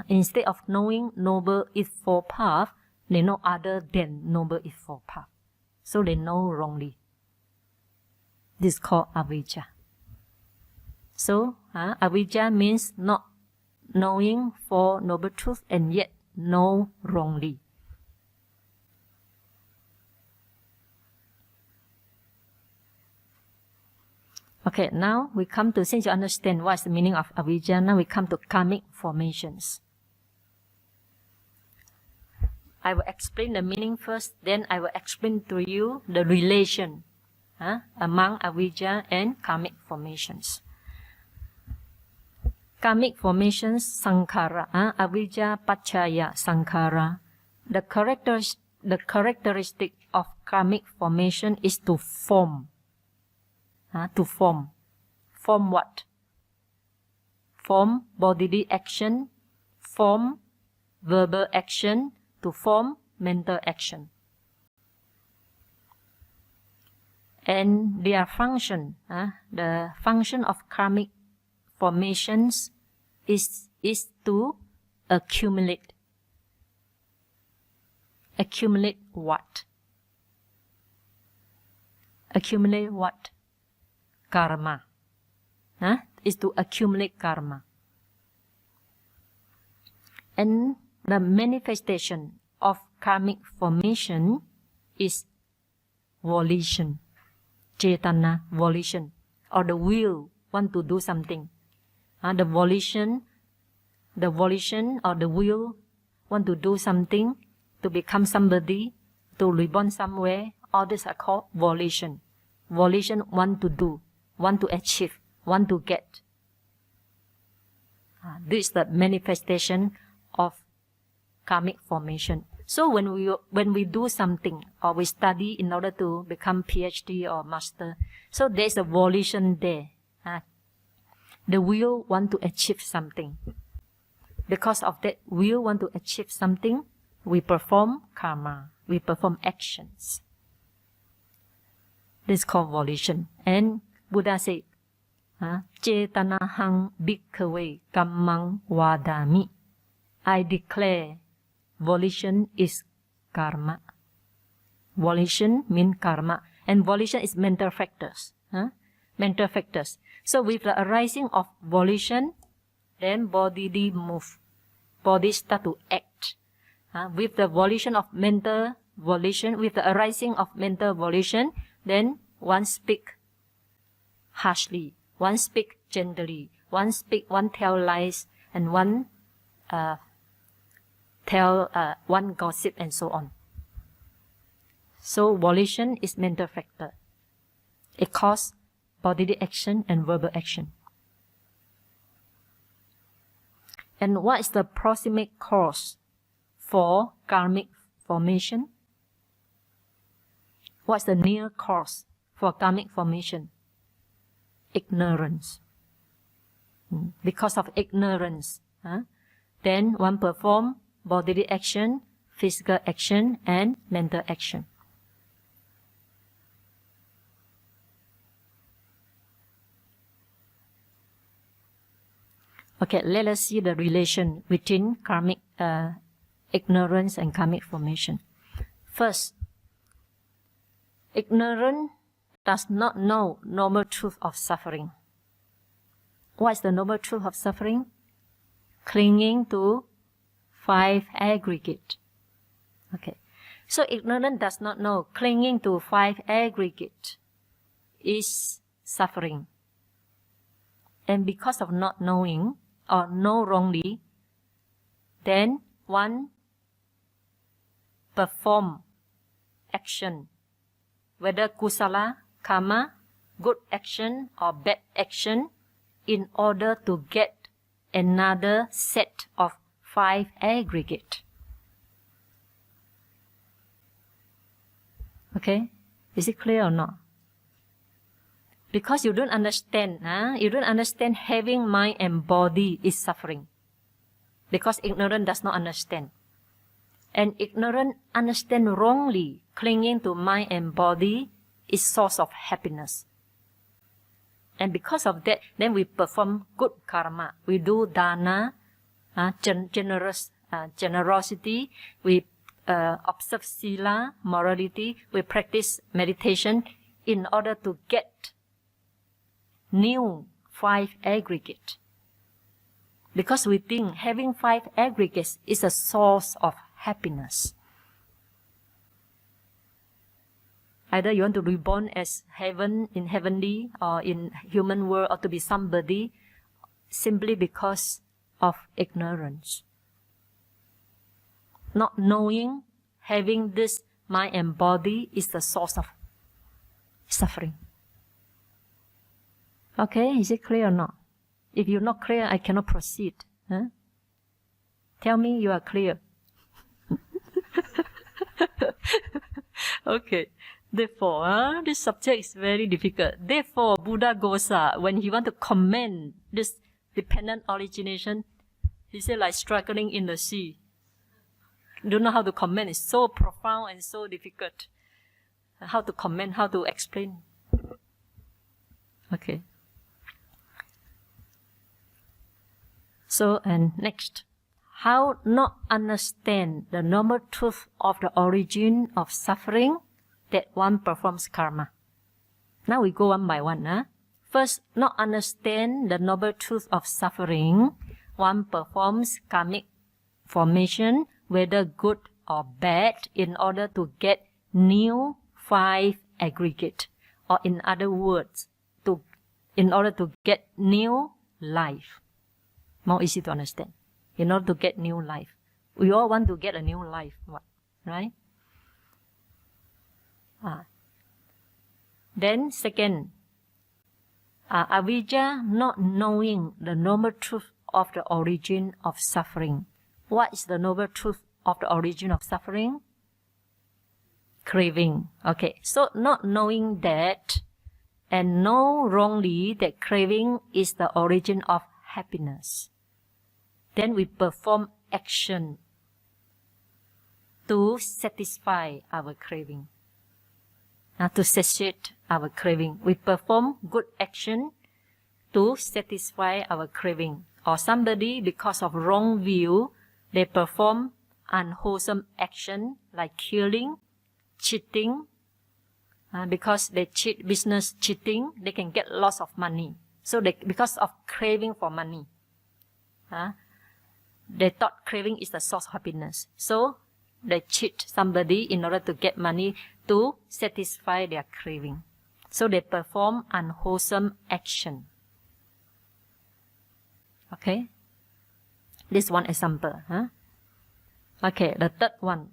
Instead of knowing Noble Eightfold Path, they know other than Noble Eightfold Path. So they know wrongly. This is called avijja. So, avijja means not knowing for noble truth and yet know wrongly. Okay, now we come to, since you understand what is the meaning of avijja, now we come to karmic formations. I will explain the meaning first, then I will explain to you the relation among avijja and karmic formations. Karmic formations, sankhara, avijja paccaya sankhara. The characteristic of karmic formation is to form. To form. Form what? Form bodily action, form verbal action, to form mental action. And their function, the function of karmic formations is to accumulate. Accumulate what? Accumulate what? Karma. Is to accumulate karma. And the manifestation of karmic formation is volition, cetana, volition, or the will, want to do something. The volition or the will, want to do something, to become somebody, to reborn somewhere, all these are called volition. Volition, want to do, want to achieve, want to get. This is the manifestation of karmic formation. So when we do something or we study in order to become PhD or master, so there's a volition there. The will want to achieve something. Because of that will want to achieve something, we perform karma, we perform actions. This is called volition. And Buddha said, Cetanahang bhikkhave kammang vadami. I declare volition is karma. Volition means karma. And volition is mental factors. Mental factors. So with the arising of volition, then body move. Body start to act. With the volition of mental volition, with the arising of mental volition, then one speak harshly, one speak gently, one tell lies, and one one gossip, and so on. So volition is mental factor. It causes bodily action and verbal action. And what is the proximate cause for karmic formation? What's the near cause for karmic formation? Ignorance. Because of ignorance, then one perform bodily action, physical action and mental action. Okay, let us see the relation between karmic ignorance and karmic formation. First, ignorance does not know noble truth of suffering. What is the noble truth of suffering? Clinging to 5 aggregate. Okay, so ignorance does not know clinging to 5 aggregate is suffering. And because of not knowing or know wrongly, then one perform action, whether kusala, karma, good action or bad action, in order to get another set of 5 aggregate. Okay, is it clear or not? Because you don't understand, you don't understand having mind and body is suffering. Because ignorance does not understand. And ignorant understand wrongly, clinging to mind and body is source of happiness. And because of that, then we perform good karma. We do dana, generosity. We observe sila, morality. We practice meditation in order to get new 5 aggregate. Because we think having 5 aggregates is a source of happiness. Either you want to be born as heaven, in heavenly or in human world, or to be somebody, simply because of ignorance. Not knowing having this mind and body is the source of suffering. Okay, is it clear or not? If you're not clear, I cannot proceed. Tell me you are clear. Okay. Therefore, this subject is very difficult. Therefore, Buddha Gosa, when he want to comment this dependent origination, he said like struggling in the sea. Don't know how to comment. It's so profound and so difficult. How to comment, how to explain. Okay. So, and next, how not understand the normal truth of the origin of suffering that one performs karma. Now we go one by one. First, not understand the noble truth of suffering, one performs karmic formation, whether good or bad, in order to get new 5 aggregate. Or in other words, in order to get new life. More easy to understand. In order to get new life. We all want to get a new life, right? Then second, avijja, not knowing the noble truth of the origin of suffering. What is the noble truth of the origin of suffering? Craving. Okay, so not knowing that and know wrongly that craving is the origin of happiness. Then we perform action to satisfy our craving. To satiate our craving. We perform good action to satisfy our craving. Or somebody, because of wrong view, they perform unwholesome action like killing, cheating. Because they cheat, business cheating, they can get lots of money. So because of craving for money. They thought craving is the source of happiness. So they cheat somebody in order to get money to satisfy their craving. So they perform unwholesome action. Okay? This one example. Okay, the third one.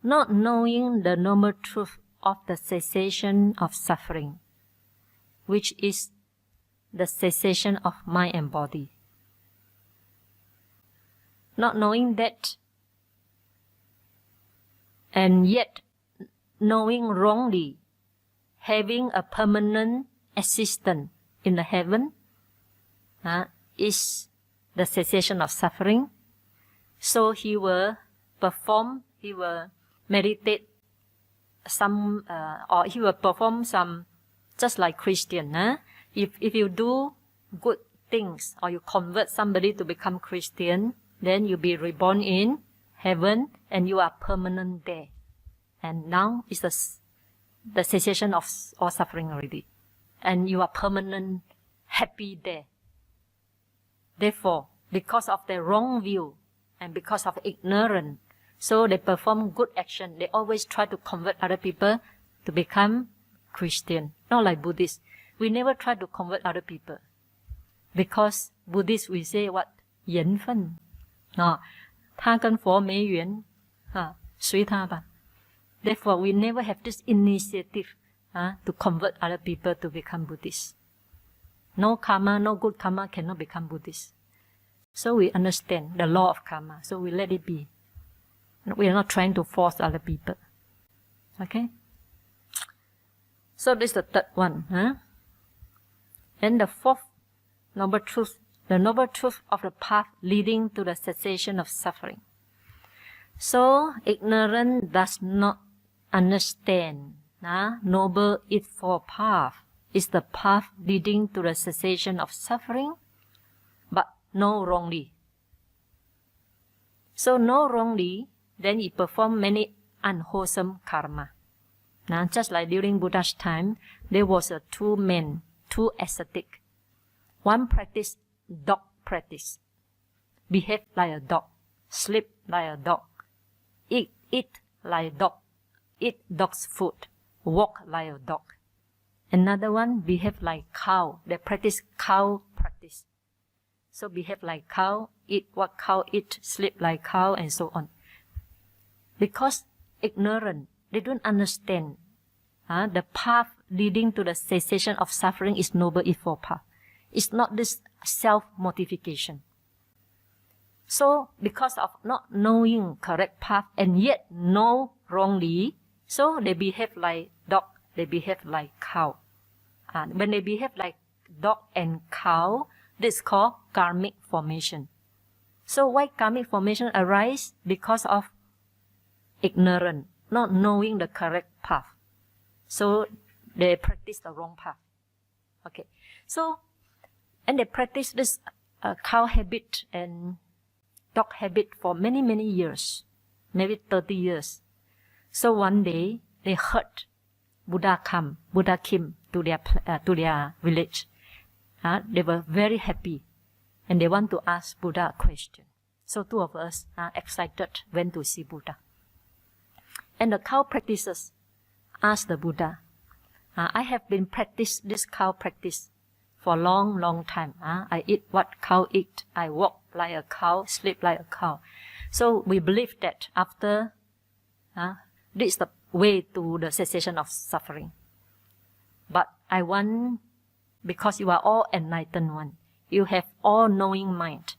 Not knowing the normal truth of the cessation of suffering, which is the cessation of mind and body. Not knowing that, and yet knowing wrongly, having a permanent existence in the heaven is the cessation of suffering. So he will perform he will meditate some, or he will perform some, just like Christian. If you do good things or you convert somebody to become Christian, then you'll be reborn in heaven and you are permanent there. And now is the cessation of all suffering already. And you are permanent happy there. Therefore, because of their wrong view and because of ignorance, so they perform good action. They always try to convert other people to become Christian. Not like Buddhists. We never try to convert other people. Because Buddhists, we say what? 缘分. 他跟佛没缘，随他吧。Therefore, we never have this initiative to convert other people to become Buddhists. No karma, no good karma cannot become Buddhist. So we understand the law of karma. So we let it be. We are not trying to force other people. Okay? So this is the third one. And the fourth noble truth, the noble truth of the path leading to the cessation of suffering. So ignorance does not understand. Noble Eightfold Path is the path leading to the cessation of suffering, but no wrongly. So no wrongly, then he performed many unwholesome karma. Now, just like during Buddha's time, there was two men, two ascetic. One practiced dog practice, behave like a dog, sleep like a dog, eat like a dog, eat dog's food, walk like a dog. Another one behave like cow. They practice cow practice. So behave like cow, eat what cow eat, sleep like cow, and so on. Because ignorant, they don't understand. The path leading to the cessation of suffering is Noble Eightfold Path. It's not this self-mortification. So because of not knowing correct path and yet know wrongly, so they behave like dog, they behave like cow. And when they behave like dog and cow, this is called karmic formation. So why karmic formation arise? Because of ignorance, not knowing the correct path. So they practice the wrong path. Okay. So, and they practice this cow habit and dog habit for many, many years, maybe 30 years. So one day they heard Buddha came to their village. They were very happy and they want to ask Buddha a question. So two of us are excited, went to see Buddha. And the cow practitioners asked the Buddha, I have been practicing this cow practice for a long, long time. I eat what cow eat. I walk like a cow, sleep like a cow. So we believe that after, this is the way to the cessation of suffering. But I want, because you are all enlightened one, you have all-knowing mind.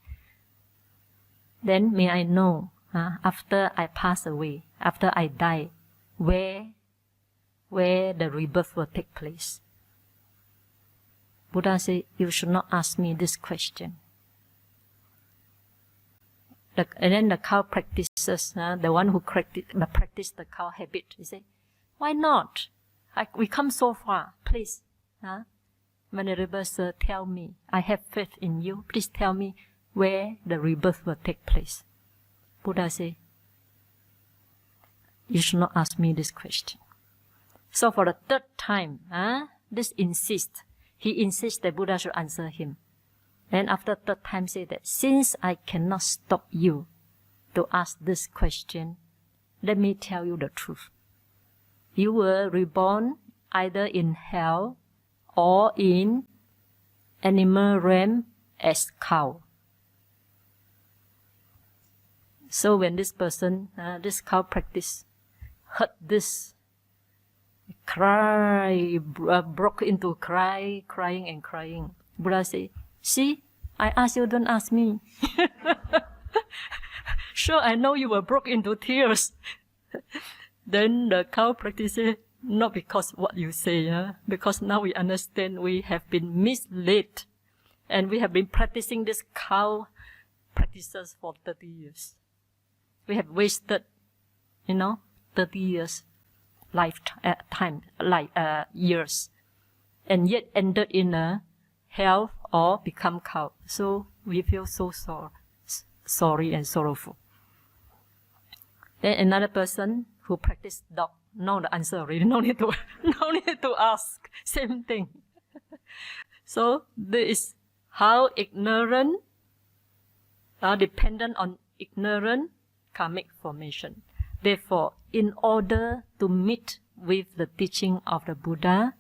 Then may I know, after I pass away, after I die, where the rebirth will take place. Buddha said, you should not ask me this question. And then the cow practices, the one who practiced the cow habit, he said, why not? We come so far, please. Venerable Sir, tell me, I have faith in you. Please tell me where the rebirth will take place. Buddha said, you should not ask me this question. So for the third time, he insists that Buddha should answer him. Then after third time say that, since I cannot stop you to ask this question, let me tell you the truth. You were reborn either in hell or in animal realm as cow. So when this person, this cow practice, heard this, broke into crying and crying. Buddha said, see, I asked you, don't ask me. Sure, I know you were broke into tears. Then the cow practitioner, not because what you say, because now we understand we have been misled and we have been practicing this cow practices for 30 years. We have wasted 30 years years, and yet ended in a hell or become cow. So we feel so sorry and sorrowful. Then another person who practiced dog know the answer already. No need to ask. Same thing. So this is how ignorant are dependent on ignorant karmic formation. Therefore, in order to meet with the teaching of the Buddha,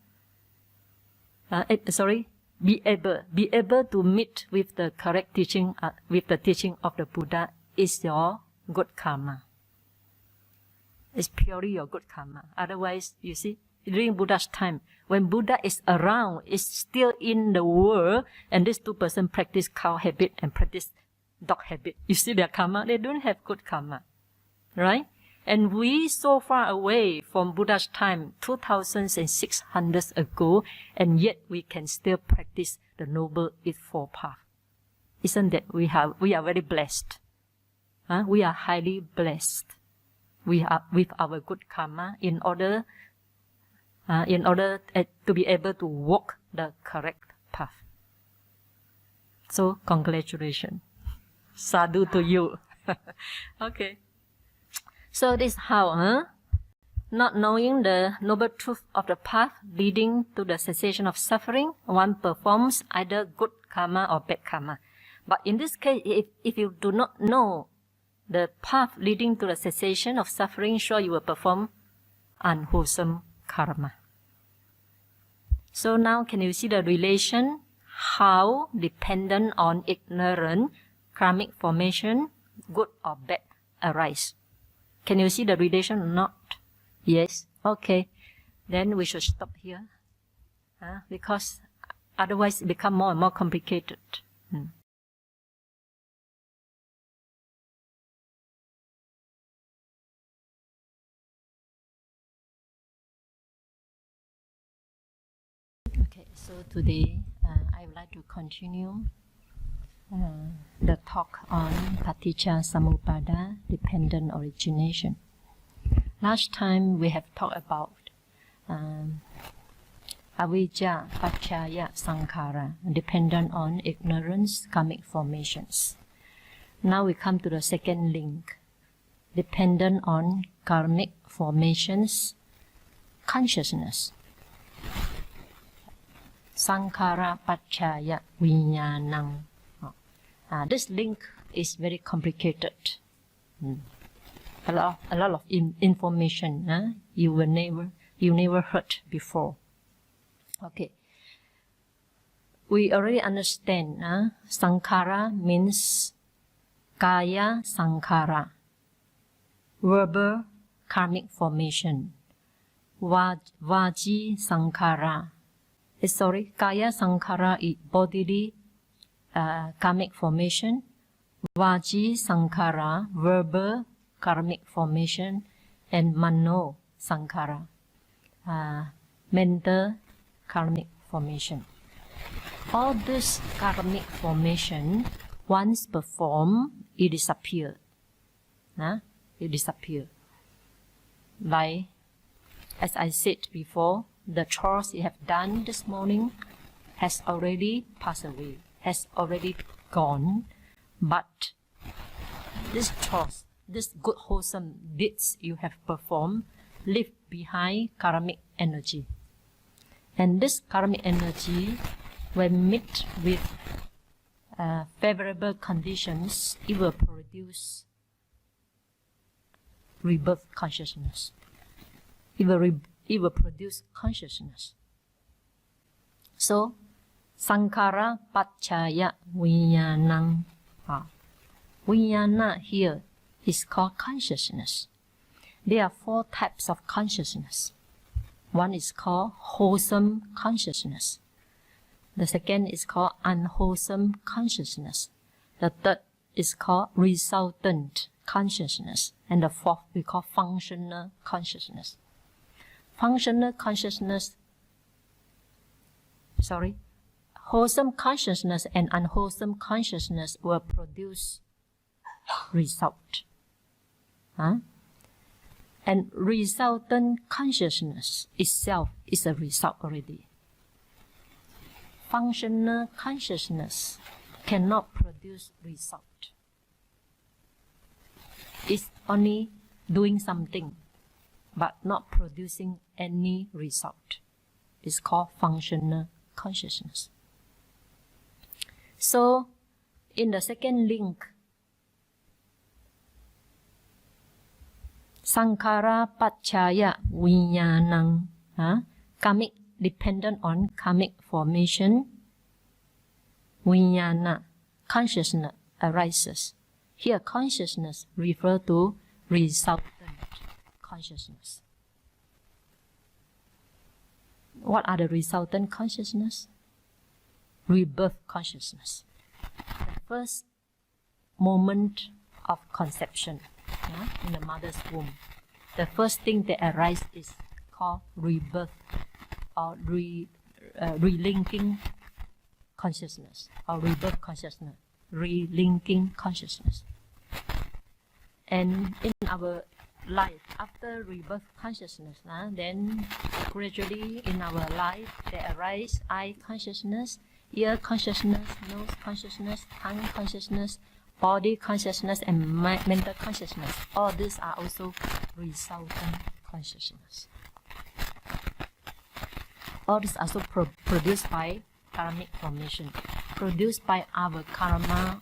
be able to meet with the correct teaching, with the teaching of the Buddha is your good karma. It's purely your good karma. Otherwise, you see, during Buddha's time, when Buddha is around, is still in the world, and these two persons practice cow habit and practice dog habit. You see their karma, they don't have good karma. Right? And we so far away from Buddha's time, 2,600 ago, and yet we can still practice the Noble Eightfold Path. Isn't that we are very blessed? We are highly blessed. We are with our good karma in order to be able to walk the correct path. So congratulations, sadhu to you. Okay. So this is how, not knowing the noble truth of the path leading to the cessation of suffering, one performs either good karma or bad karma. But in this case, if you do not know the path leading to the cessation of suffering, sure you will perform unwholesome karma. So now can you see the relation, how dependent on ignorant karmic formation, good or bad, arise? Can you see the relation or not? Yes? Okay. Then we should stop here. Because otherwise it becomes more and more complicated. Okay, so today I would like to continue the talk on Paticca Samuppada, dependent origination. Last time we have talked about avijja paccaya sankhara, dependent on ignorance, karmic formations. Now we come to the second link, dependent on karmic formations, consciousness. Sankhara paccaya vijñānam. This link is very complicated. A lot of information you never heard before. Okay. We already understand. Sankhara means kaya sankhara, verbal karmic formation. Vaji sankhara. Kaya sankhara is bodily karmic formation, Vaji sankhara, verbal karmic formation, and mano sankhara, mental karmic formation. All this karmic formation, once performed, it disappears. It disappears. Like, as I said before, the chores you have done this morning has already passed away, has already gone, but this chores, this good wholesome deeds you have performed, leave behind karmic energy. And this karmic energy, when met with favorable conditions, it will produce rebirth consciousness. It will produce consciousness. So, sankhara paccaya vijñānam. Vijñāna here is called consciousness. There are 4 types of consciousness. One is called wholesome consciousness. The second is called unwholesome consciousness. The third is called resultant consciousness. And the fourth we call functional consciousness. Wholesome consciousness and unwholesome consciousness will produce result. And resultant consciousness itself is a result already. Functional consciousness cannot produce result. It's only doing something, but not producing any result. It's called functional consciousness. So, in the second link, Sankhara Paccaya Vinyanang, karmic dependent on karmic formation, Vinyana, consciousness arises. Here consciousness refers to resultant consciousness. What are the resultant consciousness? Rebirth consciousness. The first moment of conception in the mother's womb. The first thing that arises is called rebirth or relinking consciousness or rebirth consciousness, relinking consciousness. And in our life, after rebirth consciousness, then gradually in our life there arise eye consciousness, ear consciousness, nose consciousness, tongue consciousness, body consciousness, and mental consciousness. All these are also resultant consciousness. All this also produced by karmic formation, produced by our karma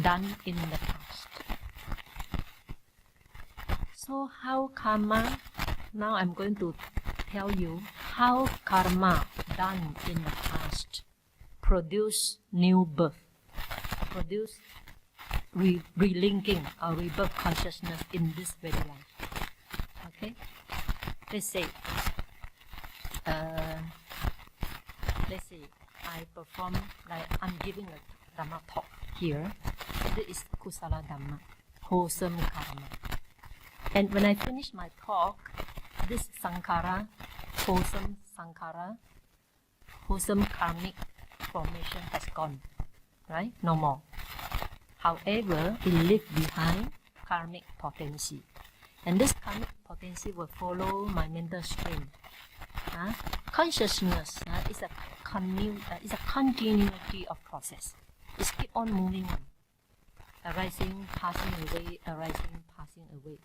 done in the past. So how karma, now I'm going to tell you how karma done in the past produce new birth, produce relinking or rebirth consciousness in this very life. Okay? Let's say I perform, like I'm giving a Dhamma talk here. This is Kusala Dhamma, wholesome karma. And when I finish my talk, this Sankhara, wholesome Sankhara, wholesome karmic formation has gone, right? No more. However, it leaves behind karmic potency. And this karmic potency will follow my mental stream. Consciousness is a continuity of process. It keeps on moving on. Arising, passing away, arising, passing away.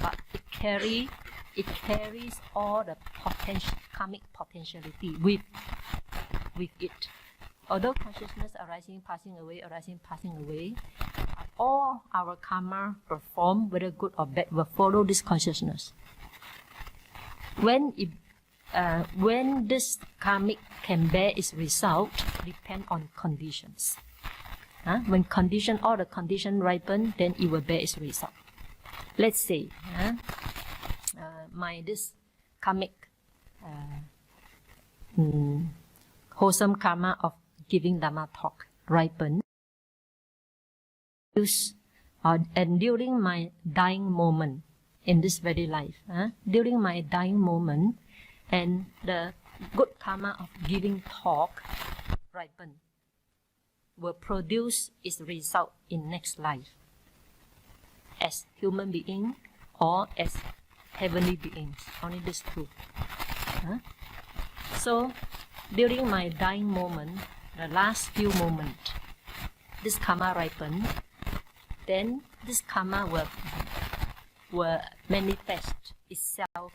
But it carries all the karmic potentiality with it. Although consciousness arising, passing away, all our karma performed, whether good or bad, will follow this consciousness. When this karmic can bear its result, depend on conditions. When all the conditions ripen, then it will bear its result. Let's say, this karmic wholesome karma of giving Dhamma talk ripen, and during my dying moment in this very life, during my dying moment, and the good karma of giving talk ripen will produce its result in next life as human being or as heavenly beings. Only this two. So during my dying moment, the last few moments, this karma ripen, then this karma will manifest itself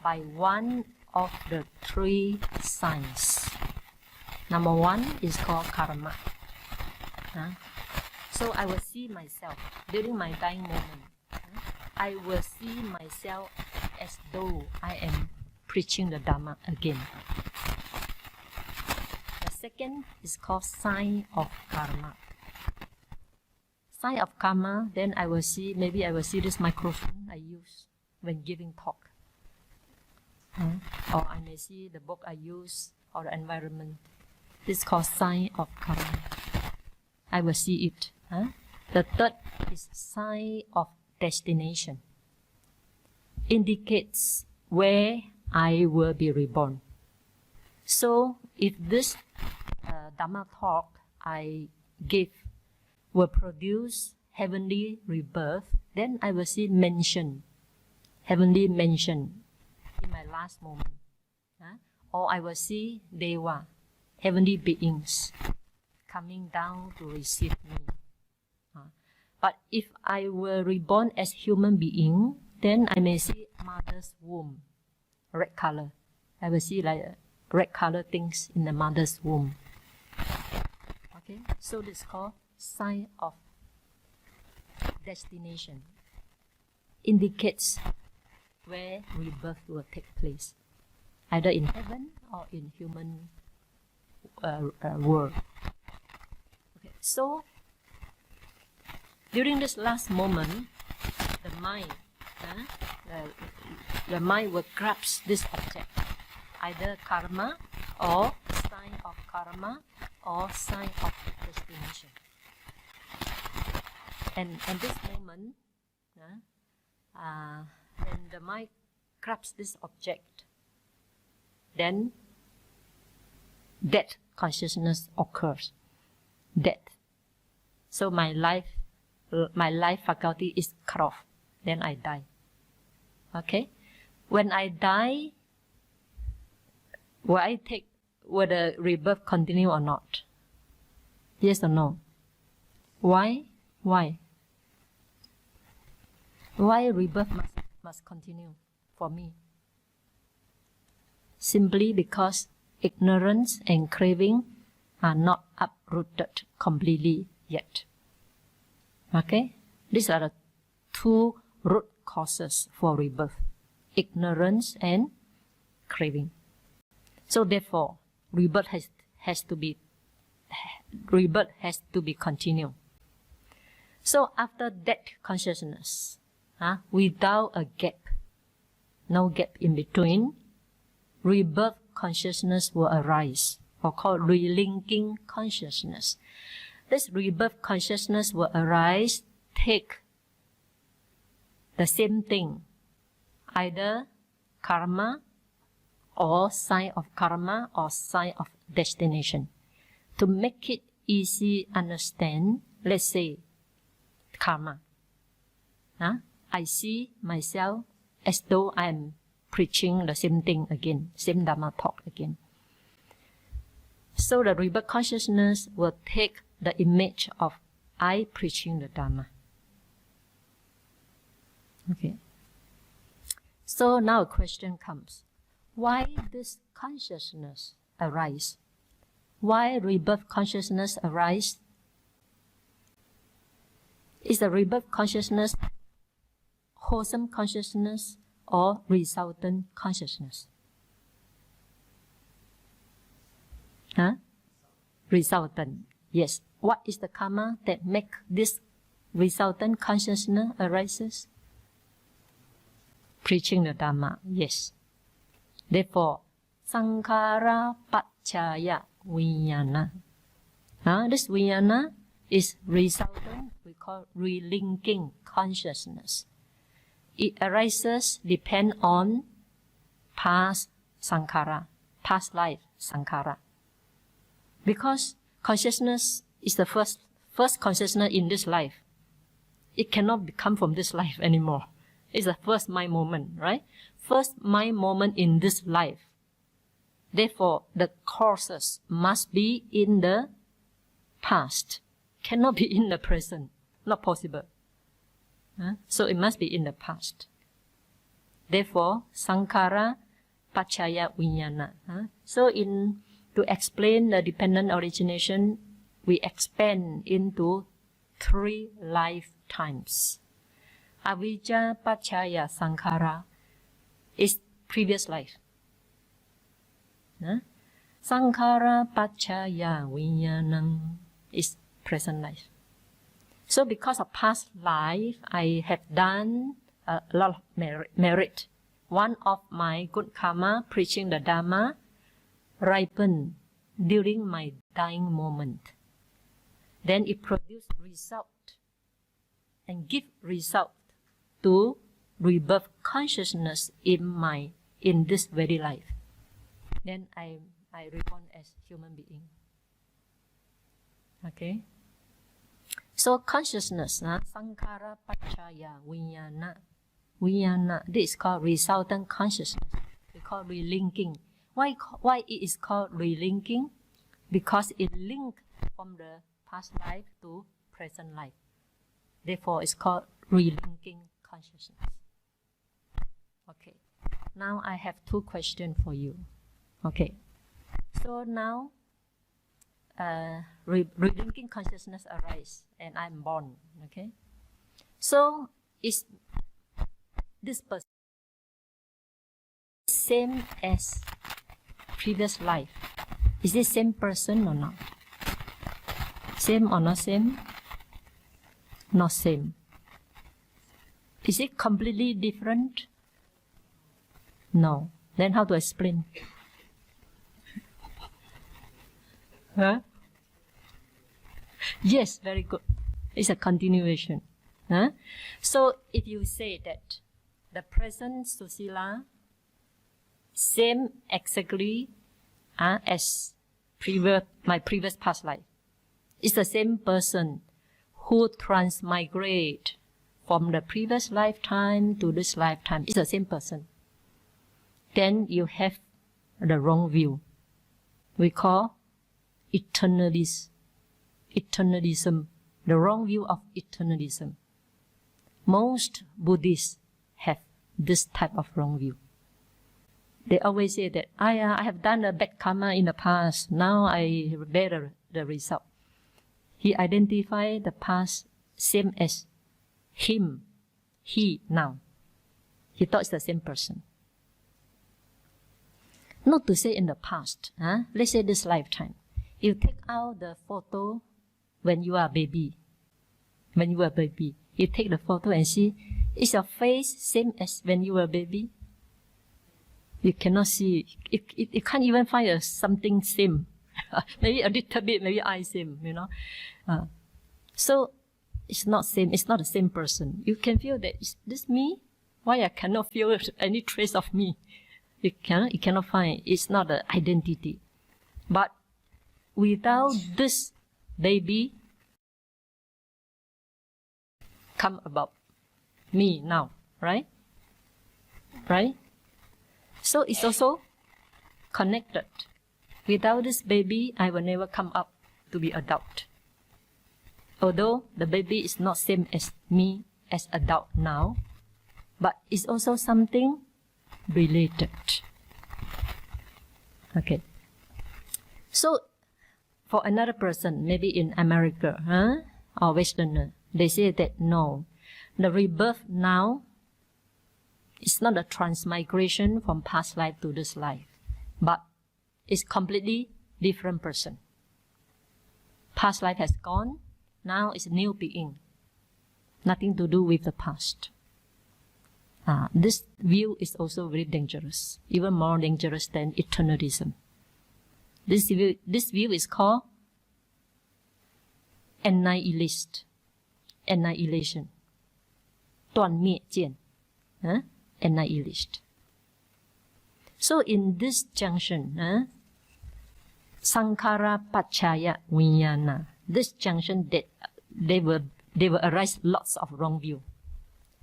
by one of the three signs. Number one is called karma. So I will see myself during my dying moment. I will see myself as though I am preaching the Dhamma again. The second is called sign of karma. Sign of karma, then I will see this microphone I use when giving talk. Or I may see the book I use or the environment. This is called sign of karma. I will see it. The third is sign of destination. Indicates where I will be reborn. So if this Dhamma talk I give will produce heavenly rebirth, then I will see mention heavenly mansion in my last moment. Or I will see Deva, heavenly beings, coming down to receive me. But if I were reborn as human being, then I may see mother's womb, red color. I will see like red color things in the mother's womb. Okay, so this is called sign of destination. Indicates where rebirth will take place, either in heaven or in human world. Okay, so during this last moment, the mind will grasp this object, either karma or sign of karma or sign of destination. And this moment, when the mind grabs this object, then death consciousness occurs. Death. So my life faculty is cut off. Then I die. Okay? When I die, will the rebirth continue or not? Yes or no? Why? Why rebirth must continue for me? Simply because ignorance and craving are not uprooted completely yet. Okay? These are the two root causes for rebirth: ignorance and craving. So therefore, rebirth has to be continued. So after that consciousness, without a gap, no gap in between, rebirth consciousness will arise, or called relinking consciousness. This rebirth consciousness will arise, take the same thing, either karma or sign of karma or sign of destination. To make it easy understand, let's say karma. I see myself as though I am preaching the same thing again, same Dhamma talk again. So the rebirth consciousness will take the image of I preaching the Dhamma. Okay. So now a question comes. Why this consciousness arise? Why rebirth consciousness arise? Is the rebirth consciousness wholesome consciousness or resultant consciousness? Resultant. Yes. What is the karma that make this resultant consciousness arises? Preaching the Dhamma. Yes. Therefore, sankhara paccaya vijnana. This vijnana is resultant, we call relinking consciousness. It arises depend on past sankhara, past life sankhara. Because consciousness is the first consciousness in this life. It cannot come from this life anymore. It's the first mind moment, right? First mind moment in this life. Therefore, the causes must be in the past. Cannot be in the present. Not possible. So it must be in the past. Therefore, sankhara paccaya vijnana. So to explain the dependent origination, we expand into 3 lifetimes. Avijja paccaya sankhara is previous life. Sankhara paccaya vijnanam is present life. So because of past life, I have done a lot of merit. One of my good karma, preaching the Dhamma, ripened during my dying moment. Then it produced result and give result to rebirth consciousness in this very life. Then I reborn as human being. Okay. So consciousness, sankhara paccaya vijnana, vijnana. This is called resultant consciousness. We call relinking. Why it is called relinking? Because it links from the past life to present life. Therefore, it's called relinking consciousness. Okay. Now I have 2 questions for you. Okay. So now, relinking consciousness arises, and I'm born. Okay. So is this person same as previous life? Is it same person or not? Same or not same? Not same. Is it completely different? No. Then how to explain? Huh? Yes, very good. It's a continuation. Huh? So if you say that the present Susīla same exactly as my previous past life, it's the same person who transmigrate from the previous lifetime to this lifetime. It's the same person. Then you have the wrong view. We call eternalism. The wrong view of eternalism. Most Buddhists have this type of wrong view. They always say that I have done a bad karma in the past. Now I bear the result. He identified the past same as him, he now. He thought it's the same person. Not to say in the past. Let's say this lifetime. You take out the photo when you are a baby. When you were a baby. You take the photo and see, is your face same as when you were a baby? You cannot see. You can't even find something same. Maybe a little bit, maybe eye same, you know. So it's not same. It's not the same person. You can feel that, is this me? Why I cannot feel any trace of me? You cannot find. It's not the identity. But without this baby come about me now, right? Right? So it's also connected. Without this baby, I will never come up to be adult. Although the baby is not same as me as adult now, but it's also something related. Okay. So for another person, maybe in America, or Westerner, they say that no, the rebirth now is not a transmigration from past life to this life, but it's completely different person. Past life has gone, now it's a new being. Nothing to do with the past. This view is also very dangerous, even more dangerous than eternalism. This view is called annihilation. 断灭见. Annihilation. So in this junction, Sankhara Pacchaya Vijnana, this junction that they will arise lots of wrong view.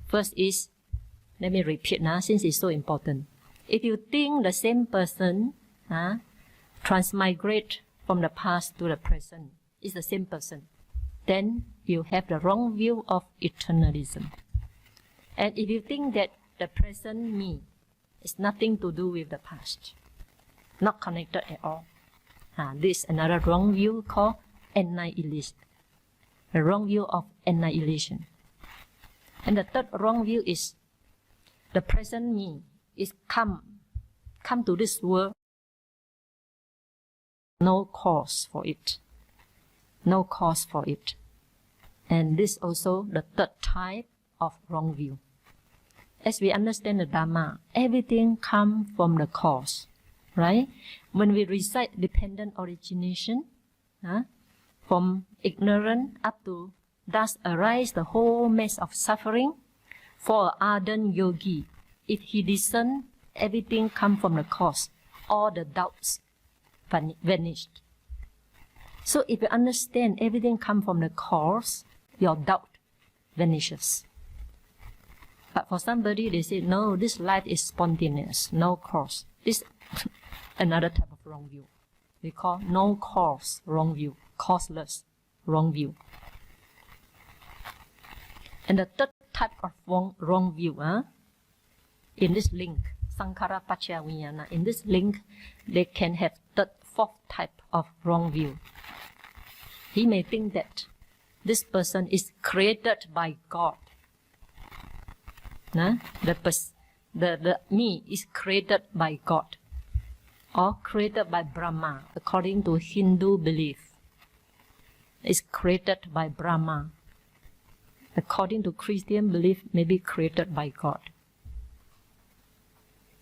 First is, let me repeat now since it's so important. If you think the same person transmigrate from the past to the present, is the same person, then you have the wrong view of eternalism. And if you think that the present me is nothing to do with the past, not connected at all, this is another wrong view called annihilation. The wrong view of annihilation. And the third wrong view is the present me is come to this world, no cause for it. No cause for it. And this also the third type of wrong view. As we understand the Dhamma, everything comes from the cause, right? When we recite dependent origination, from ignorance up to thus arise the whole mess of suffering, for an ardent yogi, if he discerns everything comes from the cause, all the doubts vanished. So if you understand everything comes from the cause, your doubt vanishes. But for somebody, they say, no, this life is spontaneous, no cause. This another type of wrong view. We call no cause, wrong view, causeless, wrong view. And the third type of wrong view, in this link, Sankhara Paccaya Vijnana, in this link, they can have fourth type of wrong view. He may think that this person is created by God. The me is created by God or created by Brahma, according to Hindu belief. Is created by Brahma. According to Christian belief, may be created by God.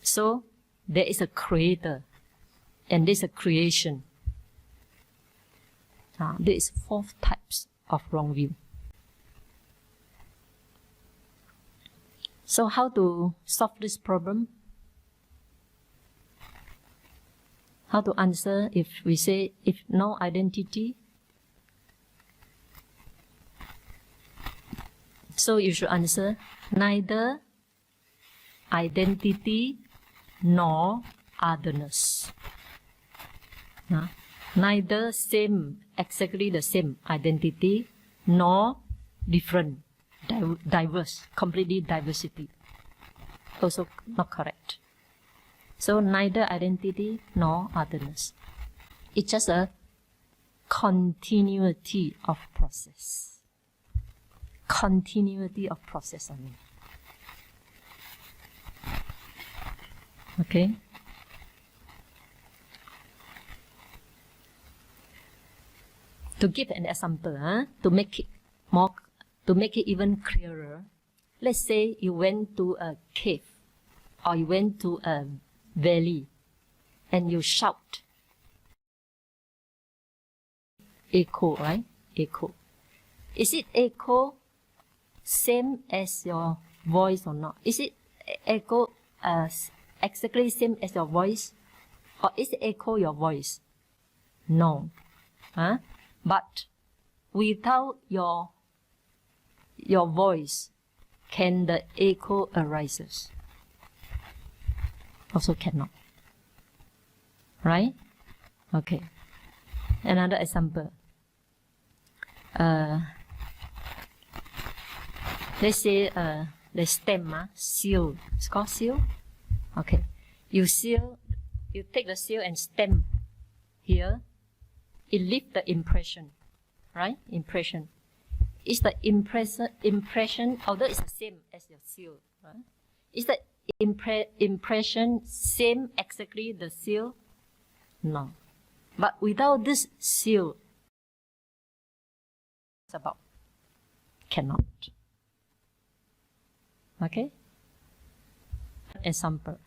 So there is a creator and there is a creation. There is four types of wrong view. So how to solve this problem? How to answer if we say, if no identity? So you should answer, neither identity nor otherness. Neither same, exactly the same identity, nor different, diverse, completely diversity. Also not correct. So neither identity nor otherness. It's just a continuity of process. Continuity of process, I mean. Okay? To give an example, to make it even clearer, let's say you went to a cave or you went to a valley and you shout. Echo, right? Echo. Is it echo same as your voice or not? Is it echo exactly same as your voice? Or is it echo your voice? No. But without your voice, can the echo arises? Also cannot. Right? Okay. Another example. Let's say the stem, seal. It's called seal. Okay. You take the seal and stamp here. It leaves the impression, right? Impression. Is the impression, although it's the same as your seal, right? Is the impression same exactly the seal? No. But without this seal, it's about cannot. Okay? Example.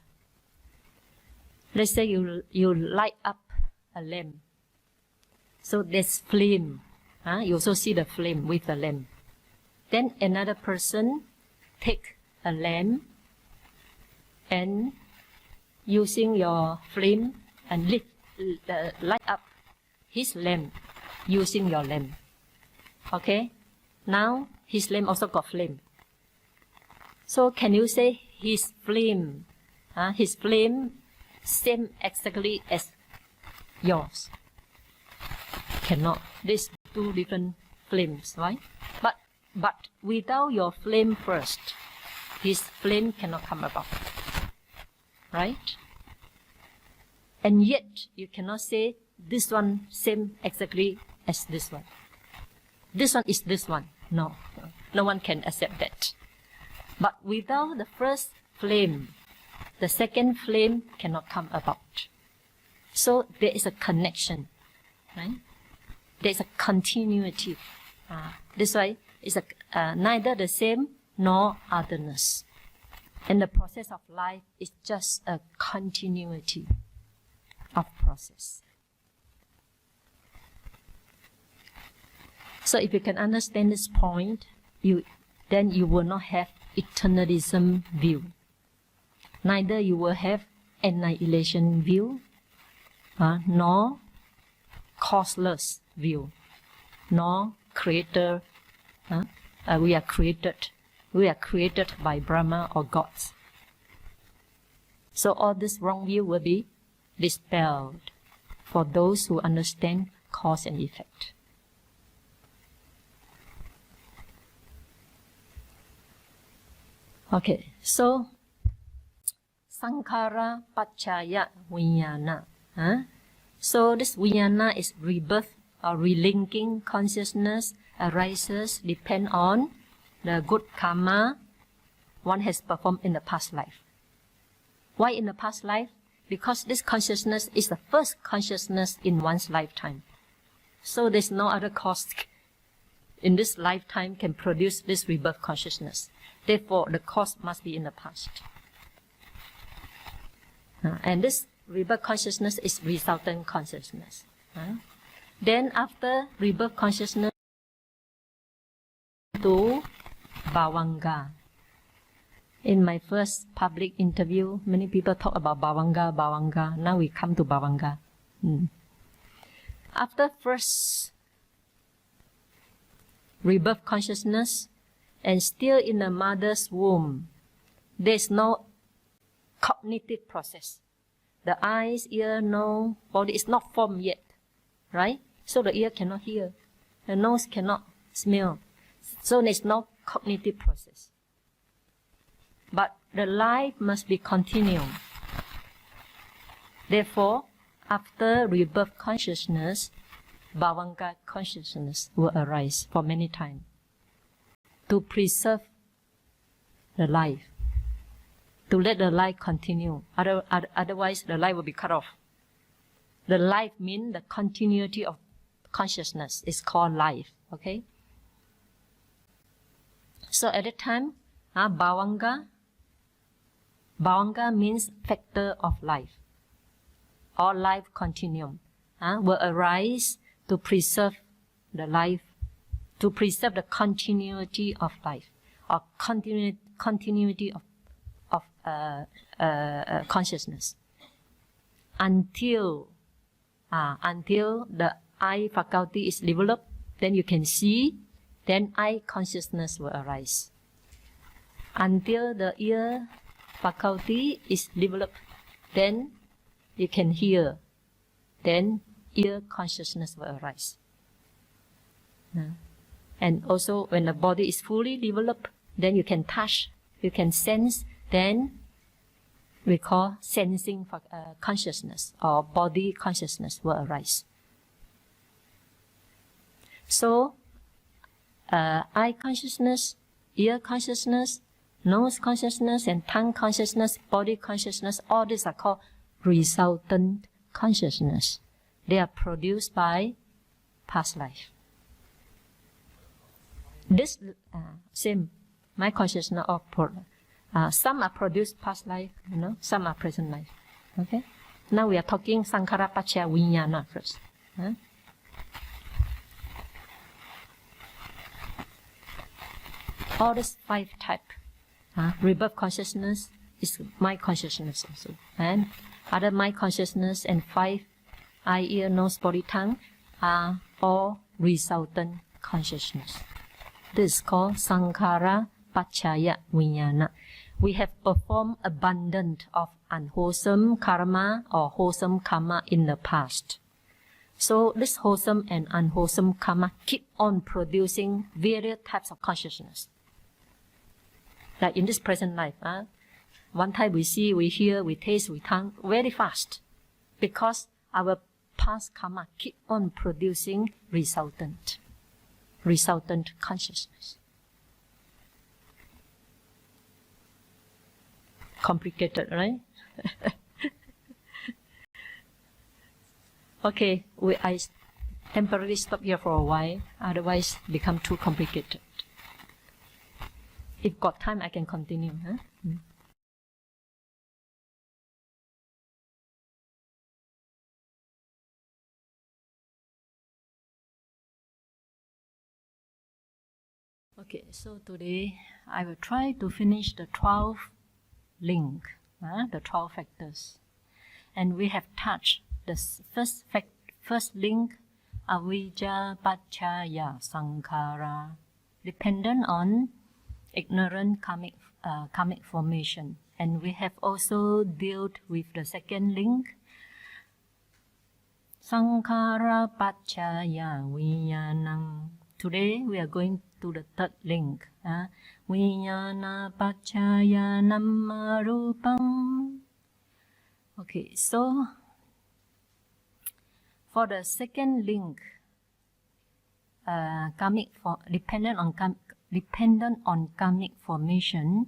Let's say you light up a lamp. So there's flame. You also see the flame with the lamp. Then another person take a lamp and using your flame and light up his lamp using your lamp. Okay? Now his lamp also got flame. So can you say his flame same exactly as yours? Cannot. These two different flames, right? But without your flame first, his flame cannot come about. Right? And yet you cannot say this one same exactly as this one. This one is this one. No. No one can accept that. But without the first flame, the second flame cannot come about. So there is a connection, right? There is a continuity. This way, it's neither the same nor otherness. And the process of life is just a continuity of process. So if you can understand this point, then you will not have eternalism view. Neither you will have annihilation view, nor causeless view, nor creator. We are created we are created by Brahma or gods. So all this wrong view will be dispelled for those who understand cause and effect. Okay, so Sankhara Paccaya Vijnana. So this Vijnana is rebirth or relinking consciousness arises depend on the good karma one has performed in the past life. Why in the past life? Because this consciousness is the first consciousness in one's lifetime. So there's no other cause in this lifetime can produce this rebirth consciousness. Therefore, the cause must be in the past. And this rebirth consciousness is resultant consciousness. Then after rebirth consciousness to Bhavanga. In my first public interview, many people talk about Bhavanga. Now we come to Bhavanga. After first rebirth consciousness and still in the mother's womb, there's no cognitive process. The eyes, ear, nose, body is not formed yet, right? So the ear cannot hear, the nose cannot smell. So there's no cognitive process. But the life must be continued. Therefore, after rebirth consciousness, Bhavanga consciousness will arise for many times to preserve the life, to let the life continue. Otherwise, the life will be cut off. The life means the continuity of consciousness is called life. Okay. So at that time, Bhavanga means factor of life, or life continuum, will arise to preserve the life, to preserve the continuity of life, or continuity of consciousness, until the eye faculty is developed. Then you can see. Then eye consciousness will arise. Until the ear faculty is developed, then you can hear. Then ear consciousness will arise. And also when the body is fully developed, then you can touch, you can sense, then we call sensing consciousness or body consciousness will arise. So eye consciousness, ear consciousness, nose consciousness, and tongue consciousness, body consciousness, all these are called resultant consciousness. They are produced by past life. This same, my consciousness of some are produced past life, some are present life. Okay. Now we are talking Sankhara Paccaya Vijnana first. All these 5 types. Rebirth consciousness is mind consciousness also. And other mind consciousness and 5 eye, ear, nose, body, tongue are all resultant consciousness. This is called Sankhara Paccaya Vijnana. We have performed abundant of unwholesome karma or wholesome karma in the past. So this wholesome and unwholesome karma keep on producing various types of consciousness. Like in this present life, one time we see, we hear, we taste, we tongue very fast, because our past karma keep on producing resultant consciousness. Complicated, right? Okay, I temporarily stop here for a while, otherwise become too complicated. If got time, I can continue. Okay, so today I will try to finish the 12 link, the 12 factors. And we have touched the first link, avijja paccaya sankhara, dependent on ignorant karmic formation. And we have also dealt with the second link, Sankhara Paccaya Vijnanam. Today we are going to the third link, Vijnana Paccaya Nama Rupam. Okay, so for the second link, dependent on karmic formation,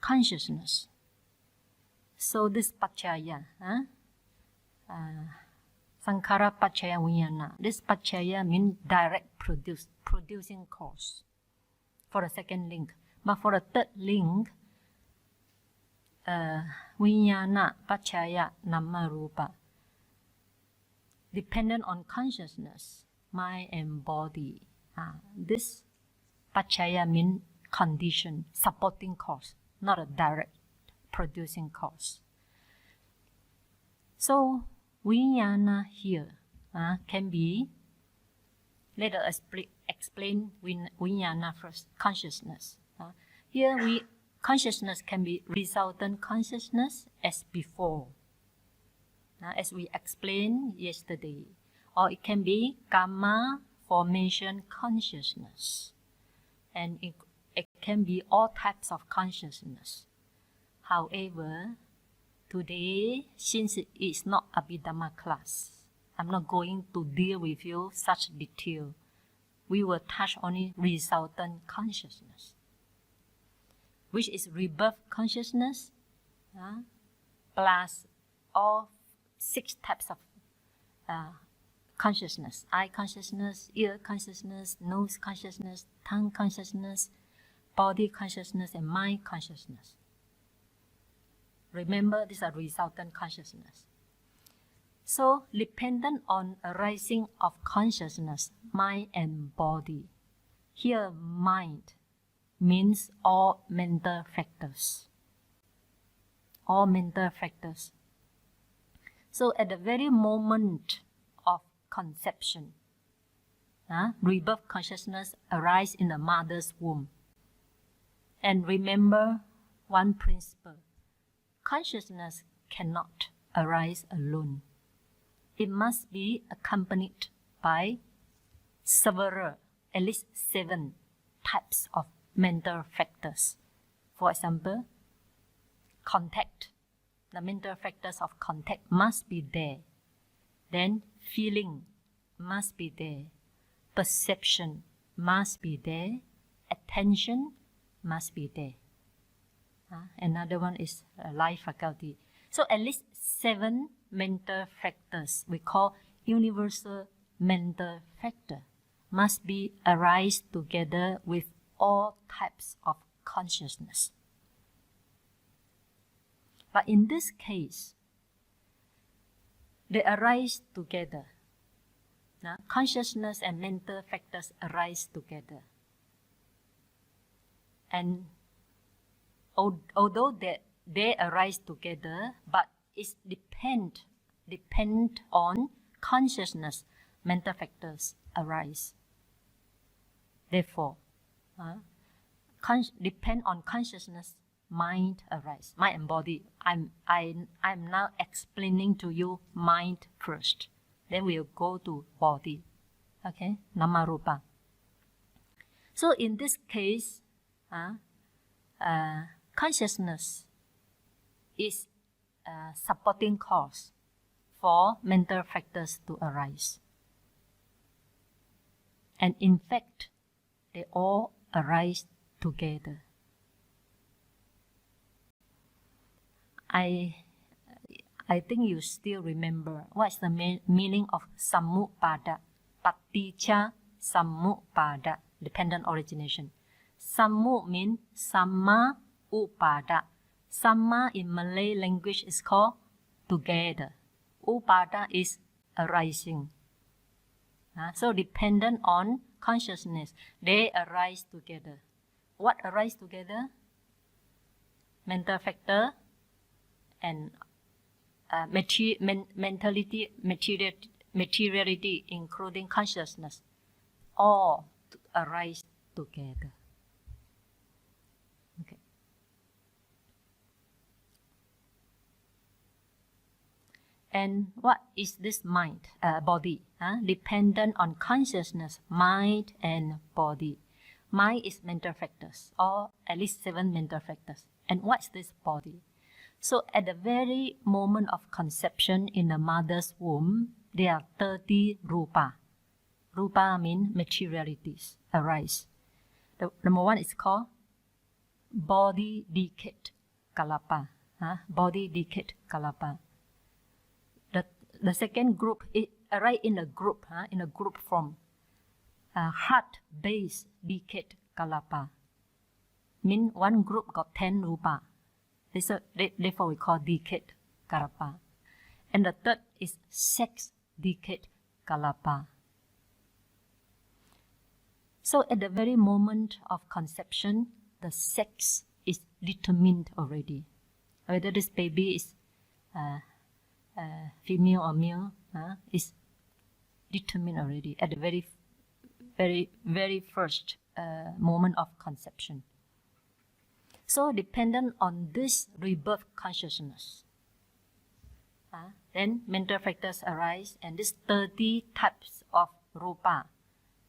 consciousness. So this paccaya, Sankhara Paccaya Vijnana. This Paccaya means direct producing cause for the second link. But for the third link, Vijnana Paccaya Nama Rupa, dependent on consciousness, mind and body. This Paccaya means condition, supporting cause, not a direct producing cause. So, Vijnana here can be, let us explain Vijnana first, consciousness. Here consciousness can be resultant consciousness as before, as we explained yesterday. Or it can be karma formation consciousness. And it can be all types of consciousness. However, today, since it is not a Abhidhamma class, I'm not going to deal with you such detail. We will touch only resultant consciousness, which is rebirth consciousness, plus all 6 types of consciousness: eye consciousness, ear consciousness, nose consciousness, tongue consciousness, body consciousness, and mind consciousness. Remember, these are resultant consciousness. So, dependent on arising of consciousness, mind and body. Here, mind means all mental factors. All mental factors. So, at the very moment of conception, rebirth consciousness arises in the mother's womb. And remember one principle: consciousness cannot arise alone. It must be accompanied by several, at least 7 types of mental factors. For example, contact. The mental factors of contact must be there. Then feeling must be there. Perception must be there. Attention must be there. Another one is life faculty. So at least 7 mental factors we call universal mental factor must be arise together with all types of consciousness. But in this case, they arise together. Consciousness and mental factors arise together. And although they arise together, but it depend on consciousness, mental factors arise. Therefore, depend on consciousness, mind arise, mind and body. I'm now explaining to you mind first. Then we'll go to body. Okay, nama rupa. So in this case, consciousness is a supporting cause for mental factors to arise. And in fact, they all arise together. I think you still remember what's the meaning of sammupada, paticca sammupada, dependent origination. Sammu means samma upada. Samma in Malay language is called together. Upada is arising. So dependent on consciousness, they arise together. What arise together? Mental factor and mentality, materiality, including consciousness, all arise together. And what is this mind, body? Dependent on consciousness, mind and body. Mind is mental factors, or at least 7 mental factors. And what's this body? So at the very moment of conception in the mother's womb, there are 30 rupa. Rupa means materialities arise. The number 1 is called body decade kalapa. Body decade kalapa. The second group is right in a group form. Heart base decade kalapa. Mean one group got 10 rupa. Therefore we call decade kalapa. And the third is sex decade kalapa. So at the very moment of conception, the sex is determined already. Whether this baby is female or male is determined already at the very first moment of conception. So dependent on this rebirth consciousness, then mental factors arise, and these 30 types of rupa,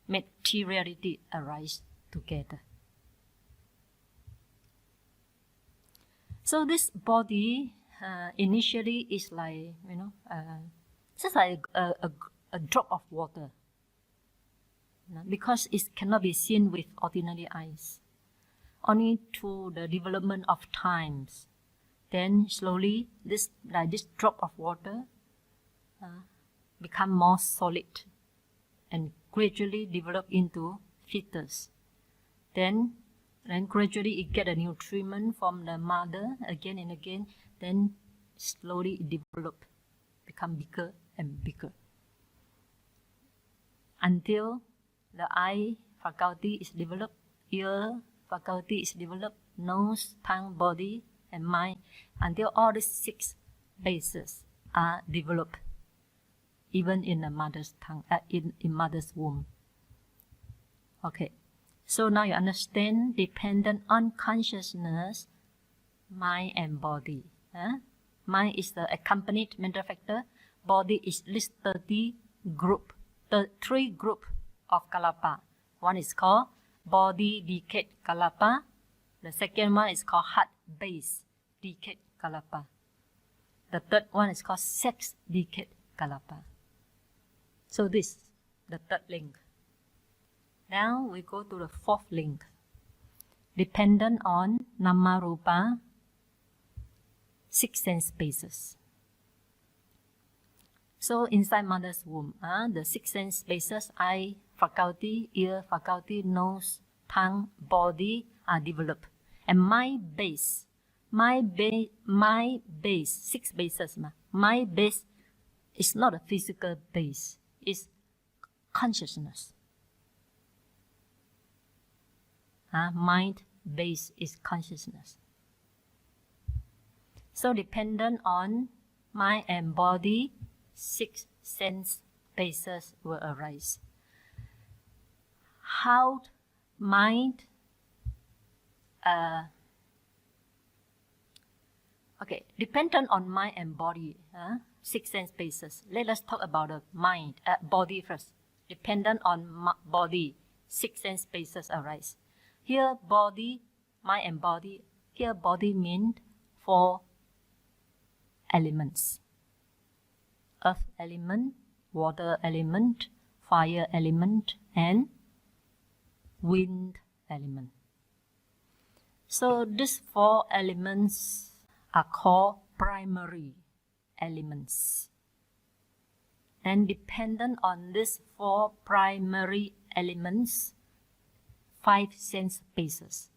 materiality, arise together. So this body initially is like, just like a drop of water, because it cannot be seen with ordinary eyes. Only through the development of times, then slowly this drop of water become more solid and gradually develop into fetus. Then gradually it get a nutriment from the mother again and again. Then slowly it develop, become bigger and bigger, until the eye faculty is developed, ear faculty is developed, nose, tongue, body, and mind, until all these 6 bases are developed, even in the mother's tongue, in mother's womb. Okay, so now you understand, dependent on consciousness, mind and body. Mind is the accompanied mental factor. Body is list 30 group, 3 group of kalapa. One is called body decade kalapa. The second one is called heart base decade kalapa. The third one is called sex decade kalapa. So this, the third link. Now we go to the fourth link. Dependent on nama rupa, 6 sense bases. So inside mother's womb, the 6 sense bases, eye faculty, ear faculty, nose, tongue, body are developed. And my base, 6 bases. My base is not a physical base, it's consciousness. Mind base is consciousness. So dependent on mind and body, 6 sense bases will arise. How mind, dependent on mind and body, 6 sense bases. Let us talk about the mind, body first. Dependent on body, 6 sense bases arise. Here body, mind and body, here body means 4 elements. Earth element, water element, fire element, and wind element. So these 4 elements are called primary elements. And dependent on these 4 primary elements, 5 sense bases.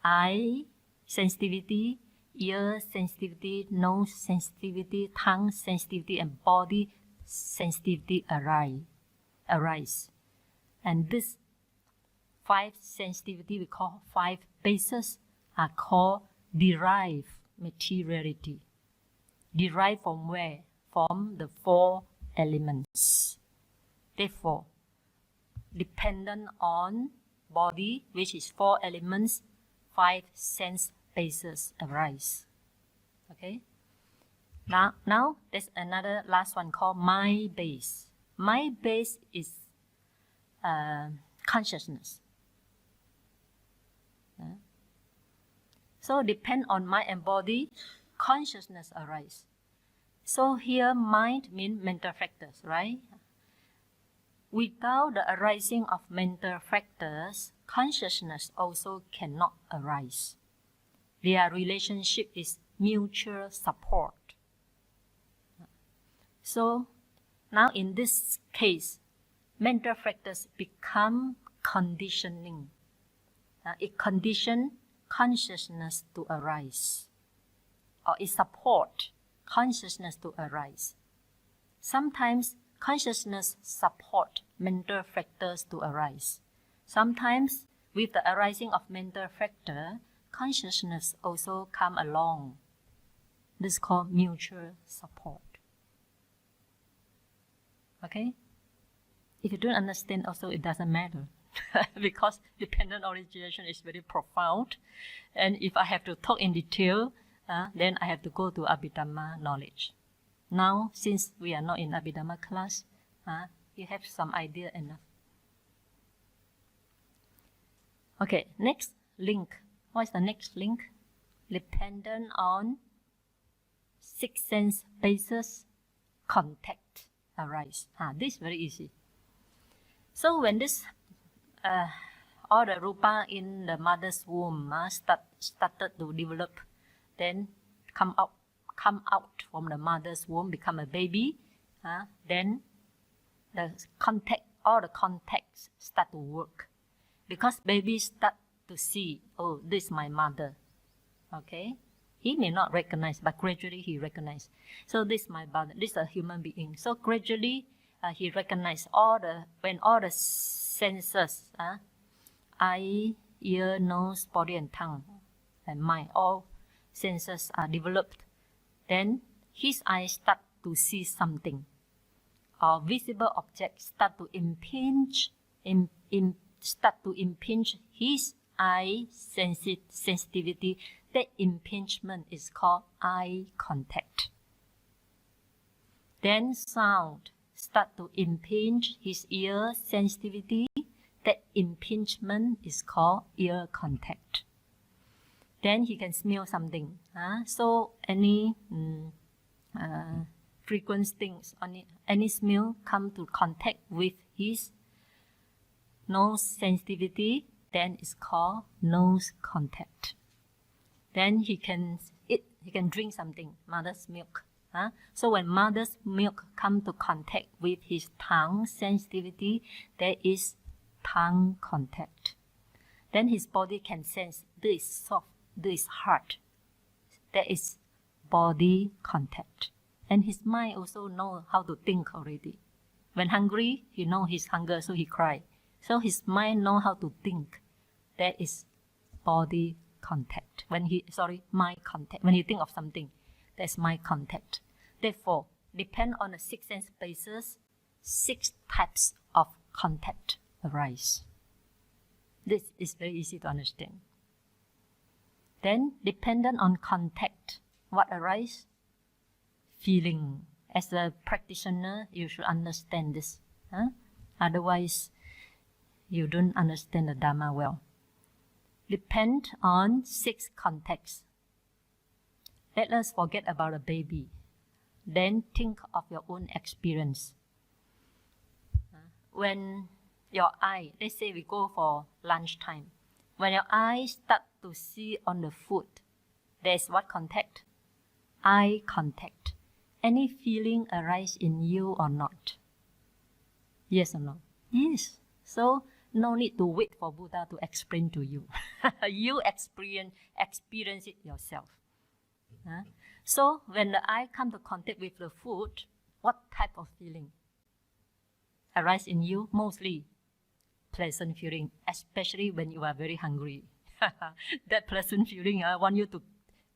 Eye sensitivity, ear sensitivity, nose sensitivity, tongue sensitivity, and body sensitivity arise. And this 5 sensitivity we call 5 bases are called derived materiality. Derived from where? From the 4 elements. Therefore, dependent on body, which is 4 elements, 5 sense bases arise. Okay? Now there's another last one called mind base. Mind base is consciousness. So depend on mind and body, consciousness arise. So here mind means mental factors, right? Without the arising of mental factors, consciousness also cannot arise. Their relationship is mutual support. So now in this case, mental factors become conditioning. It conditions consciousness to arise, or it supports consciousness to arise. Sometimes consciousness supports mental factors to arise. Sometimes with the arising of mental factor, consciousness also come along. This is called mutual support. Okay? If you don't understand also, it doesn't matter. Because dependent origination is very profound. And if I have to talk in detail, then I have to go to Abhidhamma knowledge. Now, since we are not in Abhidhamma class, you have some idea enough. Okay, next link. What is the next link? Dependent on six sense bases, contact arise. This is very easy. So when this all the rupa in the mother's womb started to develop, then come out from the mother's womb, become a baby, then all the contacts start to work. Because babies start to see, oh, this is my mother. Okay? He may not recognize, but gradually he recognizes. So this is my mother, this is a human being. So gradually he recognizes when all the senses, eye, ear, nose, body and tongue, and mind, all senses are developed. Then his eyes start to see something. Or visible objects start to impinge his eye sensitivity. That impingement is called eye contact. Then sound start to impinge his ear sensitivity. That impingement is called ear contact. Then he can smell something. So any frequent things, any smell come to contact with his nose sensitivity, then it's called nose contact. Then he can drink something, mother's milk. So when mother's milk come to contact with his tongue sensitivity, there is tongue contact. Then his body can sense this is soft, this is hard. There is body contact. And his mind also know how to think already. When hungry, he know his hunger, so he cry. So his mind know how to think. There is body contact. Mind contact. When he think of something, there's mind contact. Therefore, depend on the six sense bases, 6 types of contact arise. This is very easy to understand. Then, dependent on contact, what arise? Feeling. As a practitioner, you should understand this. Otherwise, you don't understand the Dhamma well. Depend on 6 contacts. Let us forget about a baby. Then think of your own experience. When your eye, let's say we go for lunchtime. When your eyes start to see on the food, there's what contact? Eye contact. Any feeling arise in you or not? Yes or no? Yes. So no need to wait for Buddha to explain to you. You experience it yourself. So when the eye come to contact with the food, what type of feeling arise in you? Mostly pleasant feeling, especially when you are very hungry. That pleasant feeling, I want you to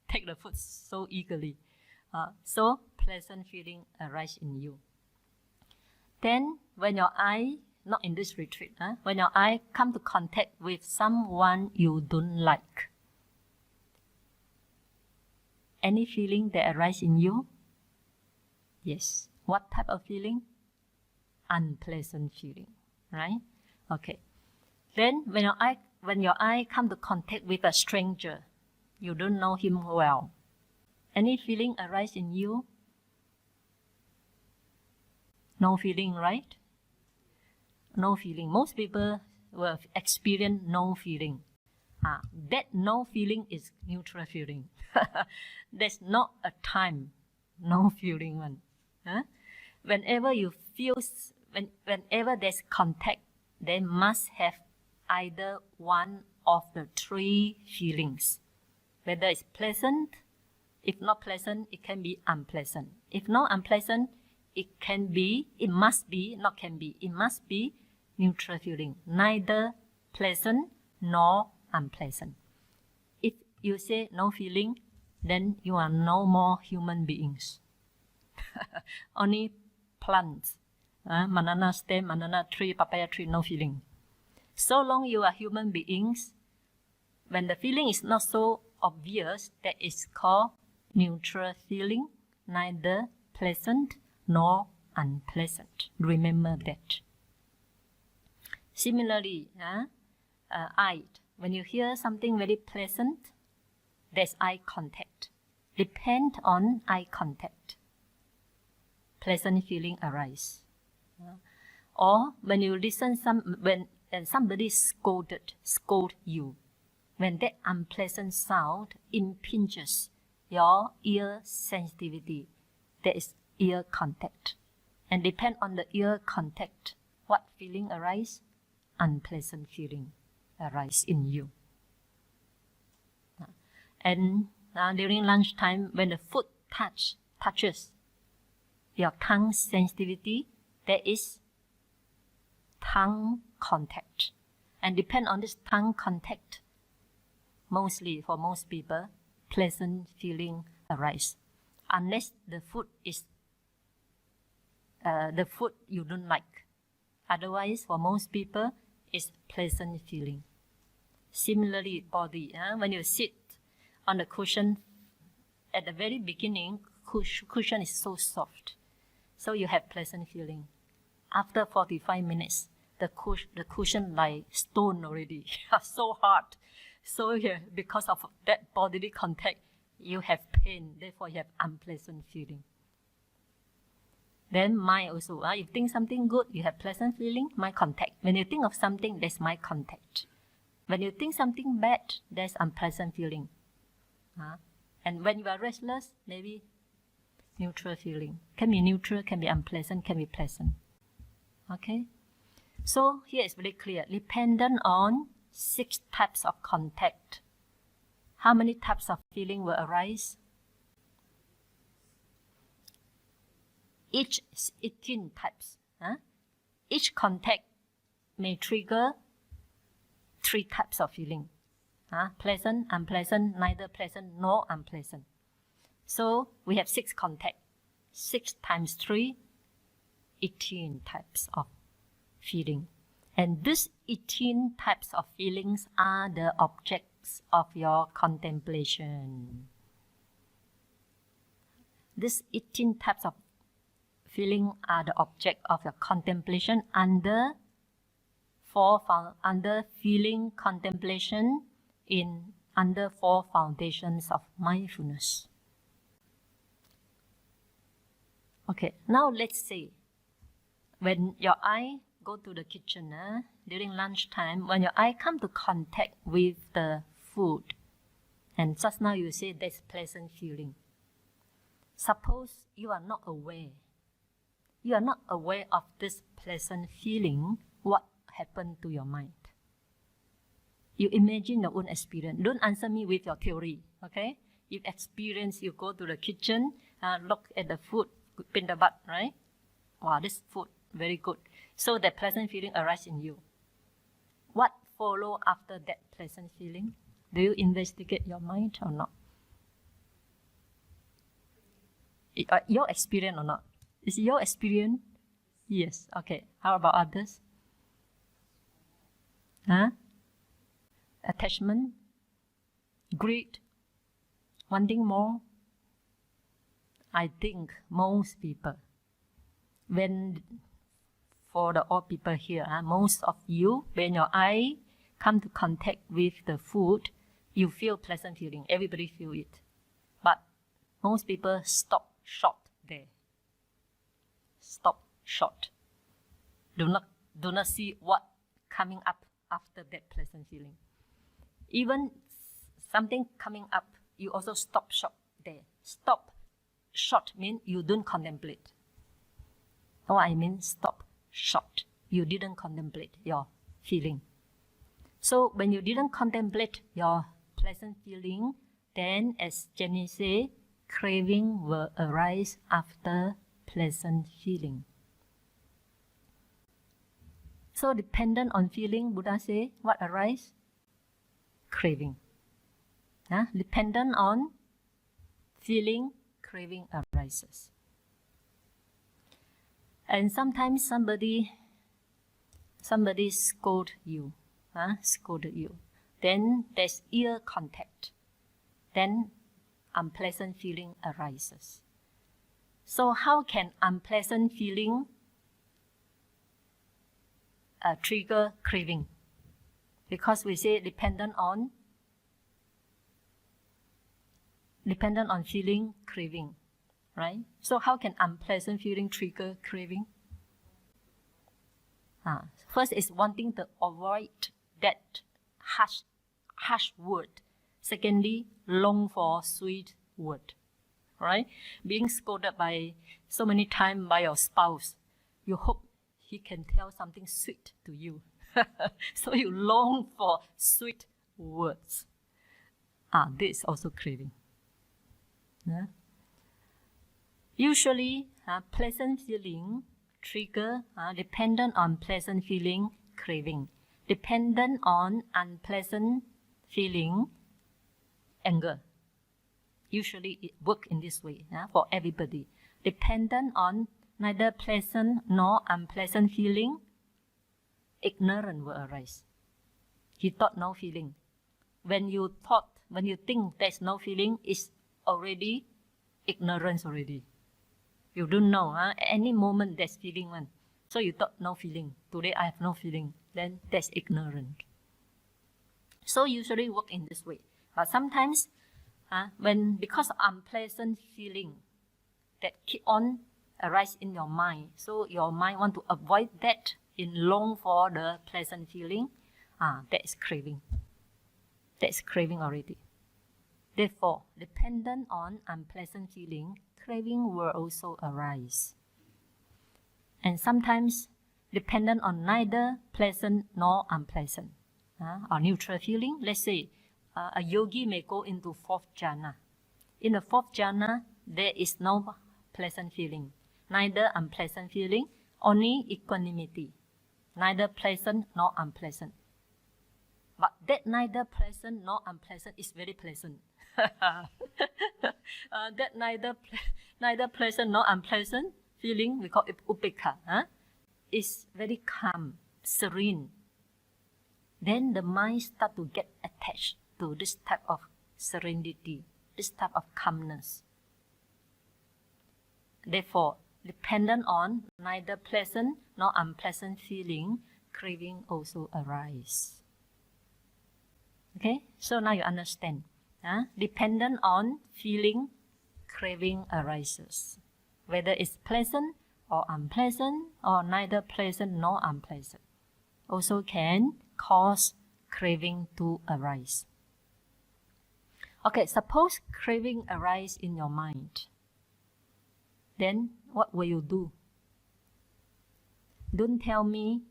take the food so eagerly. So pleasant feeling arise in you. Then when your eye, not in this retreat, when your eye come to contact with someone you don't like, any feeling that arise in you? Yes. What type of feeling? Unpleasant feeling, right? Okay. Then when your eye come to contact with a stranger, you don't know him well, any feeling arise in you? No feeling, right? No feeling. Most people will experience no feeling. That no feeling is neutral feeling. There's not a time no feeling one. Whenever you feel, whenever there's contact, there must have either one of the three feelings. Whether it's pleasant, if not pleasant, it can be unpleasant. If not unpleasant, it must be neutral feeling, neither pleasant nor unpleasant. If you say no feeling, then you are no more human beings. Only plants, banana stem, banana tree, papaya tree, no feeling. So long you are human beings, when the feeling is not so obvious, that is called neutral feeling, neither pleasant nor unpleasant. Remember that. Similarly, eye. When you hear something very pleasant, there's eye contact. Depend on eye contact. Pleasant feeling arise. Or when you listen when somebody scold you, when that unpleasant sound impinges your ear sensitivity, there is ear contact. And depend on the ear contact, what feeling arise? Unpleasant feeling arise in you. And during lunchtime, when the food touches your tongue sensitivity, there is tongue contact. And depend on this tongue contact, mostly for most people, pleasant feeling arise. Unless the food is the food you don't like. Otherwise, for most people, it's pleasant feeling. Similarly, body. When you sit on the cushion, at the very beginning, cushion is so soft. So you have pleasant feeling. After 45 minutes, the cushion like stone already, so hard. So because of that bodily contact, you have pain. Therefore, you have unpleasant feeling. Then mind also. You think something good, you have pleasant feeling, mind contact. When you think of something, there's mind contact. When you think something bad, there's unpleasant feeling. And when you are restless, maybe neutral feeling. Can be neutral, can be unpleasant, can be pleasant. Okay? So here it's very clear. Dependent on 6 types of contact. How many types of feeling will arise? Each 18 types. Each contact may trigger 3 types of feeling. Pleasant, unpleasant, neither pleasant nor unpleasant. So we have 6 contact. 6 times 3, 18 types of feeling. And these 18 types of feelings are the objects of your contemplation. These 18 types of feeling are the object of your contemplation under feeling contemplation under 4 foundations of mindfulness. Okay, now let's say when your eye go to the kitchen during lunchtime, when your eye come to contact with the food, and just now you say there's pleasant feeling. Suppose you are not aware. You are not aware of this pleasant feeling, what happened to your mind? You imagine your own experience. Don't answer me with your theory, okay? If experience, you go to the kitchen, look at the food, pin the butt, right? Wow, this food, very good. So that pleasant feeling arises in you. What follow after that pleasant feeling? Do you investigate your mind or not? Your experience or not? Is it your experience? Yes. Okay. How about others? Attachment, greed, wanting more, I think most people, for the all people here, most of you, when your eye come to contact with the food, you feel pleasant feeling. Everybody feel it. But most people stop short there. Stop short. Do not see what coming up after that pleasant feeling. Even something coming up, you also stop short there. Stop short means you don't contemplate. Oh, I mean stop short. You didn't contemplate your feeling. So when you didn't contemplate your pleasant feeling, then as Jenny say, craving will arise after pleasant feeling. So dependent on feeling, Buddha say, what arise? Craving. Dependent on feeling, craving arises. And sometimes somebody scolded you. Then there's ear contact. Then unpleasant feeling arises. So how can unpleasant feeling trigger craving? Because we say dependent on feeling, craving, right? So how can unpleasant feeling trigger craving? First is wanting to avoid that harsh word. Secondly, long for sweet word, right? Being scolded by so many times by your spouse, you hope he can tell something sweet to you. So you long for sweet words. This is also craving. Usually, pleasant feeling trigger dependent on pleasant feeling, craving. Dependent on unpleasant feeling, anger. Usually it works in this way for everybody. Dependent on neither pleasant nor unpleasant feeling, ignorance will arise. You thought no feeling. When you think there's no feeling, it's already ignorance already. You don't know. Any moment there's feeling one. So you thought no feeling. Today I have no feeling. Then that's ignorant. So usually work in this way. But sometimes, because of unpleasant feeling that keep on arise in your mind, so your mind want to avoid that in long for the pleasant feeling, that is craving. That's craving already. Therefore, dependent on unpleasant feeling, craving will also arise. And sometimes dependent on neither pleasant nor unpleasant, or neutral feeling. Let's say a yogi may go into fourth jhana. In the fourth jhana, there is no pleasant feeling, neither unpleasant feeling, only equanimity, neither pleasant nor unpleasant. But that neither pleasant nor unpleasant is very pleasant. That neither pleasant nor unpleasant feeling, we call it upekkha, is very calm, serene. Then the mind start to get attached to this type of serenity, this type of calmness. Therefore, dependent on neither pleasant nor unpleasant feeling, craving also arise. Okay, so now you understand. Dependent on feeling, craving arises. Whether it's pleasant or unpleasant, or neither pleasant nor unpleasant, also can cause craving to arise. Okay, suppose craving arise in your mind. Then what will you do? Don't tell me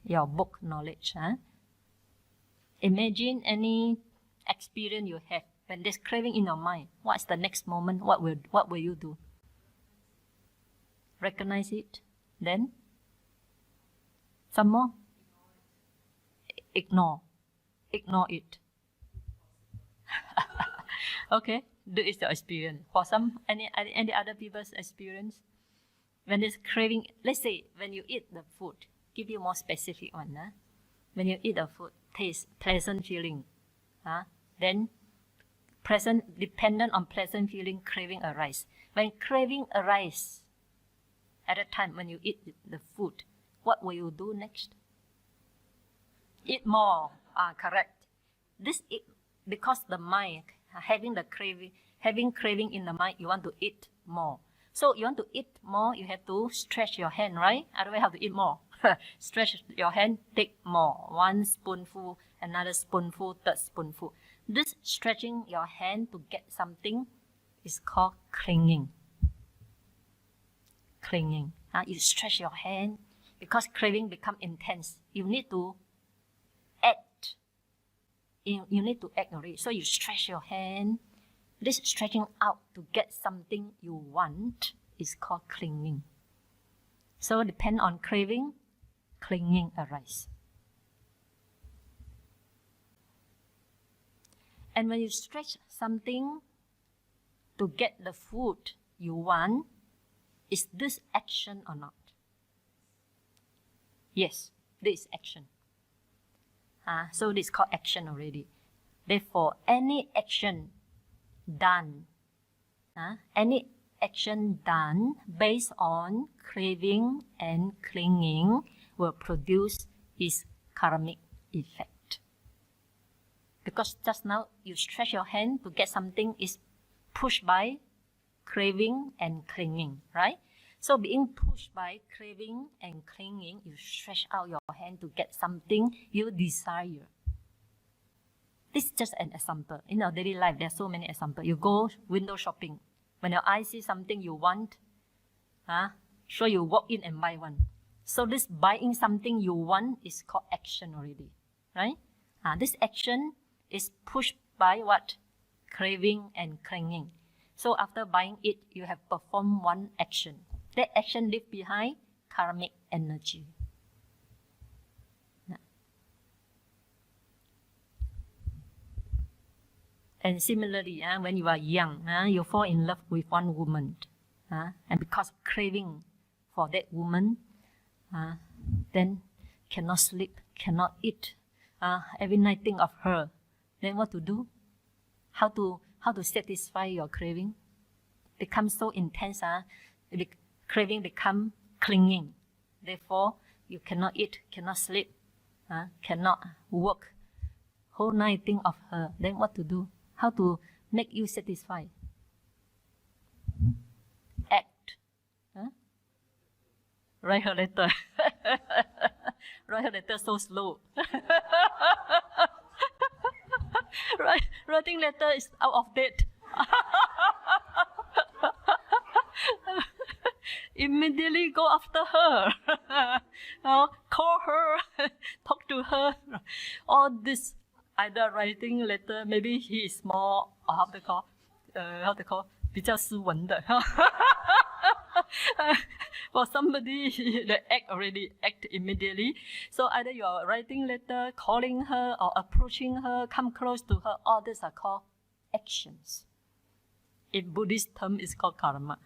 your book knowledge. Imagine any experience you have when there's craving in your mind. What's the next moment? What will you do? Recognize it. Then some more. Ignore it. Okay, this is your experience. For some, any other people's experience, when there's craving, let's say when you eat the food, give you more specific one. When you eat the food, taste pleasant feeling, then dependent on pleasant feeling, craving arise. When craving arise, at the time when you eat the food, what will you do next? Eat more. Correct. Because the mind having craving in the mind, you want to eat more. So you want to eat more, you have to stretch your hand, right? Otherwise, how to eat more? Stretch your hand, take more. 1 spoonful, another spoonful, third spoonful. This stretching your hand to get something is called clinging. Clinging. You stretch your hand because craving become intense. You need to act. You need to act already. So you stretch your hand. This stretching out to get something you want is called clinging. So depend on craving, clinging arise. And when you stretch something to get the food you want, is this action or not? Yes, this is action. So this is called action already. Therefore, any action done based on craving and clinging will produce its karmic effect. Because just now you stretch your hand to get something is pushed by craving and clinging, right? So being pushed by craving and clinging, you stretch out your hand to get something you desire. This is just an example. In our daily life, there are so many examples. You go window shopping. When your eye sees something you want, so you walk in and buy one. So this buying something you want is called action already, right? This action is pushed by what? Craving and clinging. So after buying it, you have performed one action. That action leaves behind karmic energy. And similarly, when you are young, you fall in love with one woman. And because of craving for that woman, then cannot sleep, cannot eat. Every night think of her. Then what to do? How to satisfy your craving? Becomes so intense, craving become clinging. Therefore, you cannot eat, cannot sleep, cannot work. Whole night think of her. Then what to do? How to make you satisfied? Act. Write her letter. Write her letter so slow. Writing letter is out of date. Immediately go after her. Call her. Talk to her. All this. Either writing letter, maybe he is more, how to call, 比较斯文的. For somebody, they act immediately. So either you are writing letter, calling her, or approaching her, come close to her. All these are called actions. In Buddhist term, it's called karma.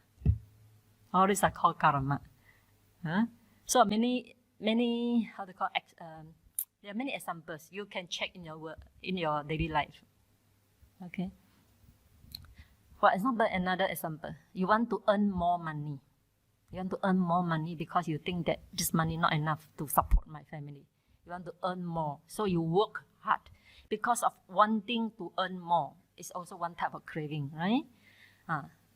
All these are called karma. So many, how to call, there are many examples you can check in your work, in your daily life. Okay. For example, another example. You want to earn more money. You want to earn more money because you think that this money not enough to support my family. You want to earn more. So you work hard. Because of wanting to earn more, it's also one type of craving, right?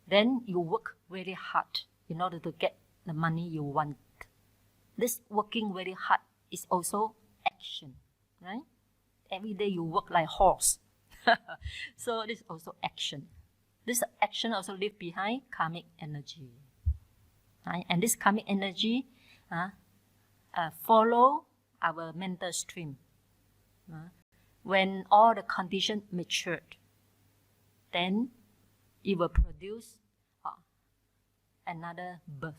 Then you work very hard in order to get the money you want. This working very hard is also action, right? Every day you work like horse. So this is also action. This action also leaves behind karmic energy. Right? And this karmic energy follow our mental stream. When all the conditions matured, then it will produce another birth.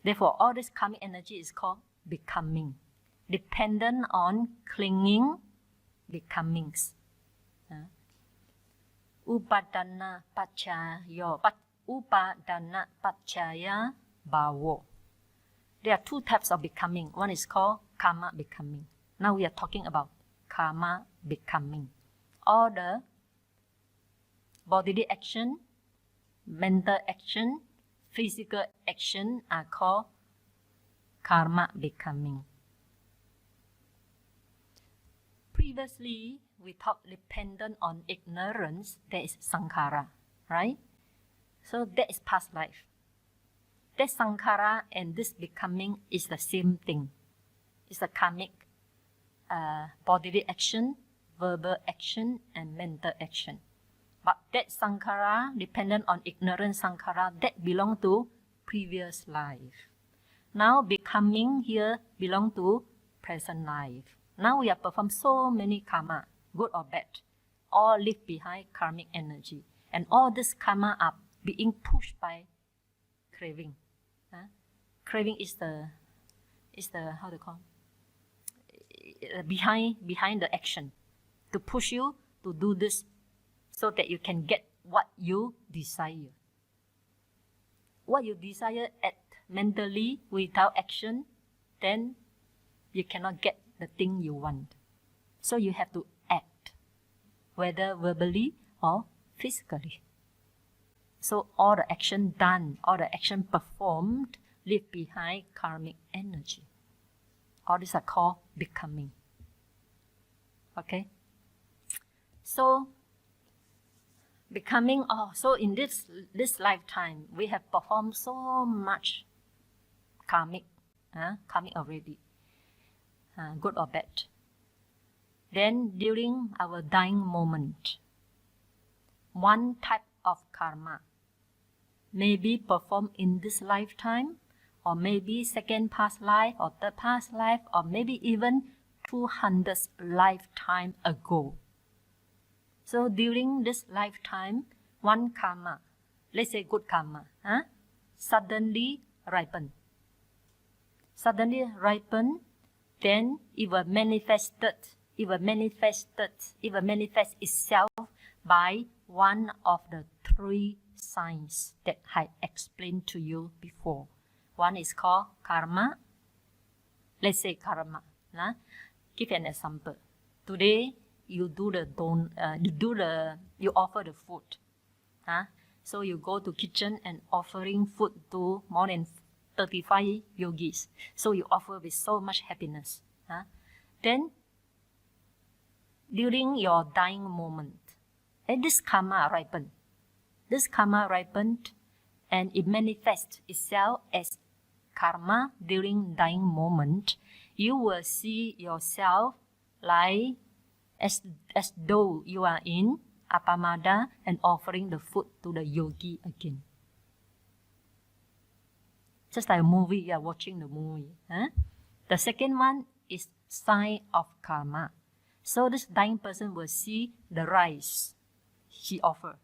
Therefore, all this karmic energy is called becoming. Dependent on clinging, becomings. Upadana pacchaya bhavo. There are two types of becoming. One is called karma becoming. Now we are talking about karma becoming. All the bodily action, mental action, physical action are called karma becoming. Previously, we talked dependent on ignorance, that is sankhara, right? So that is past life. That sankhara and this becoming is the same thing. It's a karmic bodily action, verbal action, and mental action. But that sankhara, dependent on ignorance sankhara, that belong to previous life. Now becoming here belong to present life. Now we have performed so many karma, good or bad, all leave behind karmic energy. And all this karma are being pushed by craving. Craving is the how to call behind the action, to push you to do this so that you can get what you desire. What you desire at mentally without action, then you cannot get the thing you want. So you have to act, whether verbally or physically. So all the action done, all the action performed, leave behind karmic energy. All these are called becoming. Okay? So, becoming, so in this lifetime, we have performed so much karmic already, good or bad. Then during our dying moment, one type of karma may be performed in this lifetime, or maybe second past life, or third past life, or maybe even 200 lifetime ago. So during this lifetime, one karma, let's say good karma, suddenly ripen. Suddenly ripen, then it will manifest itself by one of the three signs that I explained to you before. One is called karma. Let's say karma. Give an example. Today you offer the food. So you go to kitchen and offering food to more than 35 yogis. So you offer with so much happiness. Then during your dying moment, this karma ripened. This karma ripened and it manifests itself as karma during dying moment. You will see yourself like as though you are in apamada and offering the food to the yogi again. Just like a movie, you are watching the movie. The second one is sign of karma. So this dying person will see the rice she offered,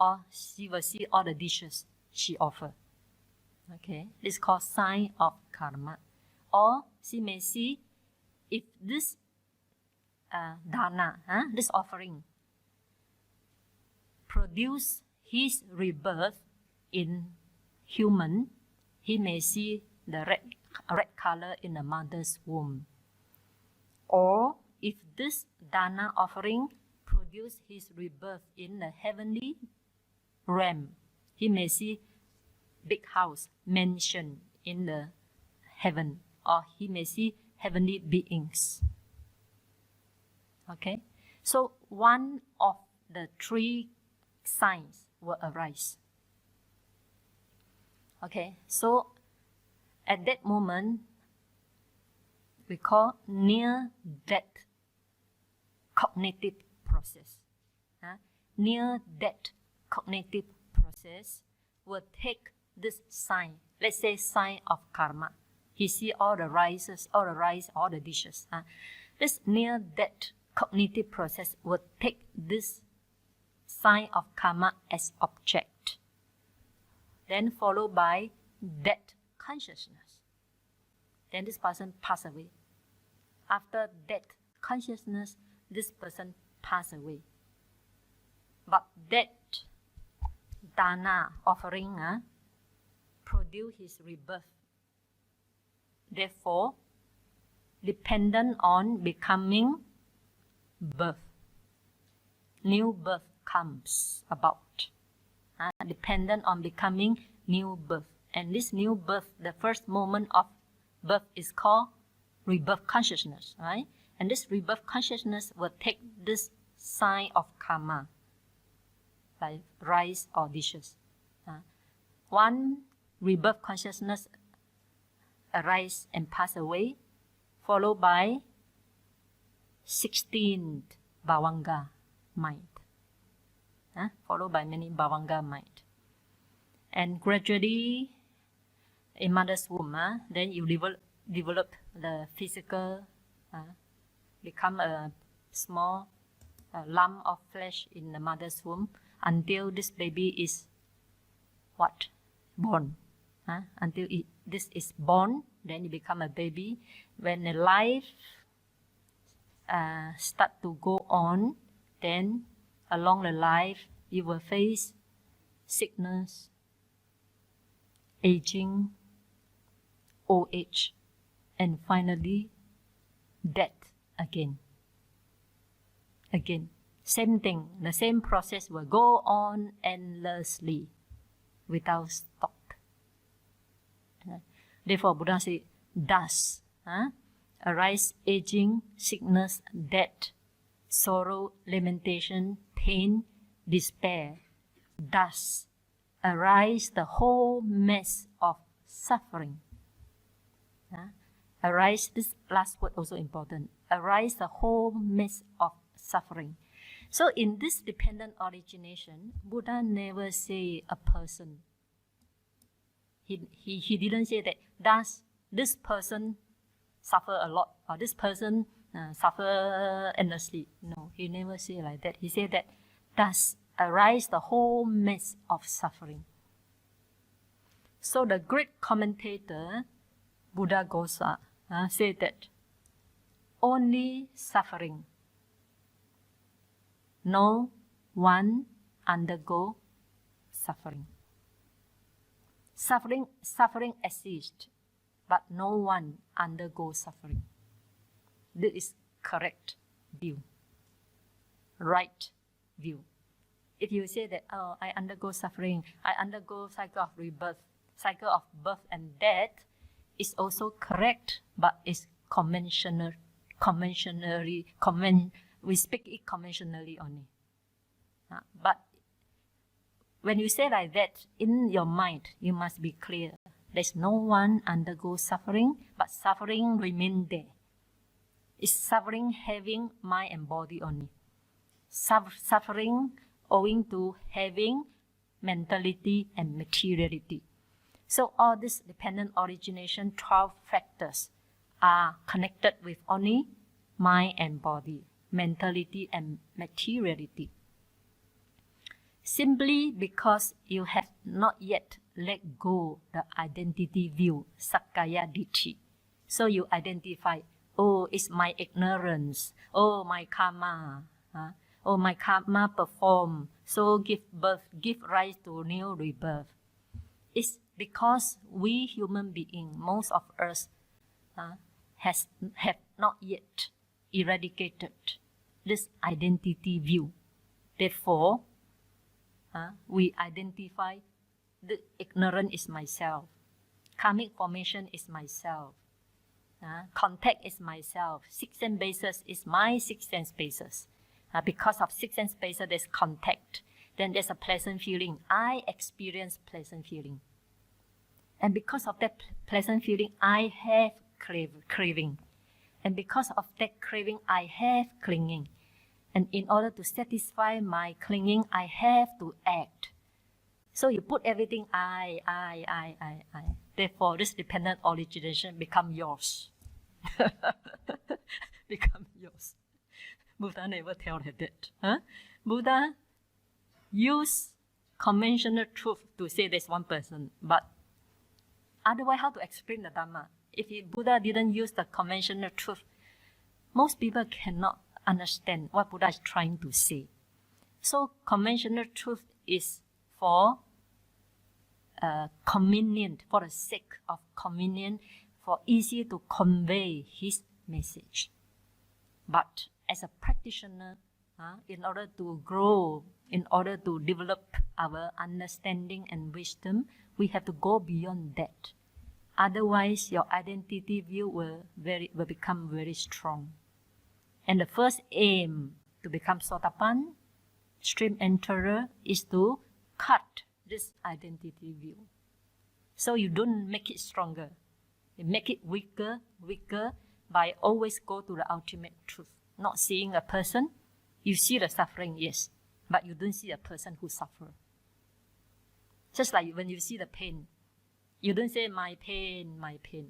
or she will see all the dishes she offered. Okay, this is called sign of karma. Or she may see if this dana, this offering, produce his rebirth in human, he may see the red color in the mother's womb. Or if this dana offering produce his rebirth in the heavenly realm, he may see big house, mansion in the heaven, or he may see heavenly beings. Okay, so one of the three signs will arise. Okay, so at that moment, we call near-death cognitive process. Near-death cognitive process will take this sign, let's say sign of karma. He see all the rices, all the rice, all the dishes. This near-death cognitive process will take this sign of karma as object. Then followed by death consciousness. Then this person pass away. After death consciousness, this person pass away. But that dana offering produce his rebirth. Therefore, dependent on becoming birth, new birth comes about, dependent on becoming new birth. And this new birth, the first moment of birth is called rebirth consciousness, right? And this rebirth consciousness will take this sign of karma, like rice or dishes. One rebirth consciousness arise and pass away, followed by 16 bhavanga mind, followed by many bhavanga mind. And gradually, in mother's womb, then you develop the physical, become a small lump of flesh in the mother's womb until this baby is what? Born. Until this is born, then you become a baby. When the life start to go on, then along the life you will face sickness, aging, old age, and finally death again. Again, same thing, the same process will go on endlessly without stop. Therefore, Buddha said, thus arise aging, sickness, death, sorrow, lamentation, pain, despair. Thus arise the whole mass of suffering. Arise, this last word also important. Arise the whole mass of suffering. So in this dependent origination, Buddha never say a person. He didn't say that, thus this person suffer a lot, or this person suffer endlessly. No, he never say like that. He said that, thus arise the whole mass of suffering. So the great commentator, Buddhaghosa, said that only suffering. No one undergo suffering. Suffering exists, but no one undergoes suffering. This is correct view, right view. If you say that, oh, I undergo suffering, I undergo cycle of rebirth, cycle of birth and death, is also correct, but it's conventionally, we speak it conventionally only. But when you say like that, in your mind, you must be clear. There's no one undergoes suffering, but suffering remains there. It's suffering having mind and body only. Suffering owing to having mentality and materiality. So all this dependent origination, 12 factors, are connected with only mind and body, mentality and materiality. Simply because you have not yet let go the identity view, Sakkaya Ditthi. So you identify, oh, it's my ignorance, oh, my karma, oh, my karma perform, so give rise to new rebirth. It's because we human beings, most of us, have not yet eradicated this identity view. Therefore, we identify the ignorant is myself, karmic formation is myself, contact is myself, six sense basis is my six sense basis. Because of six sense basis, there's contact. Then there's a pleasant feeling. I experience pleasant feeling. And because of that pleasant feeling, I have craving. And because of that craving, I have clinging. And in order to satisfy my clinging, I have to act. So you put everything I. Therefore, this dependent origination become yours. Become yours. Buddha never tell like that. Buddha use conventional truth to say there's one person, but otherwise how to explain the Dhamma? If Buddha didn't use the conventional truth, most people cannot understand what Buddha is trying to say. So conventional truth is for convenient, for the sake of convenient, for easy to convey his message. But as a practitioner, in order to grow, in order to develop our understanding and wisdom, we have to go beyond that. Otherwise, your identity view will become very strong. And the first aim to become Sotapan, stream enterer, is to cut this identity view. So you don't make it stronger. You make it weaker by always go to the ultimate truth. Not seeing a person, you see the suffering, yes, but you don't see a person who suffers. Just like when you see the pain, you don't say, my pain, my pain.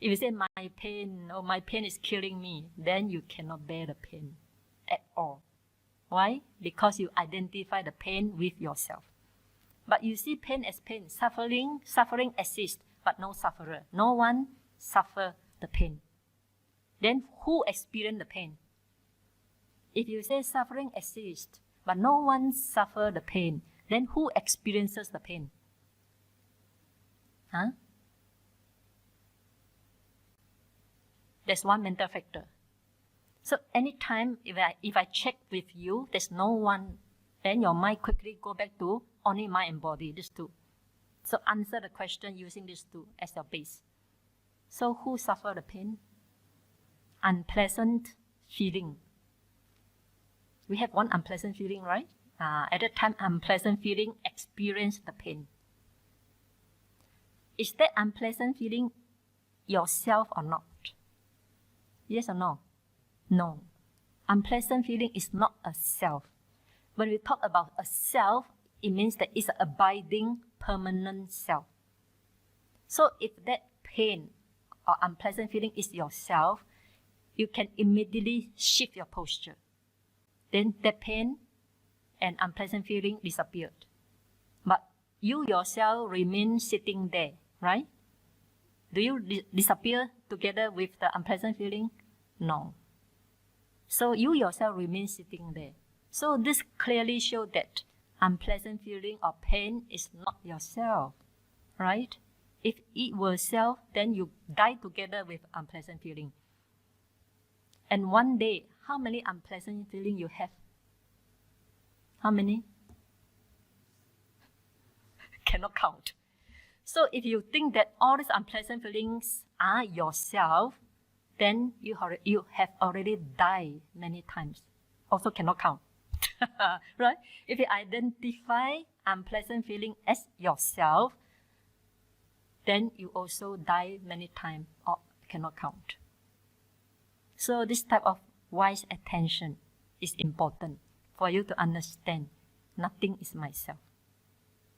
If you say, my pain, oh, my pain is killing me, then you cannot bear the pain at all. Why? Because you identify the pain with yourself. But you see pain as pain. Suffering exists, but no sufferer. No one suffer the pain. Then who experience the pain? If you say suffering exists, but no one suffer the pain, then who experiences the pain? There's one mental factor. So anytime if I check with you, there's no one, then your mind quickly go back to only mind and body, these two. So answer the question using these two as your base. So who suffer the pain? Unpleasant feeling. We have one unpleasant feeling, right? At that time, unpleasant feeling experience the pain. Is that unpleasant feeling yourself or not? Yes or no? No. Unpleasant feeling is not a self. When we talk about a self, it means that it's an abiding, permanent self. So if that pain or unpleasant feeling is yourself, you can immediately shift your posture. Then that pain and unpleasant feeling disappeared. But you yourself remain sitting there, right? Do you disappear together with the unpleasant feeling? No. So you yourself remain sitting there. So this clearly shows that unpleasant feeling or pain is not yourself, right? If it were self, then you die together with unpleasant feeling. And one day, how many unpleasant feelings you have? How many? Cannot count. So if you think that all these unpleasant feelings are yourself, then you have already died many times. Also cannot count. Right? If you identify unpleasant feeling as yourself, then you also die many times or cannot count. So this type of wise attention is important for you to understand nothing is myself.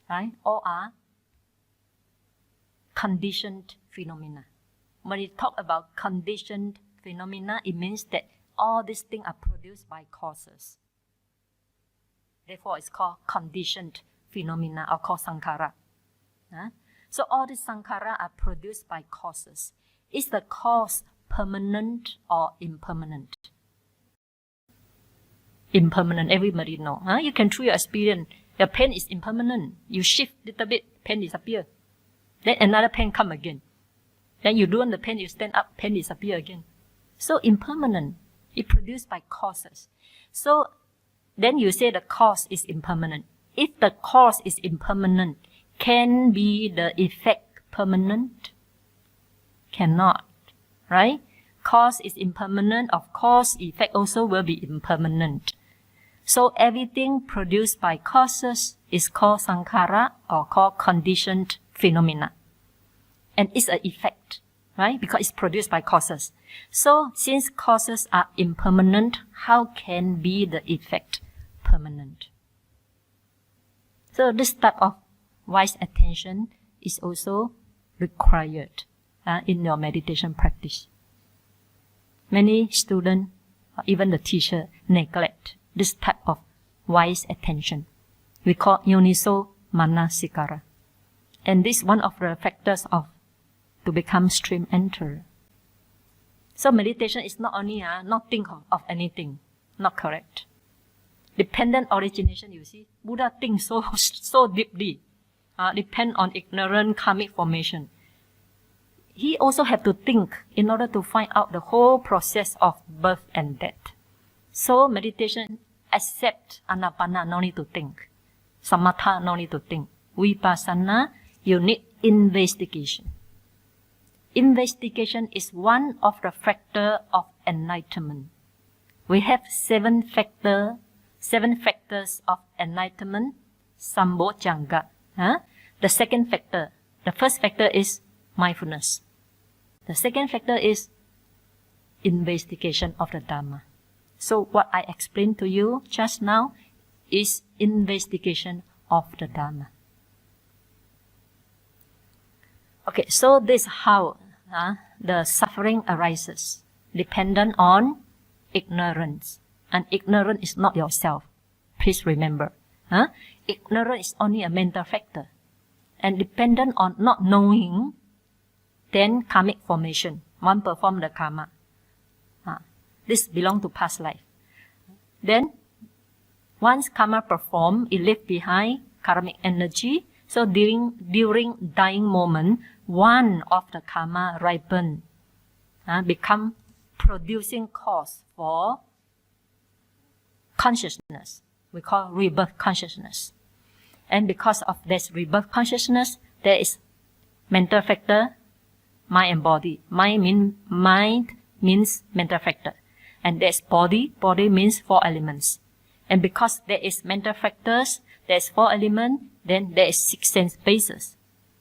Right? All are conditioned phenomena. When you talk about conditioned phenomena, it means that all these things are produced by causes. Therefore, it's called conditioned phenomena or called sankhara. So all these sankhara are produced by causes. Is the cause permanent or impermanent? Impermanent, everybody know. You can through your experience, your pain is impermanent. You shift a little bit, pain disappear. Then another pain come again. Then you do on the pain, you stand up, pain disappear again. So impermanent, it produced by causes. So then you say the cause is impermanent. If the cause is impermanent, can be the effect permanent? Cannot, right? Cause is impermanent, of course, effect also will be impermanent. So everything produced by causes is called sankhara or called conditioned phenomena. And it's an effect, right? Because it's produced by causes. So since causes are impermanent, how can be the effect permanent? So this type of wise attention is also required in your meditation practice. Many students, or even the teacher, neglect this type of wise attention. We call yoniso manasikara. And this is one of the factors to become stream enterer. So meditation is not only not think of anything, not correct. Dependent origination, you see, Buddha thinks so deeply. Depend on ignorant karmic formation. He also have to think in order to find out the whole process of birth and death. So meditation accept Anapana, no need to think. Samatha, no need to think. Vipassana, you need investigation. Investigation is one of the factors of enlightenment. We have seven factors of enlightenment, Sambojjhanga. The second factor, the first factor is mindfulness. The second factor is investigation of the Dhamma. So what I explained to you just now is investigation of the Dhamma. Okay, so this is how the suffering arises, dependent on ignorance. And ignorance is not yourself. Please remember. Ignorance is only a mental factor. And dependent on not knowing, then karmic formation. One perform the karma. This belongs to past life. Then, once karma performed, it leaves behind karmic energy. So during dying moment, one of the karma ripen, become producing cause for consciousness. We call rebirth consciousness. And because of this rebirth consciousness, there is mental factor, mind and body. Mind means mental factor. And there's body. Body means 4 elements. And because there is mental factors, there's 4 elements, then there is 6 sense bases.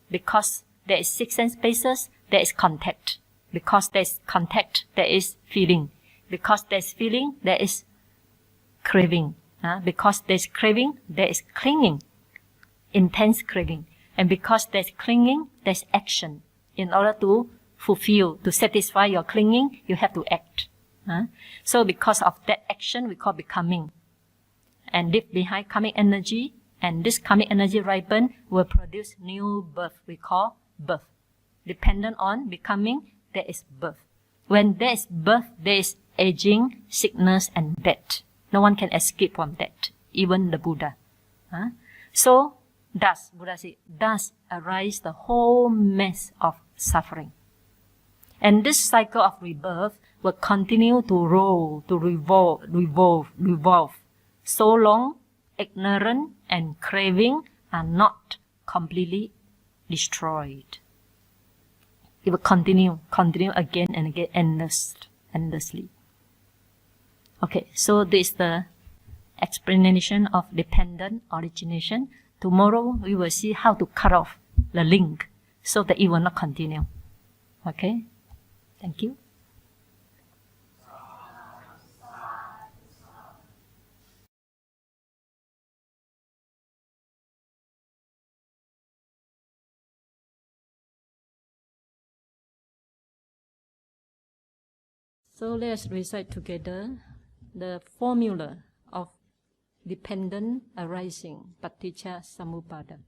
Because there is 6 sense bases, there is contact. Because there is contact, there is feeling. Because there is feeling, there is craving. Because there is craving, there is clinging. Intense craving. And because there is clinging, there is action. In order to fulfill, to satisfy your clinging, you have to act. So because of that action, we call becoming. And leave behind karmic energy, and this karmic energy ripen will produce new birth. We call birth. Dependent on becoming, there is birth. When there is birth, there is aging, sickness, and death. No one can escape from that, even the Buddha. So, Buddha said, thus arise the whole mass of suffering. And this cycle of rebirth will continue to roll, to revolve, so long ignorance and craving are not completely destroyed. It will continue again and again, endlessly. Okay, so this is the explanation of dependent origination. Tomorrow we will see how to cut off the link so that it will not continue. Okay, thank you. So let's recite together the formula of dependent arising, paticca samuppada.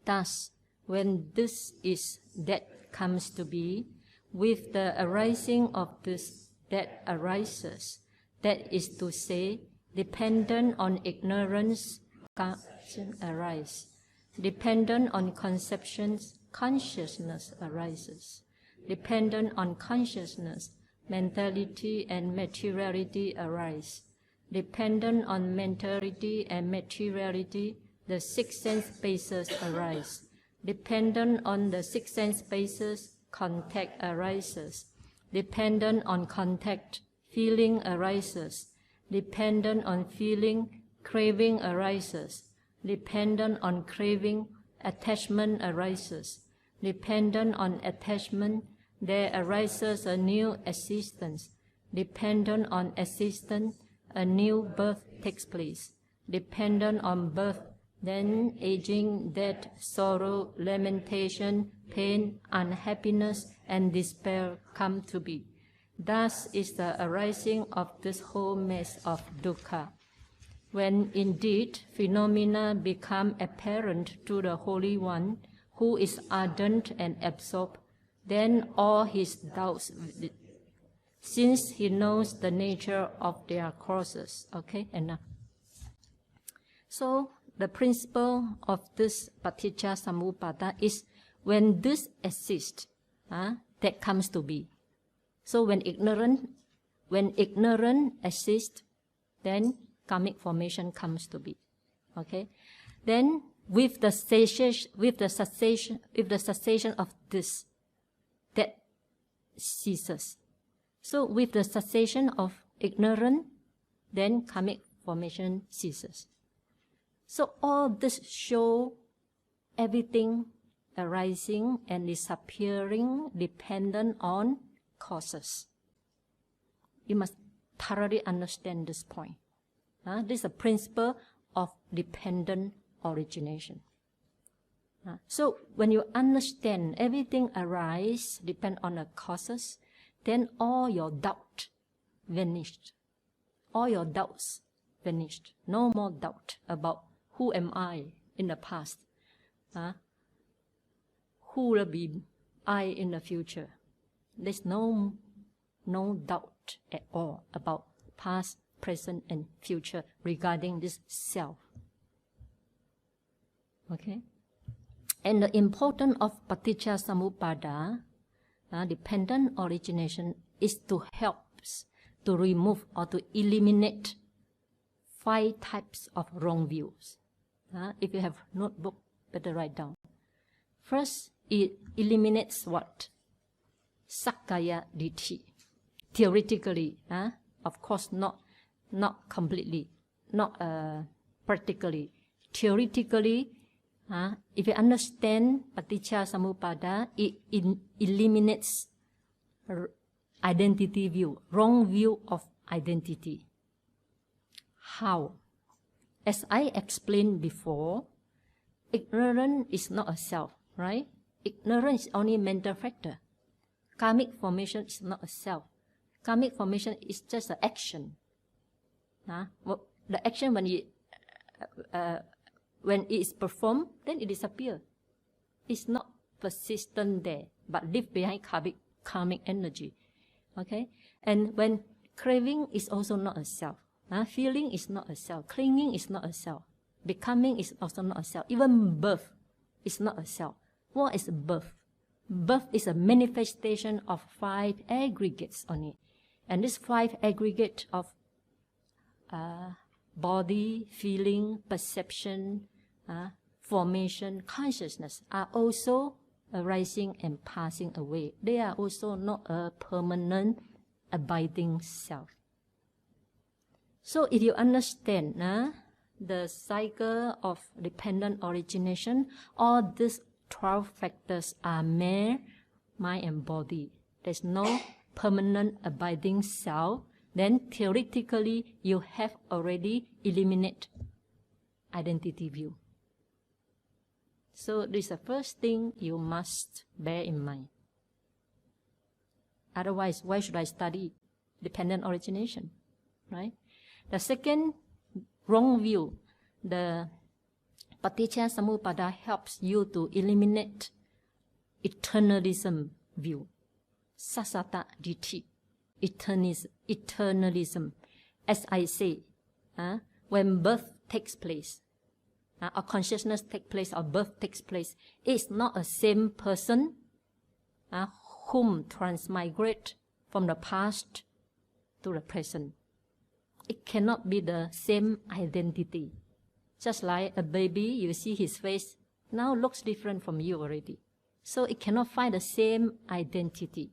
Thus, when this is that comes to be, with the arising of this that arises, that is to say, dependent on ignorance, arise. Dependent on conceptions, consciousness arises. Dependent on consciousness, mentality and materiality arise. Dependent on mentality and materiality, the 6 sense bases arise. Dependent on the 6 sense bases, contact arises. Dependent on contact, feeling arises. Dependent on feeling, craving arises. Dependent on craving, attachment arises. Dependent on attachment, there arises a new existence. Dependent on existence, a new birth takes place. Dependent on birth, then aging, death, sorrow, lamentation, pain, unhappiness, and despair come to be. Thus is the arising of this whole mass of dukkha. When indeed phenomena become apparent to the Holy One, who is ardent and absorbed, then all his doubts, since he knows the nature of their causes. Okay, enough. So the principle of this paticca samuppada is when this exists, that comes to be. So when ignorance exists, then karmic formation comes to be. Okay, then with the cessation of this, that ceases. So with the cessation of ignorance, then karmic formation ceases. So all this show everything arising and disappearing dependent on causes. You must thoroughly understand this point. This is a principle of dependent origination. So when you understand everything arise depend on the causes, then all your doubt vanished. All your doubts vanished. No more doubt about who am I in the past. Who will be I in the future? There's no doubt at all about past, present, and future regarding this self. Okay? And the importance of Paticca-samuppada, dependent origination, is to help to remove or to eliminate 5 types of wrong views. If you have notebook, better write down. First, it eliminates what? Sakkaya ditthi. Theoretically, of course not completely, not practically. Theoretically, if you understand Paticca-samuppada, it eliminates identity view, wrong view of identity. How? As I explained before, ignorance is not a self, right? Ignorance is only mental factor. Karmic formation is not a self. Karmic formation is just an action. The action when it is performed, then it disappears. It's not persistent there, but live behind karmic energy. Okay? And when craving is also not a self. Feeling is not a self. Clinging is not a self. Becoming is also not a self. Even birth is not a self. What is birth? Birth is a manifestation of 5 aggregates only. And this 5 aggregate of body, feeling, perception, formation, consciousness are also arising and passing away. They are also not a permanent abiding self. So if you understand the cycle of dependent origination, all these 12 factors are mere mind and body. There's no permanent abiding self. Then theoretically, you have already eliminated identity view. So this is the first thing you must bear in mind. Otherwise, why should I study dependent origination? Right? The second wrong view, the Paticca-samuppada helps you to eliminate eternalism view. Sasata ditthi. Eternalism. As I say, when birth takes place, or consciousness takes place, or birth takes place, it's not a same person whom transmigrate from the past to the present. It cannot be the same identity. Just like a baby, you see his face, now looks different from you already. So it cannot find the same identity.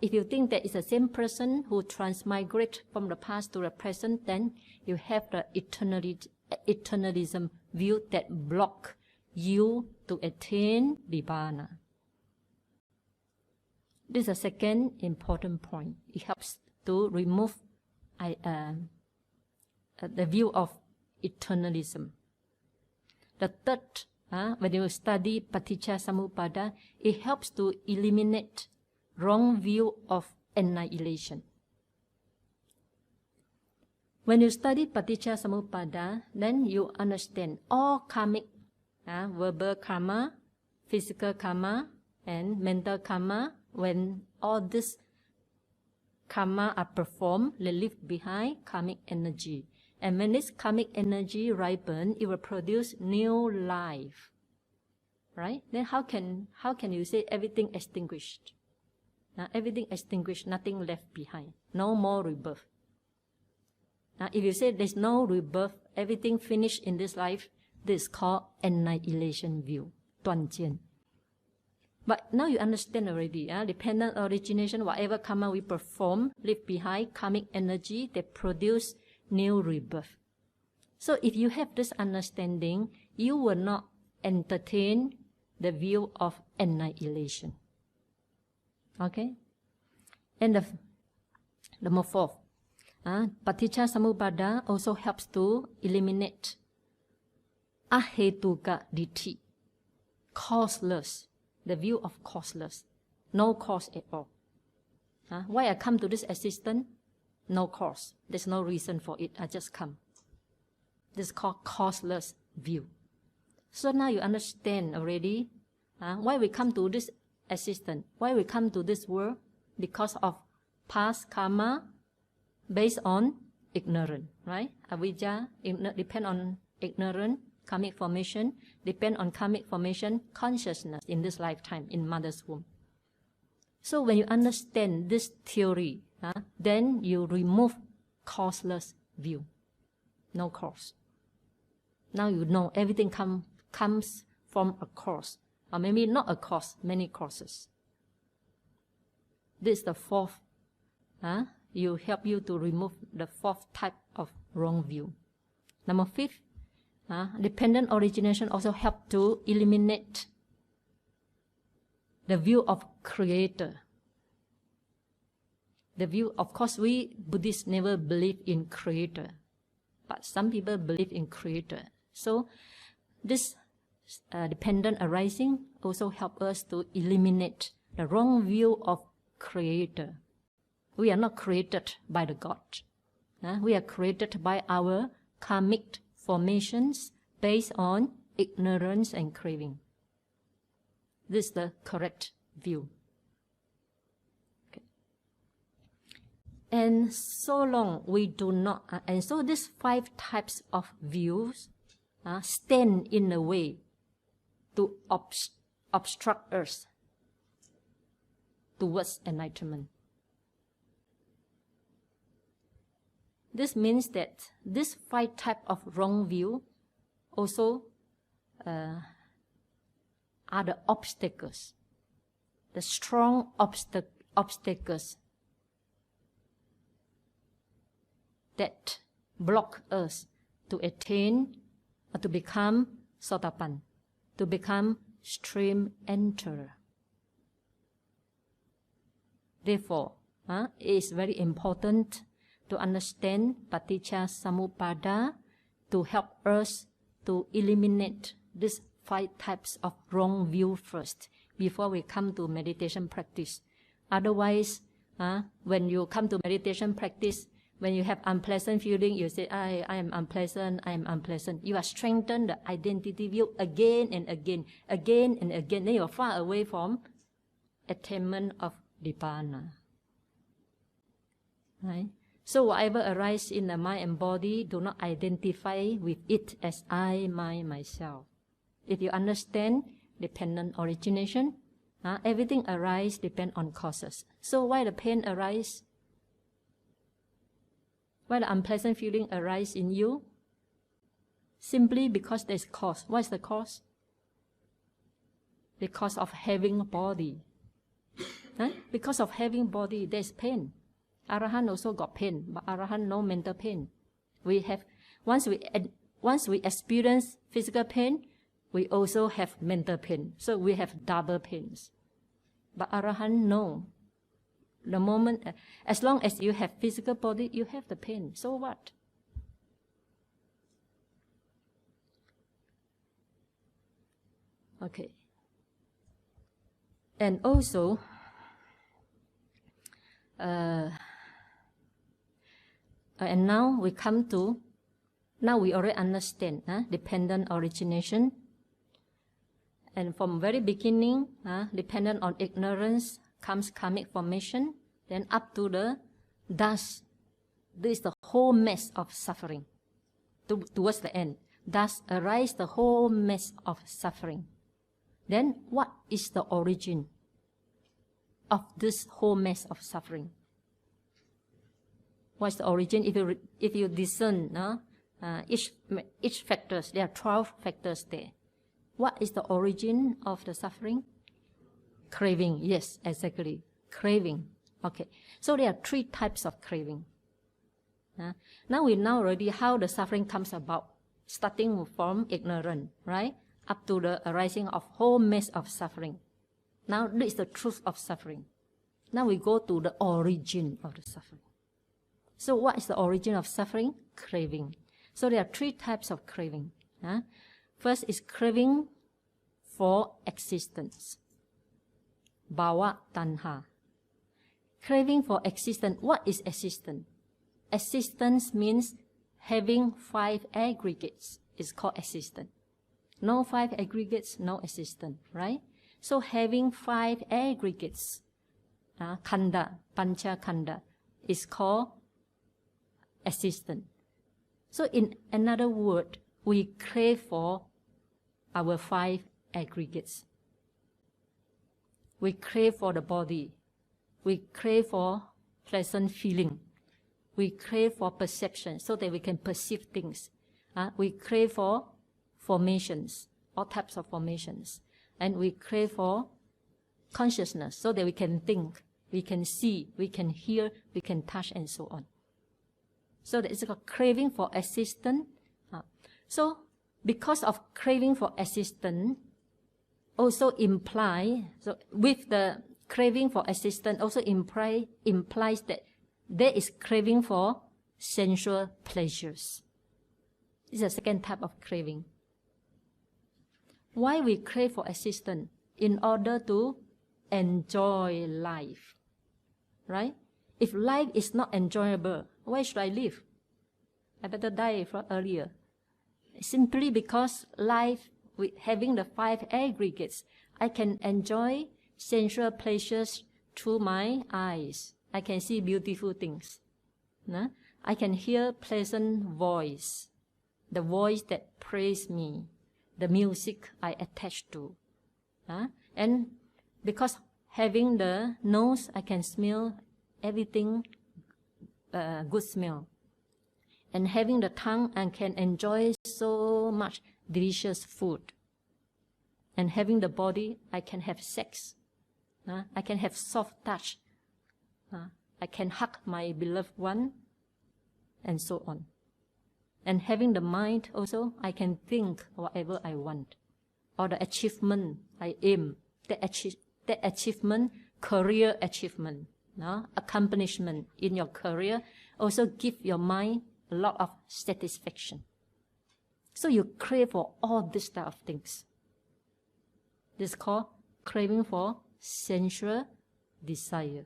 If you think that it's the same person who transmigrate from the past to the present, then you have the eternalism view that block you to attain Nibbana. This is the second important point. It helps to remove the view of eternalism. The third, when you study Paticca-samuppada, it helps to eliminate wrong view of annihilation. When you study Paticca-samuppada, then you understand all karmic, verbal karma, physical karma, and mental karma. When all this karma are performed, they leave behind karmic energy. And when this karmic energy ripen, it will produce new life. Right? Then how can you say everything extinguished? Everything extinguished, nothing left behind. No more rebirth. If you say there's no rebirth, everything finished in this life, this is called annihilation view, 断见. But now you understand already, dependent origination, whatever karma we perform, leave behind karmic energy, they produce new rebirth. So if you have this understanding, you will not entertain the view of annihilation. Okay? And the number 4, Paticca Samuppada also helps to eliminate ahetuka ditthi, causeless, the view of causeless, no cause at all. Why I come to this existence? No cause. There's no reason for it. I just come. This is called causeless view. So now you understand already why we come to this existence, why we come to this world, because of past karma based on ignorance, right? Avijja depend on ignorance, karmic formation, depend on karmic formation, consciousness in this lifetime in mother's womb. So when you understand this theory, then you remove causeless view, no cause. Now you know everything comes from a cause, or maybe not a cause, many causes. This is the 4th. You help you to remove the 4th type of wrong view. Number 5, dependent origination also help to eliminate the view of creator. The view, of course, we Buddhists never believe in creator, but some people believe in creator. So this dependent arising also help us to eliminate the wrong view of creator. We are not created by the God. We are created by our karmic formations based on ignorance and craving. This is the correct view. Okay. And so long we do not, and so these 5 types of views stand in the way to obstruct us towards enlightenment. This means that this 5 type of wrong view also are the obstacles, the strong obstacles that block us to attain or to become Sotapan, to become stream enterer. Therefore, it is very important to understand Paticca Samuppada to help us to eliminate these 5 types of wrong view first before we come to meditation practice. Otherwise, when you come to meditation practice, when you have unpleasant feeling, you say, I am unpleasant, I am unpleasant. You are strengthened the identity view again and again, again and again. Then you are far away from attainment of Nibbana. Right? So whatever arises in the mind and body, do not identify with it as I, myself. If you understand dependent origination, everything arises depends on causes. So why the pain arises? Why the unpleasant feeling arises in you? Simply because there's cause. What is the cause? Because of having a body. Because of having body, there's pain. Arahant also got pain, but Arahant no mental pain. We have once we experience physical pain, we also have mental pain. So we have double pains. But Arahant no. The moment, as long as you have physical body, you have the pain. So what? Okay. And also, and now we come to, now we already understand dependent origination. And from very beginning, dependent on ignorance comes karmic formation, then up to the thus, this is the whole mess of suffering. Towards the end, thus arise the whole mess of suffering. Then what is the origin of this whole mess of suffering? What's the origin? If you discern each factors, there are 12 factors there. What is the origin of the suffering? Craving. Yes, exactly. Craving. Okay. So there are 3 types of craving. Now we know already how the suffering comes about, starting from ignorance, right? Up to the arising of whole mess of suffering. Now this is the truth of suffering. Now we go to the origin of the suffering. So what is the origin of suffering? Craving. So there are 3 types of craving. First is craving for existence. Bhava tanha. Craving for existence. What is existence? Existence means having 5 aggregates. It's called existence. No 5 aggregates, no existence, right? So having 5 aggregates, khanda, pancha khanda, is called existence. So in another word, we crave for our 5 aggregates. We crave for the body. We crave for pleasant feeling. We crave for perception so that we can perceive things. We crave for formations, all types of formations. And we crave for consciousness so that we can think, we can see, we can hear, we can touch, and so on. So that it's a craving for existence. So because of craving for existence, also so with the craving for existence also implies that there is craving for sensual pleasures. This is the second type of craving. Why we crave for existence? In order to enjoy life. Right? If life is not enjoyable, why should I live? I better die earlier. Simply because life, with having the 5 aggregates, I can enjoy sensual pleasures through my eyes. I can see beautiful things. I can hear pleasant voice, the voice that praise me, the music I attach to. And because having the nose, I can smell everything, good smell. And having the tongue, I can enjoy so much delicious food. And having the body, I can have sex. I can have soft touch. I can hug my beloved one, and so on. And having the mind also, I can think whatever I want. Or the achievement I aim, the achievement, career achievement, accomplishment in your career, also give your mind a lot of satisfaction. So you crave for all these type of things. This is called craving for sensual desire,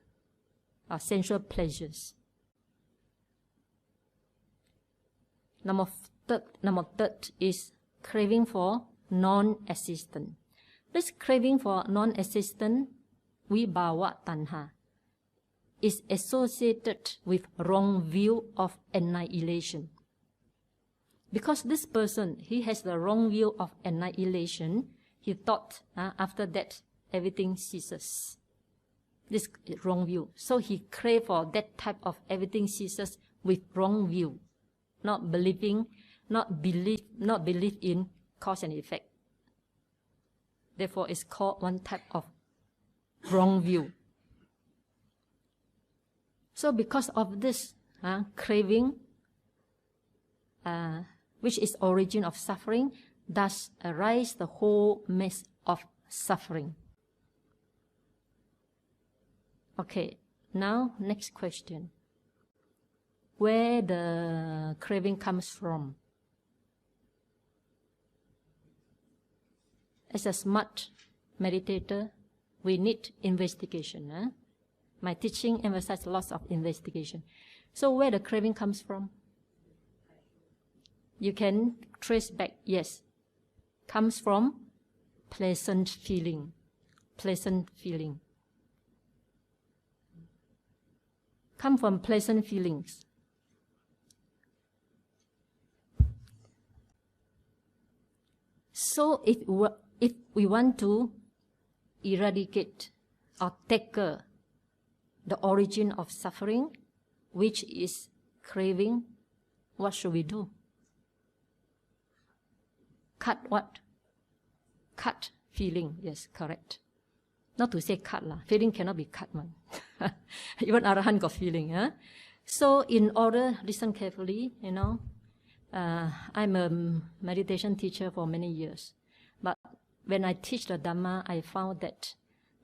or sensual pleasures. Number third is craving for non-existent. This craving for non-existent, vibhava tanha, is associated with wrong view of annihilation. Because this person, he has the wrong view of annihilation, he thought after that everything ceases. This is wrong view. So he crave for that type of everything ceases with wrong view. Not believe in cause and effect. Therefore, it's called one type of wrong view. So because of this craving, which is origin of suffering, thus arise the whole mess of suffering. Okay, now next question. Where the craving comes from? As a smart meditator, we need investigation. My teaching emphasizes lots of investigation. So where the craving comes from? You can trace back, yes. Comes from pleasant feeling. Pleasant feeling. Come from pleasant feelings. So if we want to eradicate or tackle the origin of suffering, which is craving, what should we do? Cut what? Cut feeling. Yes, correct. Not to say cut lah. Feeling cannot be cut, man. Even Arahant got feeling, huh? So in order, listen carefully, I'm a meditation teacher for many years. But when I teach the Dhamma, I found that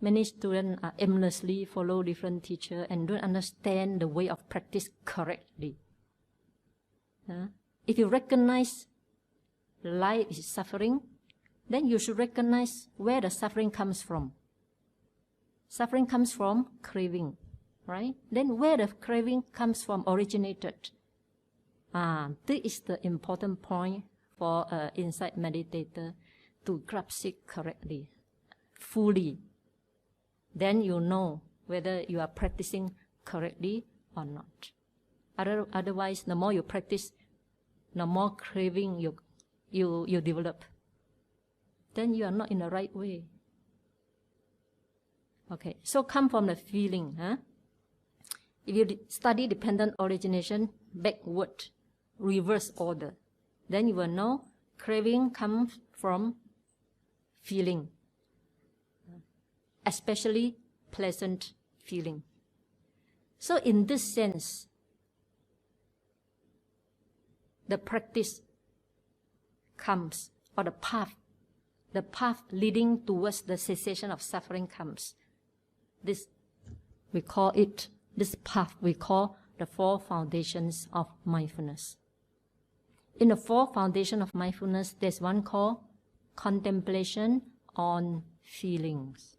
many students are aimlessly follow different teachers and don't understand the way of practice correctly. If you recognize life is suffering, then you should recognize where the suffering comes from. Suffering comes from craving, right? Then where the craving comes from originated. This is the important point for an insight meditator to grasp it correctly, fully. Then you know whether you are practicing correctly or not. Otherwise, the more you practice, the more craving you develop. Then you are not in the right way. Okay, so come from the feeling. If you study dependent origination, backward, reverse order, then you will know craving comes from feeling, especially pleasant feeling. So in this sense, the practice comes, or the path leading towards the cessation of suffering comes. This path we call the four foundations of mindfulness. In the four foundations of mindfulness, there's one called contemplation on feelings.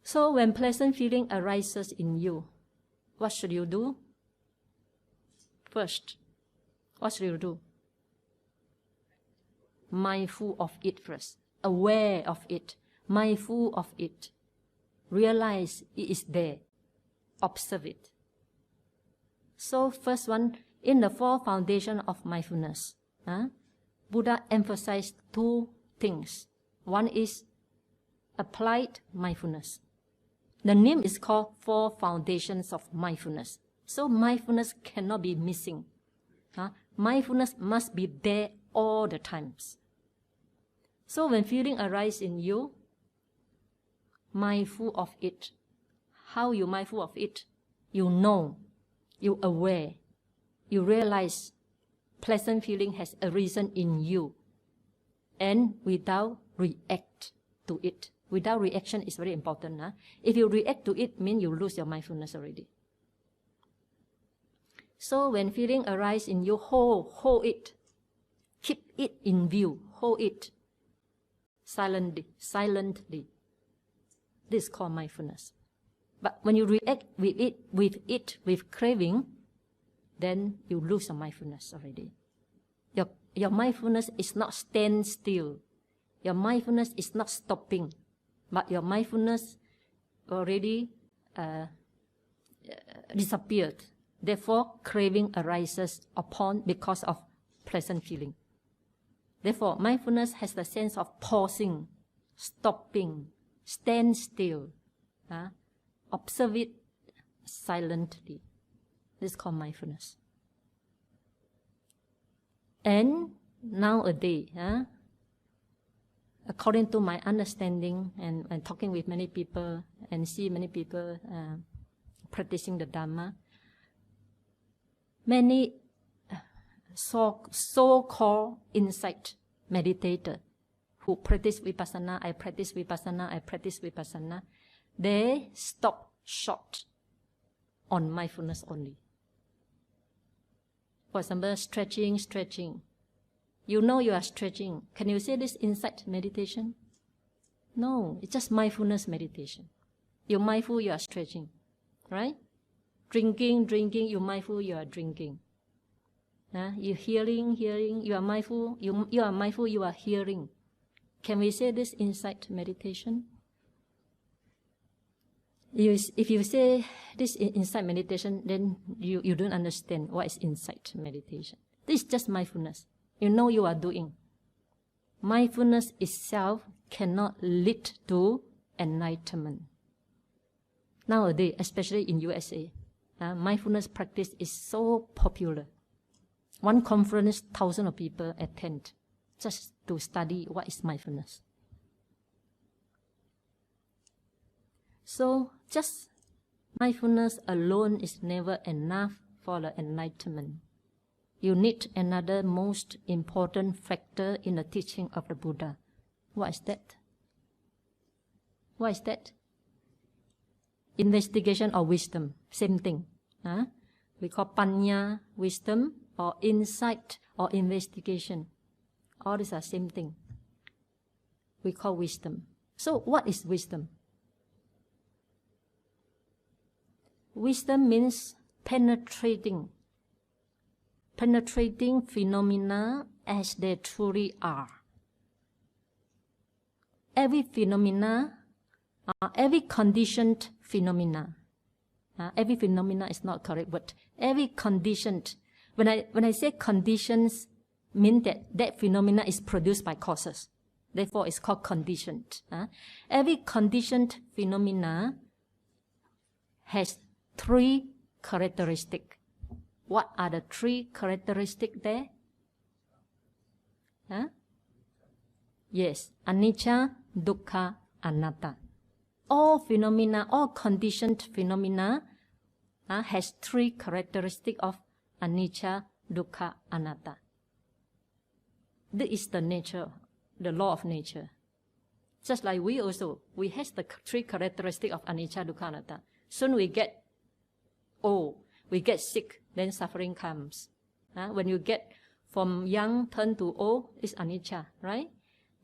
So when pleasant feeling arises in you, what should you do? First, what should you do? Mindful of it first. Aware of it. Mindful of it. Realize it is there. Observe it. So first one, in the four foundations of mindfulness, Buddha emphasized two things. One is applied mindfulness. The name is called Four Foundations of Mindfulness. So mindfulness cannot be missing. Mindfulness must be there all the times. So when feeling arises in you, mindful of it. How you mindful of it? You know, you aware, you realize pleasant feeling has arisen in you, and without react to it. Without reaction is very important. If you react to it, means you lose your mindfulness already. So when feeling arises in you, hold it. Keep it in view. Hold it silently. This is called mindfulness. But when you react with craving, then you lose your mindfulness already. Your mindfulness is not stand still. Your mindfulness is not stopping. But your mindfulness already disappeared. Therefore, craving arises because of pleasant feeling. Therefore, mindfulness has the sense of pausing, stopping, stand still. Observe it silently. This is called mindfulness. And nowadays, according to my understanding and talking with many people and see many people practicing the Dhamma, many so-called insight meditator who practice Vipassana, I practice Vipassana, they stop short on mindfulness only. For example, stretching. You know you are stretching. Can you say this insight meditation? No, it's just mindfulness meditation. You're mindful you are stretching, right? Drinking, you're mindful you are drinking. You're hearing, you are mindful, you are mindful you are hearing. Can we say this insight meditation? If you say this insight meditation, then you don't understand what is insight meditation. This is just mindfulness. You know you are doing. Mindfulness itself cannot lead to enlightenment. Nowadays, especially in USA, mindfulness practice is so popular. One conference, thousands of people attend just to study what is mindfulness. So, just mindfulness alone is never enough for the enlightenment. You need another most important factor in the teaching of the Buddha. What is that? What is that? Investigation or wisdom, same thing. We call panya, wisdom, or insight, or investigation. All these are same thing. We call wisdom. So what is wisdom? Wisdom means penetrating phenomena as they truly are. Every phenomena, every conditioned phenomena. Every phenomena is not correct, but every conditioned. When I say conditions, mean that phenomena is produced by causes. Therefore, it's called conditioned. Every conditioned phenomena has 3 characteristics. What are the 3 characteristics there? Yes, anicca, dukkha, anatta. All phenomena, all conditioned phenomena has 3 characteristics of anicca, dukkha, anatta. This is the nature, the law of nature. Just like we have the 3 characteristics of anicca, dukkha, anatta. Soon we get old, we get sick, then suffering comes. When you get from young turn to old, it's anicca, right?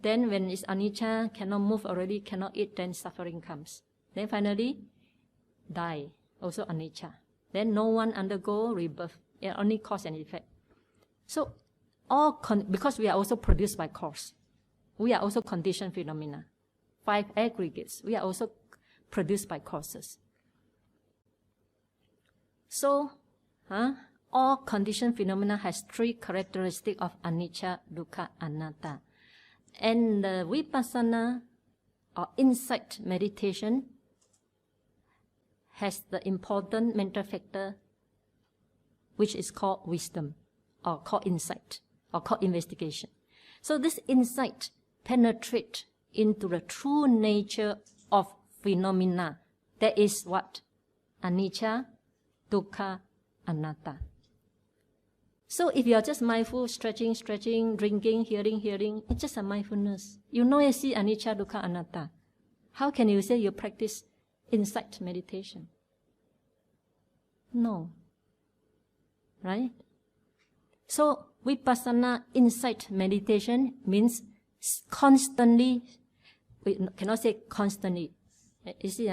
Then when it's anicca, cannot move already, cannot eat, then suffering comes. Then finally, die, also anicca. Then no one undergo rebirth, it only cause and effect. So, because we are also produced by cause. We are also conditioned phenomena. 5 aggregates, we are also produced by causes. So, all conditioned phenomena has 3 characteristics of anicca, dukkha, anatta. And the vipassana or insight meditation has the important mental factor which is called wisdom or called insight or called investigation. So this insight penetrates into the true nature of phenomena. That is what? Anicca, dukkha, anatta. So if you are just mindful, stretching, drinking, hearing, it's just a mindfulness. You know you see anicca, dukkha, anatta. How can you say you practice insight meditation? No. Right? So vipassana insight meditation means constantly, we cannot say constantly. You see,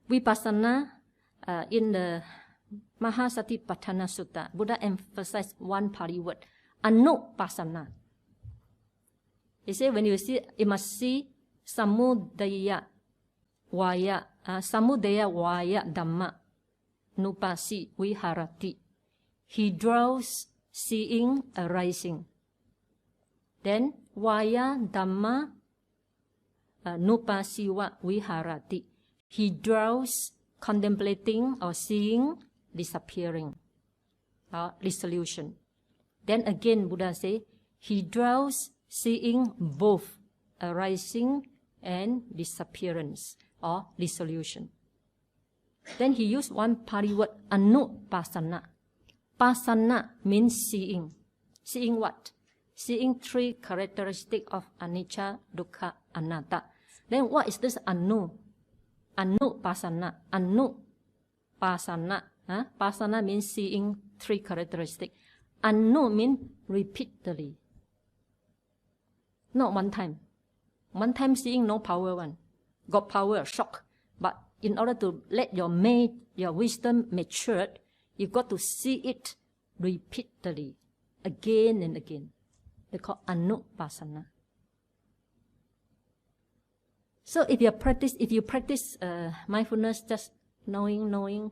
vipassana in the Satipatthāna Sutta, Buddha emphasized one Pali word, anupassana. He said when you see, you must see samudaya vaya dhamma nupasi viharati. He draws seeing arising. Then vaya dhamma nupasiva viharati. He draws contemplating or seeing disappearing or dissolution. Then again Buddha say he draws seeing both arising and disappearance or dissolution. Then he used one Pali word anupassana. Passana means seeing. Seeing what? Seeing 3 characteristics of anicca, dukkha, anatta. Then what is this anupassana? Anupassana. Passana means seeing 3 characteristics. Anu means repeatedly. Not one time. One time seeing no power one. Got power, shock. But in order to let your wisdom mature, you got to see it repeatedly, again and again. They call anupassana. So if you practice mindfulness, just knowing,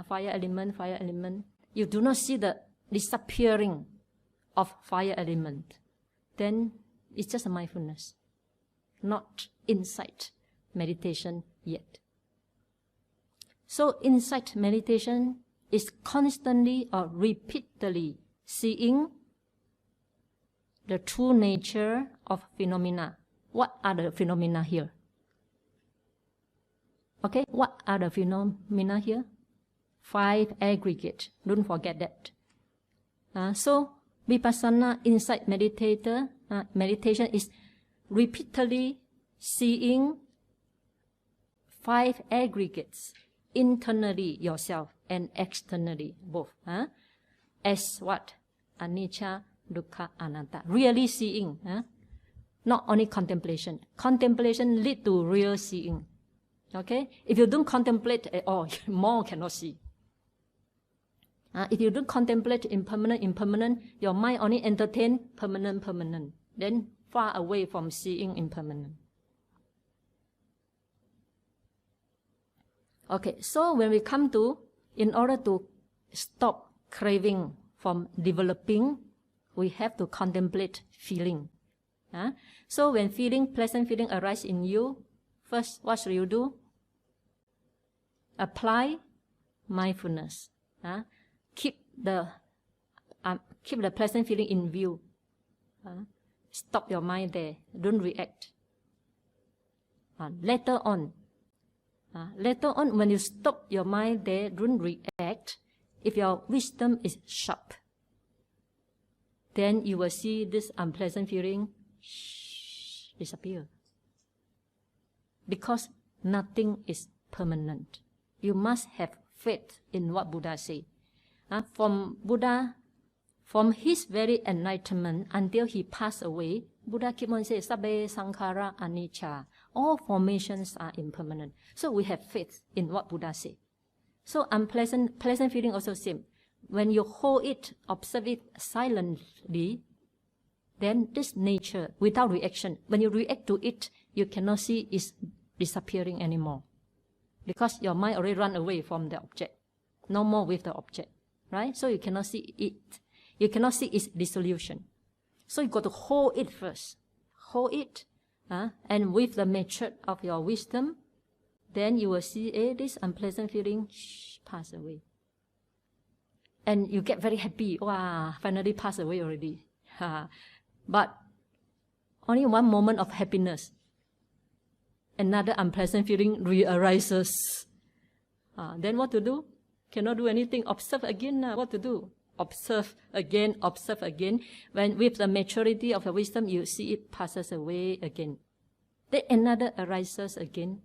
fire element, you do not see the disappearing of fire element, then it's just a mindfulness, not insight, meditation yet. So insight meditation is constantly or repeatedly seeing the true nature of phenomena. What are the phenomena here? Okay, what are the phenomena here? 5 aggregate. Don't forget that. So Vipassana insight meditation is repeatedly seeing 5 aggregates, internally yourself and externally both. As what? Anicca, dukkha, anatta. Really seeing. Not only contemplation. Contemplation leads to real seeing. Okay? If you don't contemplate at all, more cannot see. If you don't contemplate impermanent, your mind only entertain permanent. Then far away from seeing impermanent. Okay, so when we come to, in order to stop craving from developing, we have to contemplate feeling. So when pleasant feeling arises in you, first, what should you do? Apply mindfulness. Keep the pleasant feeling in view. Stop your mind there. Don't react. Later on, when you stop your mind there, don't react. If your wisdom is sharp, then you will see this unpleasant feeling disappear. Because nothing is permanent. You must have faith in what Buddha said. From his very enlightenment until he passed away, Buddha keep on saying, Sabbe sankhara anicca. All formations are impermanent. So we have faith in what Buddha said. So pleasant feeling also same. When you hold it, observe it silently, then this nature, without reaction, when you react to it, you cannot see it's disappearing anymore. Because your mind already run away from the object. No more with the object. Right? So you cannot see it. You cannot see its dissolution. So you got to hold it first. Hold it. And with the method of your wisdom, then you will see this unpleasant feeling pass away. And you get very happy. Wow, finally passed away already. But only one moment of happiness. Another unpleasant feeling re-arises. Then what to do? Cannot do anything. Observe again. What to do? Observe again. When with the maturity of the wisdom, you see it passes away again. Then another arises again.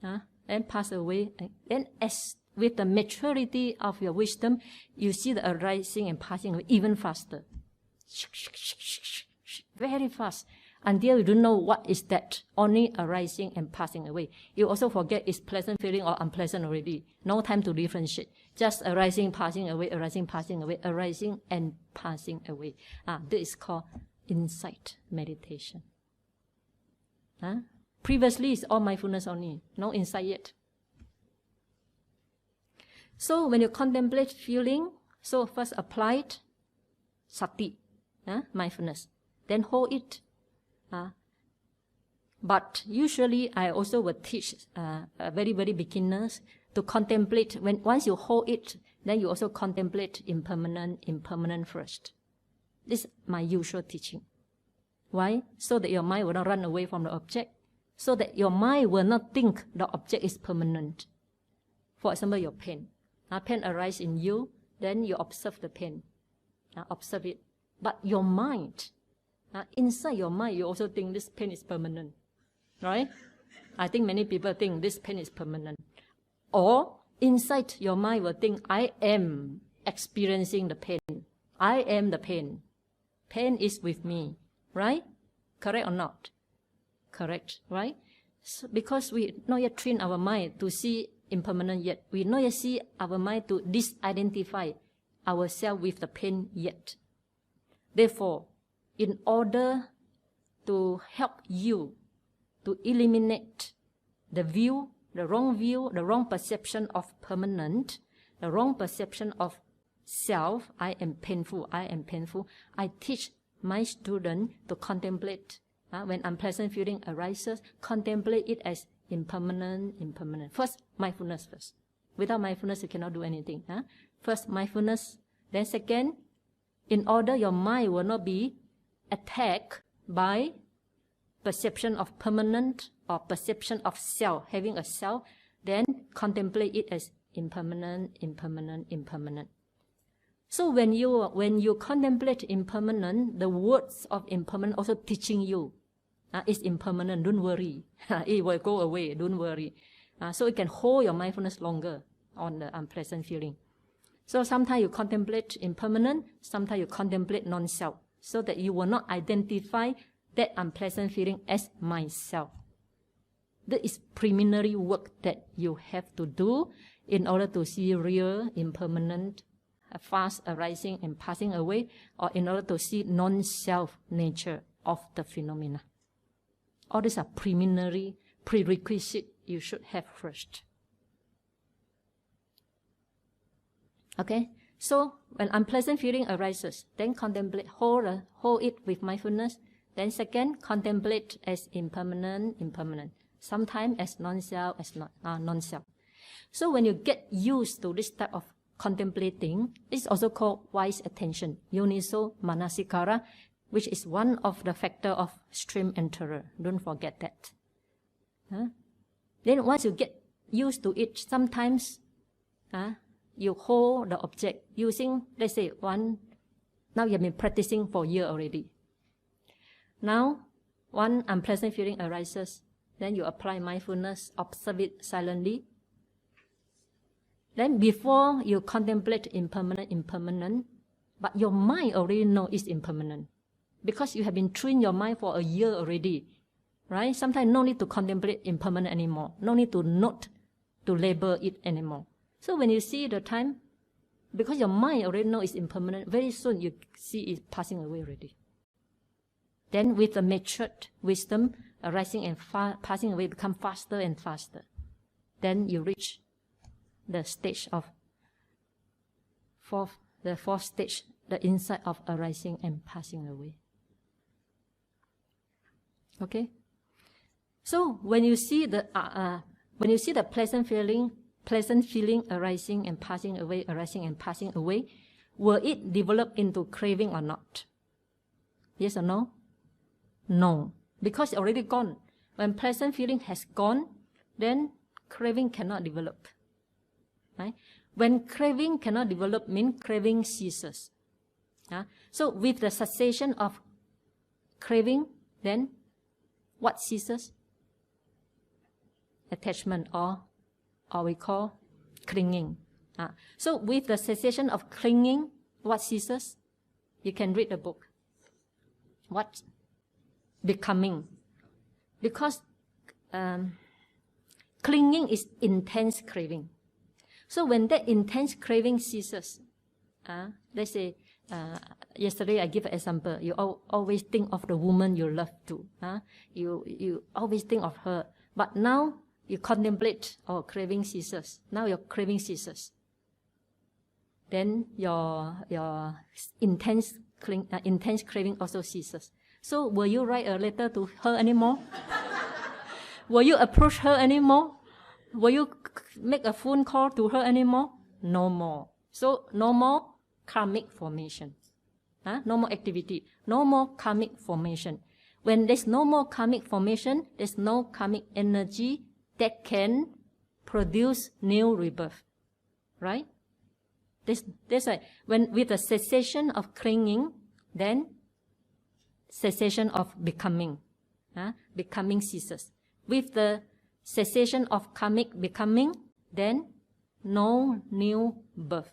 And pass away. Then as with the maturity of your wisdom, you see the arising and passing away even faster. Very fast. Until you don't know what is that, only arising and passing away. You also forget it's pleasant feeling or unpleasant already. No time to differentiate. Just arising, passing away, arising, passing away, arising and passing away. This is called insight meditation. Previously, it's all mindfulness only. No insight yet. So when you contemplate feeling, so first apply it, sati, mindfulness. Then hold it. But usually I also will teach very beginners to contemplate. Once you hold it, then you also contemplate impermanent first. This is my usual teaching. Why? So that your mind will not run away from the object. So that your mind will not think the object is permanent. For example, your pain. Pain arises in you, then you observe the pain. Observe it. But your mind, inside your mind, you also think this pain is permanent. Right? I think many people think this pain is permanent. Or inside your mind will think, I am experiencing the pain. I am the pain. Pain is with me. Right? Correct or not? Correct. Right? So because we not yet train our mind to see impermanent yet. We not yet see our mind to disidentify ourselves with the pain yet. Therefore, in order to help you to eliminate the wrong perception of permanent, the wrong perception of self, I am painful, I teach my student to contemplate When unpleasant feeling arises, contemplate it as impermanent. First, mindfulness first. Without mindfulness, you cannot do anything. First, mindfulness. Then second, in order your mind will not be attacked by perception of permanent or perception of self, having a self, then contemplate it as impermanent. So when you contemplate impermanent, the words of impermanent also teaching you, it's impermanent, don't worry. It will go away, don't worry. So it can hold your mindfulness longer on the unpleasant feeling. So sometimes you contemplate impermanent, sometimes you contemplate non-self, so that you will not identify that unpleasant feeling as myself. That is preliminary work that you have to do in order to see real, impermanent, fast arising and passing away, or in order to see non-self nature of the phenomena. All these are preliminary prerequisite you should have first. Okay, so when unpleasant feeling arises, then contemplate, hold it with mindfulness. Then second, contemplate as impermanent. Sometimes as non-self, non-self. So when you get used to this type of contemplating, it's also called wise attention, yoniso manasikara, which is one of the factor of stream enterer. Don't forget that. Then once you get used to it, sometimes you hold the object using, let's say, now you have been practicing for a year already. Now, one unpleasant feeling arises, then you apply mindfulness, observe it silently. Then before you contemplate impermanent, but your mind already know it's impermanent. Because you have been trained your mind for a year already, right? Sometimes no need to contemplate impermanent anymore. No need to note, to label it anymore. So when you see the time, because your mind already know it's impermanent, very soon you see it passing away already. Then with the matured wisdom, arising and passing away become faster and faster. Then you reach the stage of the fourth stage, the insight of arising and passing away. Okay? So when you see the pleasant feeling arising and passing away, will it develop into craving or not? Yes or no? No, because it's already gone. When pleasant feeling has gone, then craving cannot develop. Right? When craving cannot develop, means craving ceases. So with the cessation of craving, then what ceases? Attachment, or we call clinging. So with the cessation of clinging, what ceases? You can read the book. What? Becoming. Because clinging is intense craving. So when that intense craving ceases, let's say, yesterday I give an example. You always think of the woman you love too. You always think of her. But now you contemplate, craving ceases. Now your craving ceases. Then your intense craving also ceases. So will you write a letter to her anymore? Will you approach her anymore? Will you make a phone call to her anymore? No more. So no more karmic formation. No more activity. No more karmic formation. When there's no more karmic formation, there's no karmic energy that can produce new rebirth. Right? That's why when with the cessation of clinging, then cessation of becoming. Becoming ceases. With the cessation of karmic becoming, then no new birth.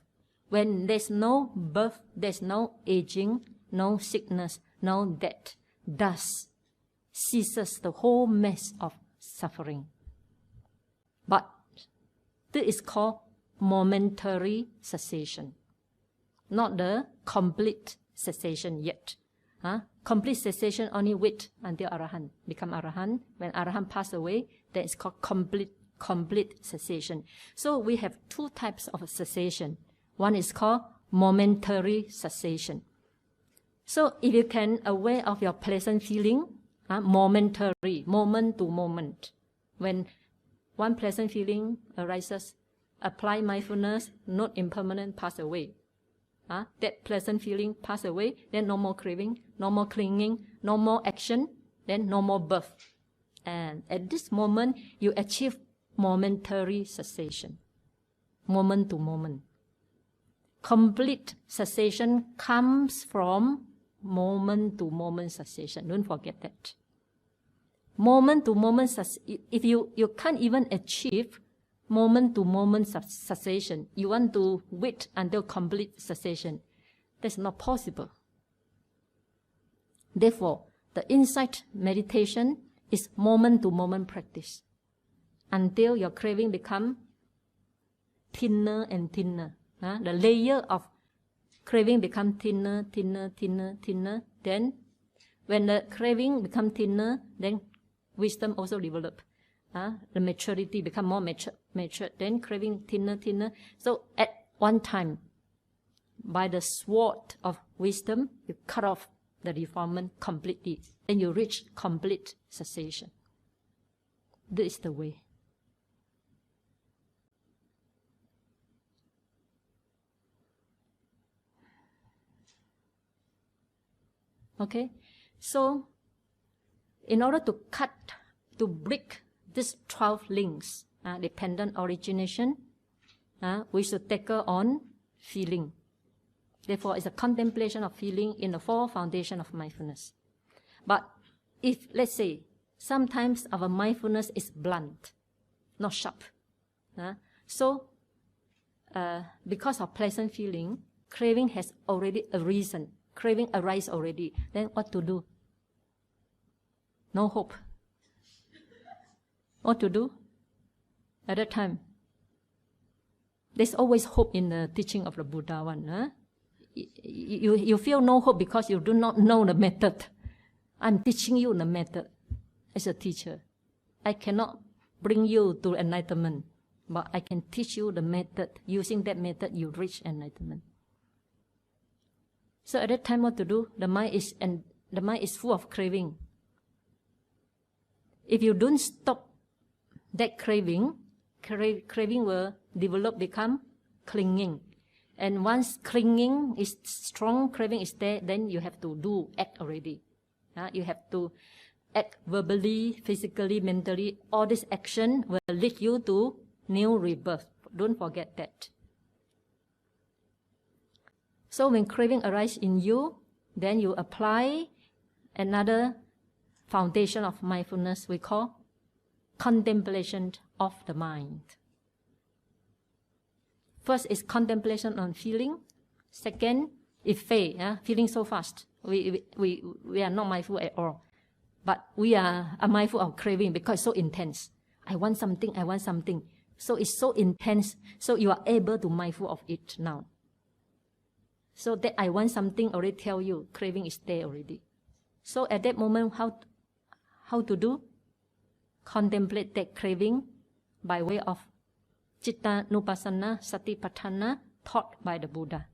When there's no birth, there's no aging, no sickness, no death. Thus ceases the whole mess of suffering. But this is called momentary cessation, not the complete cessation yet. Complete cessation only wait until Arahant, become Arahant. When Arahant pass away, then it's called complete cessation. So we have two types of cessation. One is called momentary cessation. So if you can aware of your pleasant feeling, momentary, moment to moment. When one pleasant feeling arises, apply mindfulness, not impermanent, pass away. That pleasant feeling pass away, then no more craving, no more clinging, no more action, then no more birth. And at this moment, you achieve momentary cessation, moment to moment. Complete cessation comes from moment to moment cessation. Don't forget that. Moment to moment, if you can't even achieve moment to moment cessation, you want to wait until complete cessation. That's not possible. Therefore, the insight meditation is moment to moment practice until your craving become thinner and thinner. The layer of craving become thinner. Then, when the craving become thinner, then wisdom also develop. The maturity become more mature. Then craving thinner. So at one time, by the sword of wisdom, you cut off the defilement completely. Then you reach complete cessation. This is the way. Okay, so in order to break these 12 links, dependent origination, we should tackle on feeling. Therefore, it's a contemplation of feeling in the four foundations of mindfulness. But if, let's say, sometimes our mindfulness is blunt, not sharp. So, because of pleasant feeling, craving has already arisen. Craving arises already. Then what to do? No hope. What to do at that time? There's always hope in the teaching of the Buddha one. You feel no hope because you do not know the method. I'm teaching you the method as a teacher. I cannot bring you to enlightenment, but I can teach you the method. Using that method, you reach enlightenment. So at that time, what to do? The mind is full of craving. If you don't stop that craving will develop, become clinging. And once clinging is strong, craving is there, then you have to act already. You have to act verbally, physically, mentally. All this action will lead you to new rebirth. Don't forget that. So when craving arises in you, then you apply another foundation of mindfulness we call contemplation of the mind. First is contemplation on feeling. Second is faith. Feeling so fast. We are not mindful at all. But we are mindful of craving because it's so intense. I want something. So it's so intense. So you are able to mindful of it now. So that I want something already tell you, craving is there already. So at that moment, how to do? Contemplate that craving by way of Citta-nupassana, Satipatthāna taught by the Buddha.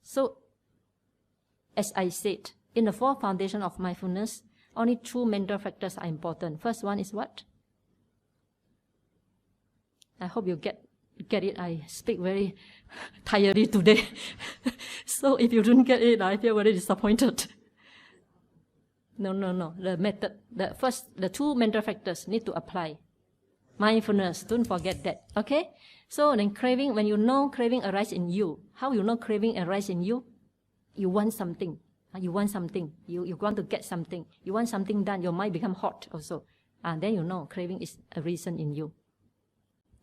So, as I said, in the four foundations of mindfulness, only two mental factors are important. First one is what? I hope you get it. I speak very tiredly today. So if you don't get it, I feel very disappointed. No. The method, the two mental factors need to apply. Mindfulness, don't forget that. Okay? So then craving, when you know craving arises in you, how you know craving arises in you? You want something. You want something. You want to get something. You want something done. Your mind become hot also. And then you know craving is arisen in you.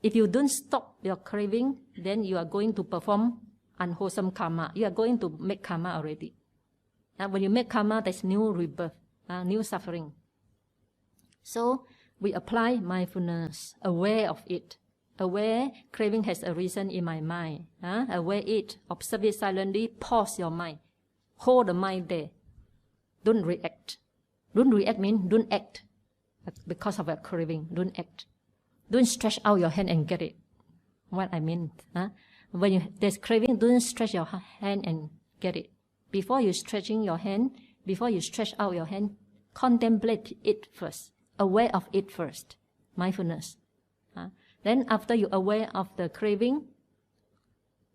If you don't stop your craving, then you are going to perform unwholesome karma. You are going to make karma already. When you make karma, there's new rebirth, new suffering. So we apply mindfulness, aware of it. Aware craving has arisen in my mind. Aware it, observe it silently, pause your mind. Hold the mind there. Don't react. Don't react means don't act. Because of a craving, don't act. Don't stretch out your hand and get it. What I mean. When there's craving, don't stretch your hand and get it. Before you stretching your hand, before you stretch out your hand, contemplate it first, aware of it first, mindfulness. Then after you aware of the craving,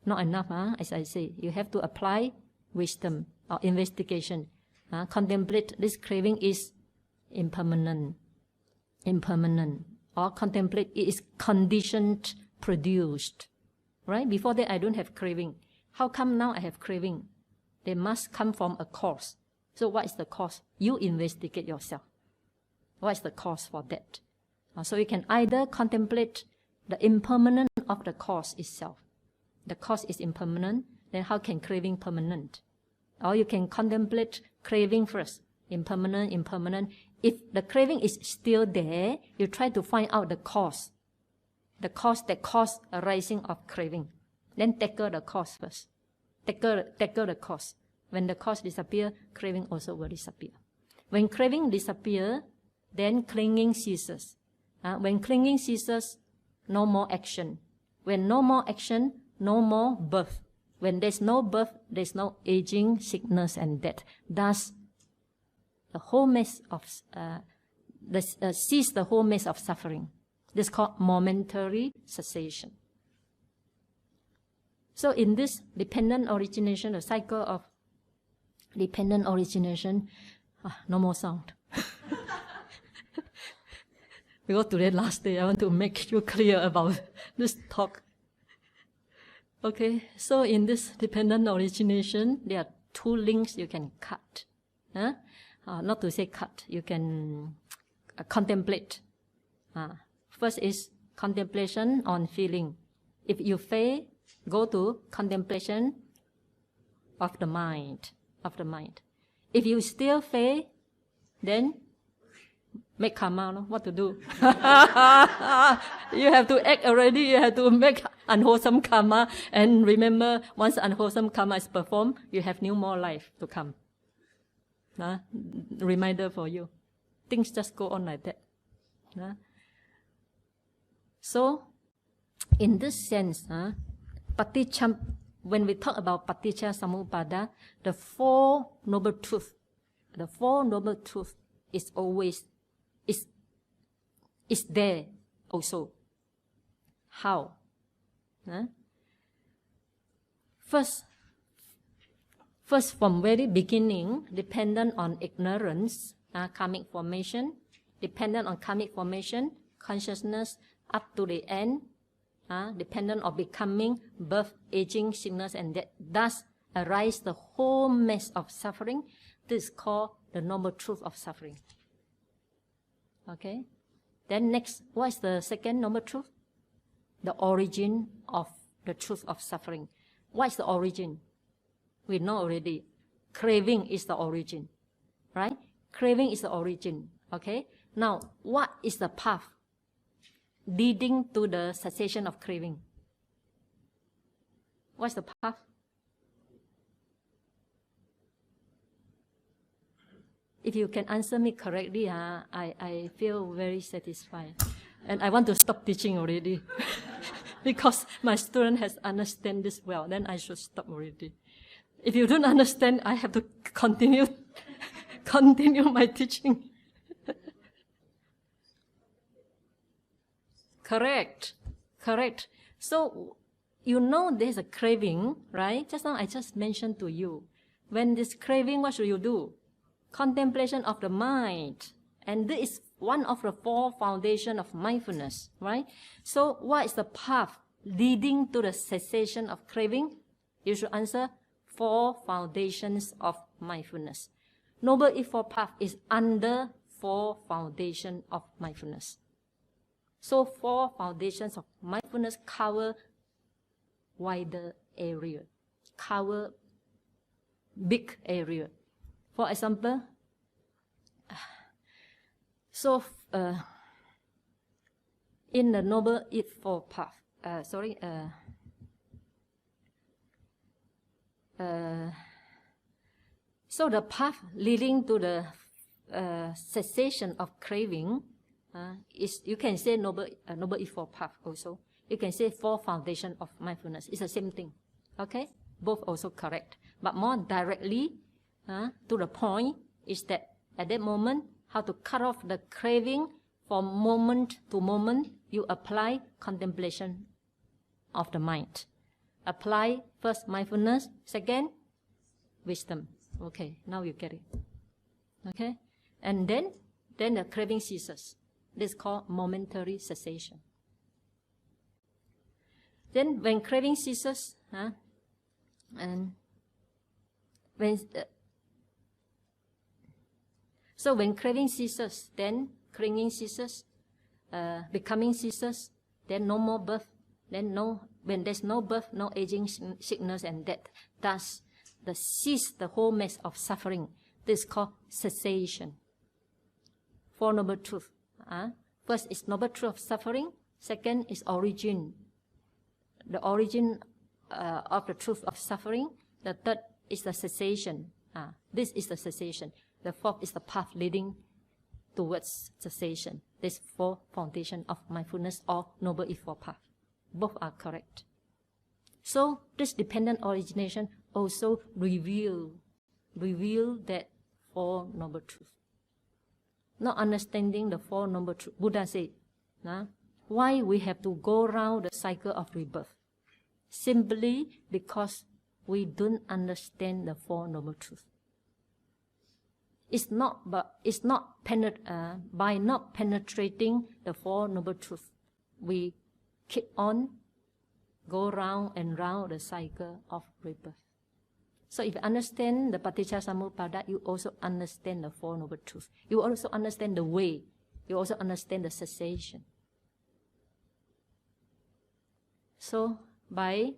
not enough, as I say, you have to apply wisdom or investigation. Contemplate this craving is impermanent, or contemplate it is conditioned, produced. Right? Before that I don't have craving. How come now I have craving? They must come from a cause. So what is the cause? You investigate yourself. What is the cause for that? So you can either contemplate the impermanence of the cause itself. The cause is impermanent, then how can craving permanent? Or you can contemplate craving first. Impermanent. If the craving is still there, you try to find out the cause. The cause that caused a rising of craving. Then tackle the cause first. Tackle the cause. When the cause disappears, craving also will disappear. When craving disappears, then clinging ceases. When clinging ceases, no more action. When no more action, no more birth. When there's no birth, there's no aging, sickness, and death. Thus, the whole mess of cease the whole mess of suffering. This is called momentary cessation. So in this dependent origination, the cycle of dependent origination, no more sound. Because today last day, I want to make you clear about this talk. Okay, so in this dependent origination, there are two links you can cut. Not to say cut, you can contemplate. First is contemplation on feeling. If you fail, go to contemplation of the mind. If you still fail, then make karma, no? What to do? You have to act already, you have to make unwholesome karma. And remember, once unwholesome karma is performed, you have new more life to come. Reminder for you. Things just go on like that. So, in this sense, when we talk about paticca samuppada, the Four Noble Truths is always is there also. How? First, from very beginning, dependent on ignorance, karmic formation, dependent on karmic formation, consciousness up to the end, dependent on becoming, birth, aging, sickness, and death. Thus arise the whole mess of suffering. This is called the noble truth of suffering. Okay? Then next, what is the second noble truth? The origin of the truth of suffering. What is the origin? We know already. Craving is the origin. Right? Craving is the origin. Okay? Now, what is the path leading to the cessation of craving? What's the path? If you can answer me correctly, I feel very satisfied. And I want to stop teaching already. Because my student has understand this well, then I should stop already. If you don't understand, I have to continue my teaching. Correct. So, you know there's a craving, right? Just now I just mentioned to you. When this craving, what should you do? Contemplation of the mind. And this is one of the four foundations of mindfulness, right? So, what is the path leading to the cessation of craving? You should answer four foundations of mindfulness. Noble Eightfold Path is under four foundations of mindfulness. So four foundations of mindfulness cover wider area, cover big area. For example, in the Noble Eightfold Path, so the path leading to the cessation of craving is, you can say Noble Eightfold Path also. You can say four foundations of mindfulness. It's the same thing. Okay? Both also correct. But more directly, to the point, is that at that moment, how to cut off the craving from moment to moment, you apply contemplation of the mind. Apply first mindfulness, second wisdom. Okay, now you get it. Okay? And then the craving ceases. This is called momentary cessation. Then when craving ceases, when craving ceases, then clinging ceases, becoming ceases, then no more birth, when there's no birth, no aging, sickness and death. Thus, the whole mass of suffering. This is called cessation. Four Noble Truths. First is Noble Truth of suffering. Second is origin. The origin of the truth of suffering. The third is the cessation. This is the cessation. The fourth is the path leading towards cessation. This four foundation of mindfulness or Noble Eightfold Path. Both are correct. So this dependent origination also reveal that Four Noble Truths. Not understanding the Four Noble Truths. Buddha said, why we have to go around the cycle of rebirth? Simply because we don't understand the Four Noble Truths. By not penetrating the Four Noble Truths, we keep on go round and round the cycle of rebirth. So if you understand the Paticcasamuppada, you also understand the Four Noble Truths. You also understand the way. You also understand the cessation. So by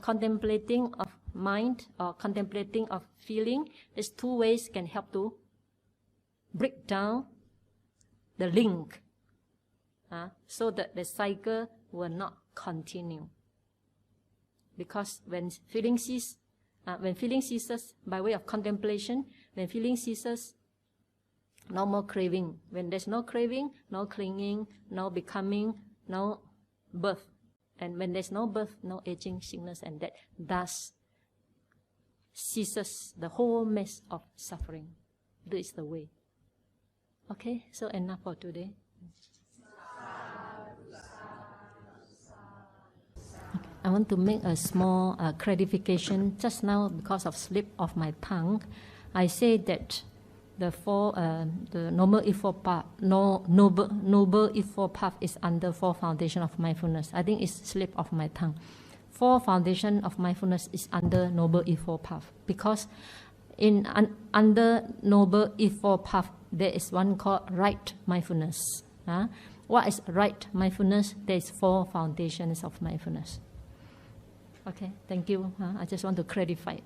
contemplating of mind or contemplating of feeling, these two ways can help to break down the link, so that the cycle will not continue. Because when feeling ceases by way of contemplation, when feeling ceases, no more craving. When there's no craving, no clinging, no becoming, no birth. And when there's no birth, no aging, sickness and death. Thus ceases the whole mass of suffering. This is the way. Okay, so enough for today. I want to make a small clarification. Just now, because of slip of my tongue, I say that the Noble Eightfold Path, Noble Eightfold Path is under Four Foundation of Mindfulness. I think it's slip of my tongue. Four Foundation of Mindfulness is under Noble Eightfold Path, because under Noble Eightfold Path there is one called right mindfulness. What is right mindfulness? There is four foundations of mindfulness. Okay, thank you. I just want to clarify.